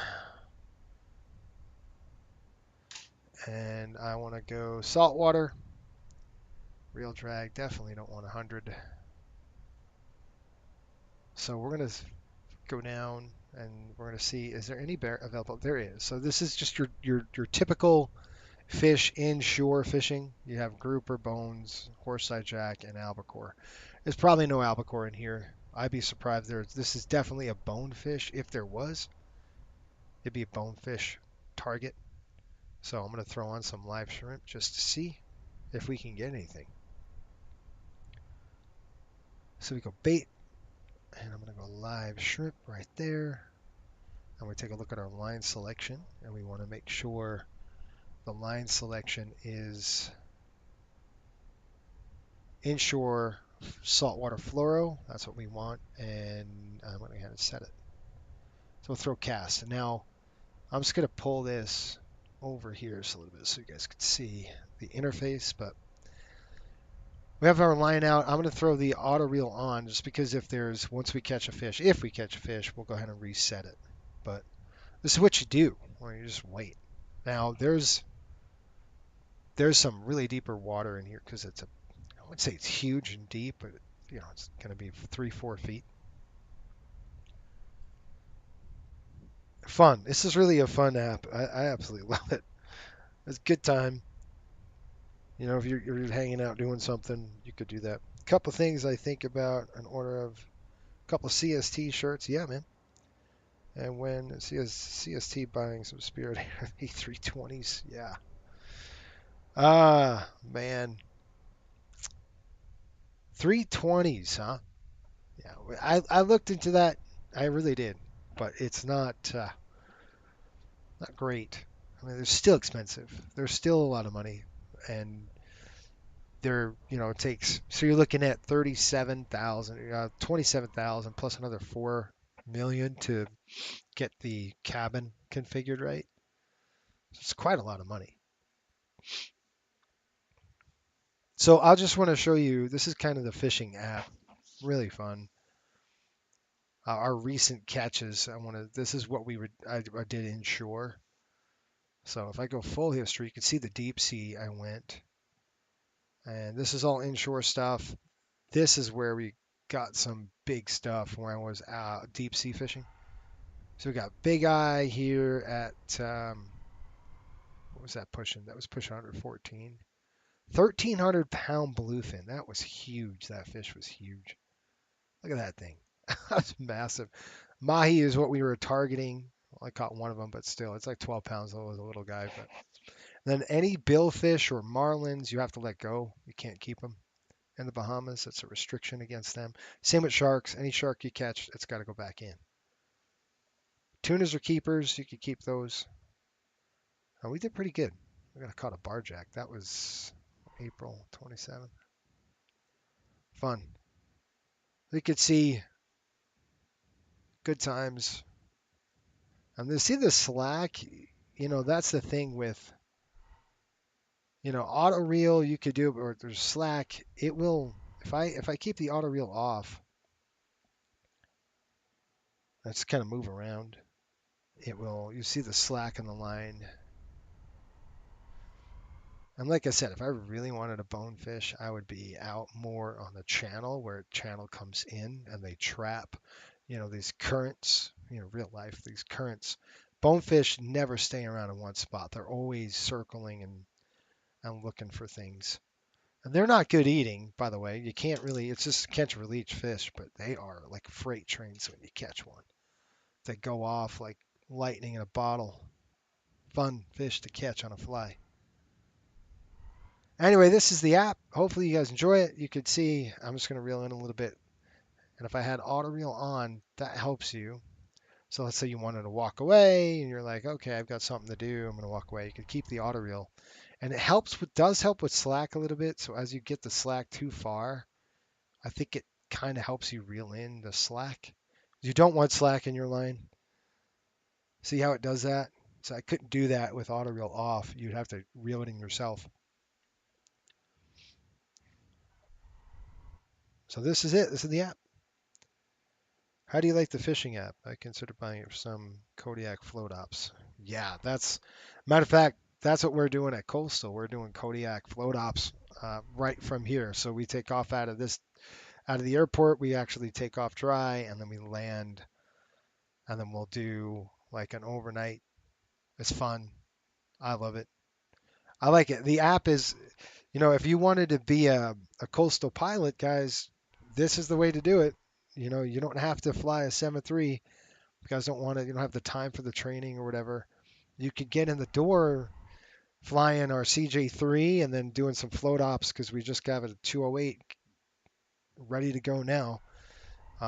S2: And I want to go saltwater. Reel drag, definitely don't want 100. So we're going to go down and we're going to see, is there any bear available? There is. So this is just your typical fish inshore fishing. You have grouper, bones, horseye jack, and albacore. There's probably no albacore in here. I'd be surprised. This is definitely a bonefish. If there was, it'd be a bonefish target. So I'm going to throw on some live shrimp just to see if we can get anything. So we go bait, and I'm going to go live shrimp right there. And we take a look at our line selection, and we want to make sure the line selection is inshore saltwater fluoro. That's what we want, and I'm going to go ahead and set it. So we'll throw cast. Now I'm just going to pull this over here just a little bit so you guys can see the interface, but we have our line out. I'm going to throw the auto reel on just because once we catch a fish, if we catch a fish, we'll go ahead and reset it. But this is what you do, or you just wait. Now there's some really deeper water in here because I wouldn't say it's huge and deep, but it's going to be 3-4 feet. Fun. This is really a fun app. I absolutely love it. It's a good time. If you're hanging out doing something, you could do that. A couple things I think about an order of a couple of CST shirts. Yeah, man. And when CST buying some Spirit A320s. Yeah. Ah, man. 320s, huh? Yeah. I looked into that. I really did. But it's not great. I mean, they're still expensive. They're still a lot of money. And it takes, so you're looking at 37,000, 27,000 plus another 4 million to get the cabin configured right. It's quite a lot of money. So I just want to show you, this is kind of the fishing app, really fun. Our recent catches, this is what I did inshore. So if I go full history, you can see the deep sea I went. And this is all inshore stuff. This is where we got some big stuff where I was out deep sea fishing. So we got Big Eye here at, what was that pushing? That was pushing 114. 1,300 pound bluefin. That was huge. That fish was huge. Look at that thing. That's massive. Mahi is what we were targeting. Well, I caught one of them, but still, it's like 12 pounds though as a little guy. But then any billfish or marlins, you have to let go. You can't keep them. In the Bahamas, it's a restriction against them. Same with sharks. Any shark you catch, it's got to go back in. Tunas are keepers. You can keep those. Oh, we did pretty good. We got caught a barjack. That was April 27th. Fun. You could see good times. And to see the slack, that's the thing with, auto reel, you could do it, or there's slack. It will, if I keep the auto reel off, let's kind of move around. You see the slack in the line. And like I said, if I really wanted a bonefish, I would be out more on the channel where channel comes in and they trap, these currents, real life, these currents. Bonefish never stay around in one spot. They're always circling and looking for things. And they're not good eating, by the way. You can't really, it's just catch and release fish, but they are like freight trains when you catch one. They go off like lightning in a bottle. Fun fish to catch on a fly. Anyway, this is the app. Hopefully you guys enjoy it. You could see, I'm just going to reel in a little bit. And if I had auto reel on, that helps you. So let's say you wanted to walk away and you're like, okay, I've got something to do. I'm going to walk away. You could keep the auto reel. And it does help with slack a little bit. So as you get the slack too far, I think it kind of helps you reel in the slack. You don't want slack in your line. See how it does that? So I couldn't do that with auto reel off. You'd have to reel it in yourself. So this is it. This is the app. How do you like the fishing app? I consider buying it for some Kodiak float ops. Yeah, that's matter of fact, that's what we're doing at Coastal. We're doing Kodiak float ops right from here. So we take off out of the airport. We actually take off dry, and then we land, and then we'll do like an overnight. It's fun. I love it. I like it. The app is, if you wanted to be a coastal pilot, guys, this is the way to do it. You don't have to fly a 7-3. You guys don't want to, you don't have the time for the training or whatever. You could get in the door flying our CJ3 and then doing some float ops because we just got a 208 ready to go now.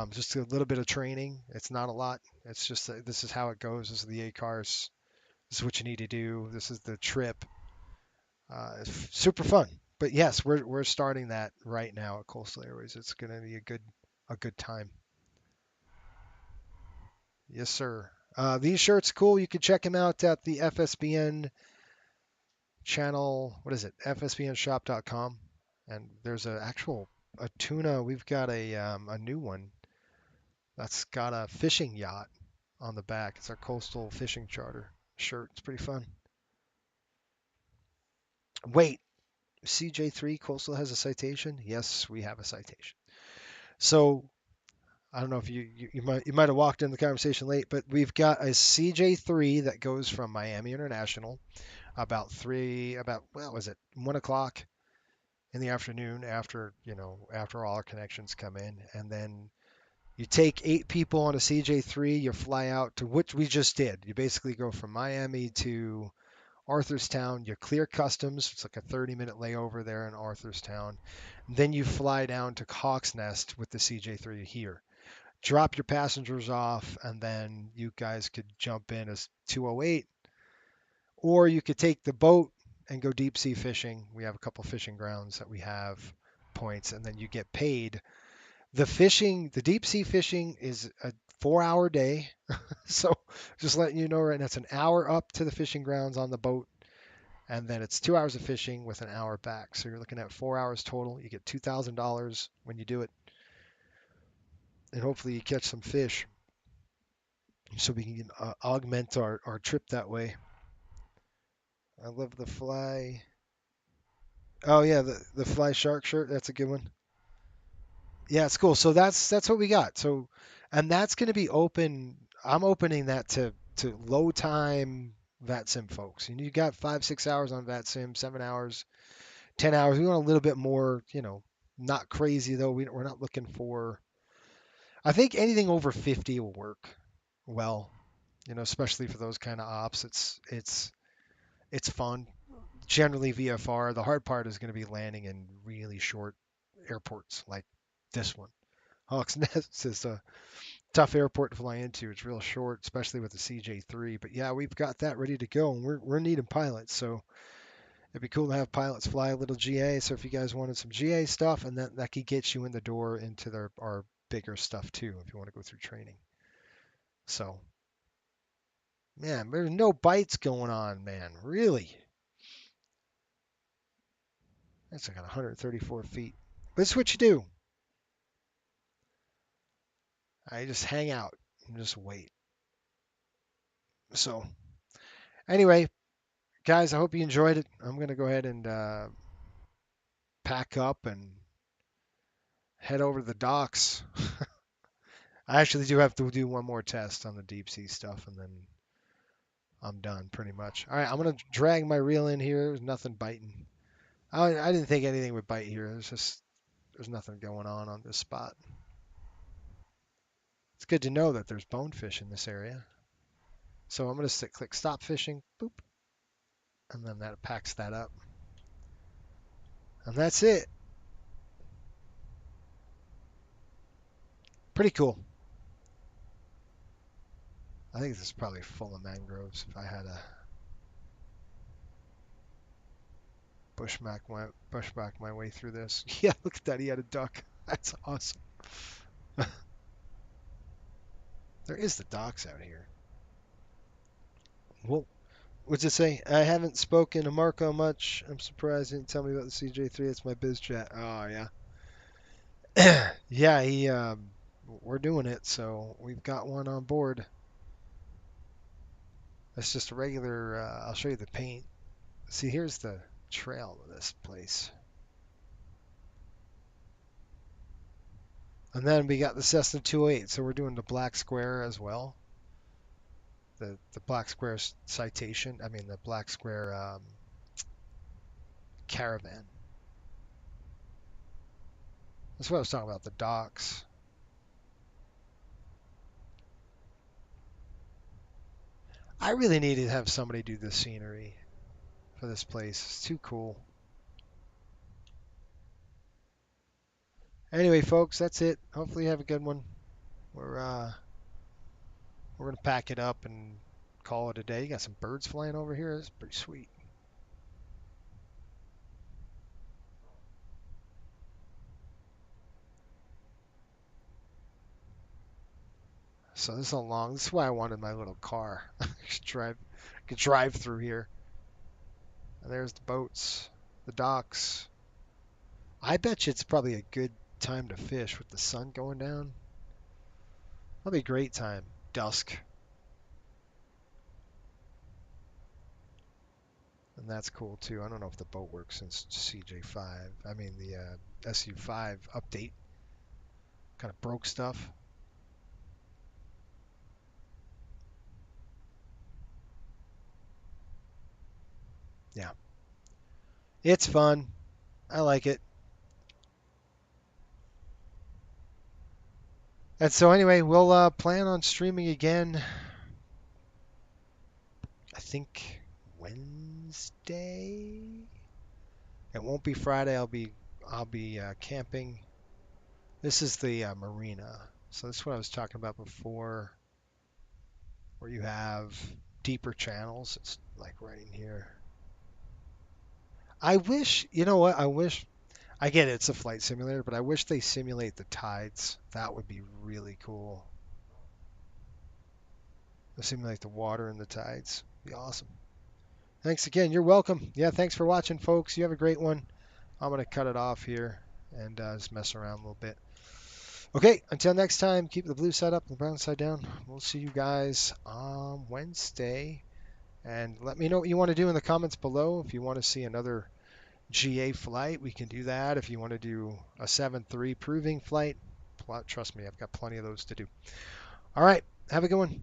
S2: Just a little bit of training. It's not a lot. It's just this is how it goes. This is the ACARS. This is what you need to do. This is the trip. It's super fun. But yes, we're starting that right now at Coastal Airways. It's going to be a good time. Yes, sir. These shirts cool. You can check them out at the FSBN channel. What is it? FSBNshop.com. And there's a tuna. We've got a new one that's got a fishing yacht on the back. It's our coastal fishing charter shirt. It's pretty fun. Wait, CJ3 Coastal has a citation? Yes, we have a citation. So I don't know if you might have walked in the conversation late, but we've got a CJ3 that goes from Miami International about 1 o'clock in the afternoon after all our connections come in, and then you take 8 people on a CJ3, you fly out to what we just did. You basically go from Miami to Arthurstown, you clear customs. It's like a 30-minute layover there in Arthurstown. Then you fly down to Hawks Nest with the CJ3 here. Drop your passengers off, and then you guys could jump in as 208, or you could take the boat and go deep sea fishing. We have a couple fishing grounds that we have points, and then you get paid. The deep sea fishing is a 4-hour day. So just letting you know right now, it's an hour up to the fishing grounds on the boat, and then it's 2 hours of fishing with an hour back. So you're looking at 4 hours total. You get $2,000 when you do it, and hopefully you catch some fish so we can augment our trip that way. I love the fly. Oh yeah, the fly shark shirt. That's a good one. Yeah, it's cool. So that's what we got. So, and that's going to be open. I'm opening that to low time VATSIM folks. You got 5-6 hours on VATSIM, 7 hours, 10 hours. We want a little bit more. Not crazy though. We're not looking for. I think anything over 50 will work well. Especially for those kind of ops. It's fun. Generally VFR. The hard part is going to be landing in really short airports like this one. Hawks Nest is a tough airport to fly into. It's real short, especially with the CJ3. But yeah, we've got that ready to go, and we're needing pilots. So it'd be cool to have pilots fly a little GA. So if you guys wanted some GA stuff, and that could get you in the door into our bigger stuff too, if you want to go through training. So, man, there's no bites going on, man. Really. That's like 134 feet. But it's what you do. I just hang out and just wait. So, anyway, guys, I hope you enjoyed it. I'm going to go ahead and pack up and head over to the docks. I actually do have to do one more test on the deep sea stuff, and then I'm done pretty much. All right, I'm going to drag my reel in here. There's nothing biting. I didn't think anything would bite here. There's nothing going on this spot. It's good to know that there's bonefish in this area. So I'm going to click stop fishing, boop, and then that packs that up. And that's it. Pretty cool. I think this is probably full of mangroves if I had a bushwhack my way through this. Yeah, look at that. He had a duck. That's awesome. There is the docks out here. Well, what's it say? I haven't spoken to Marco much. I'm surprised he didn't tell me about the CJ3. It's my biz chat. Oh, yeah. Yeah, we're doing it, so we've got one on board. That's just a regular, I'll show you the paint. See, here's the trail of this place. And then we got the Cessna 208, so we're doing the Blacksquare as well. The Blacksquare citation, I mean the Blacksquare caravan. That's what I was talking about, the docks. I really need to have somebody do the scenery for this place. It's too cool. Anyway, folks, that's it. Hopefully you have a good one. We're gonna pack it up and call it a day. You got some birds flying over here. That's pretty sweet. So this is this is why I wanted my little car. could drive through here. And there's the boats, the docks. I bet you it's probably a good time to fish with the sun going down. Probably a great time. Dusk. And that's cool too. I don't know if the boat works since CJ5. I mean the SU5 update kind of broke stuff. Yeah. It's fun. I like it. And so anyway, we'll plan on streaming again. I think Wednesday. It won't be Friday. I'll be camping. This is the marina. So this is what I was talking about before, where you have deeper channels. It's like right in here. I wish, you know what? I get it, it's a flight simulator, but I wish they simulate the tides. That would be really cool. They simulate the water and the tides. Be awesome. Thanks again. You're welcome. Yeah, thanks for watching, folks. You have a great one. I'm going to cut it off here and just mess around a little bit. Okay, until next time, keep the blue side up and the brown side down. We'll see you guys on Wednesday. And let me know what you want to do in the comments below. If you want to see another GA flight, we can do that. If you want to do a 7-3 proving flight, trust me, I've got plenty of those to do. All right, have a good one.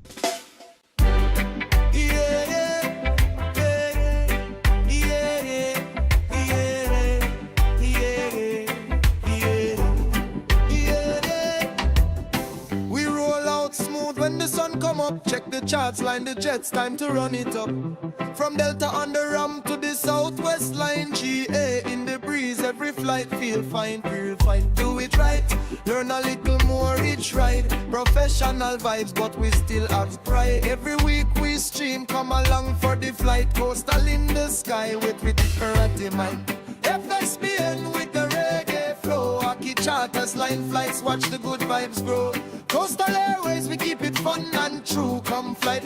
S1: When the sun come up, check the charts, line the jets, time to run it up. From Delta on the ram to the southwest line, GA in the breeze, every flight feel fine, do it right, learn a little more each ride, professional vibes but we still have pride. Every week we stream, come along for the flight, coastal in the sky with karate mic. FSBN with the reggae flow, Aki charters, line flights, watch the good vibes grow. Coastal Airways, we keep it fun and true, come fly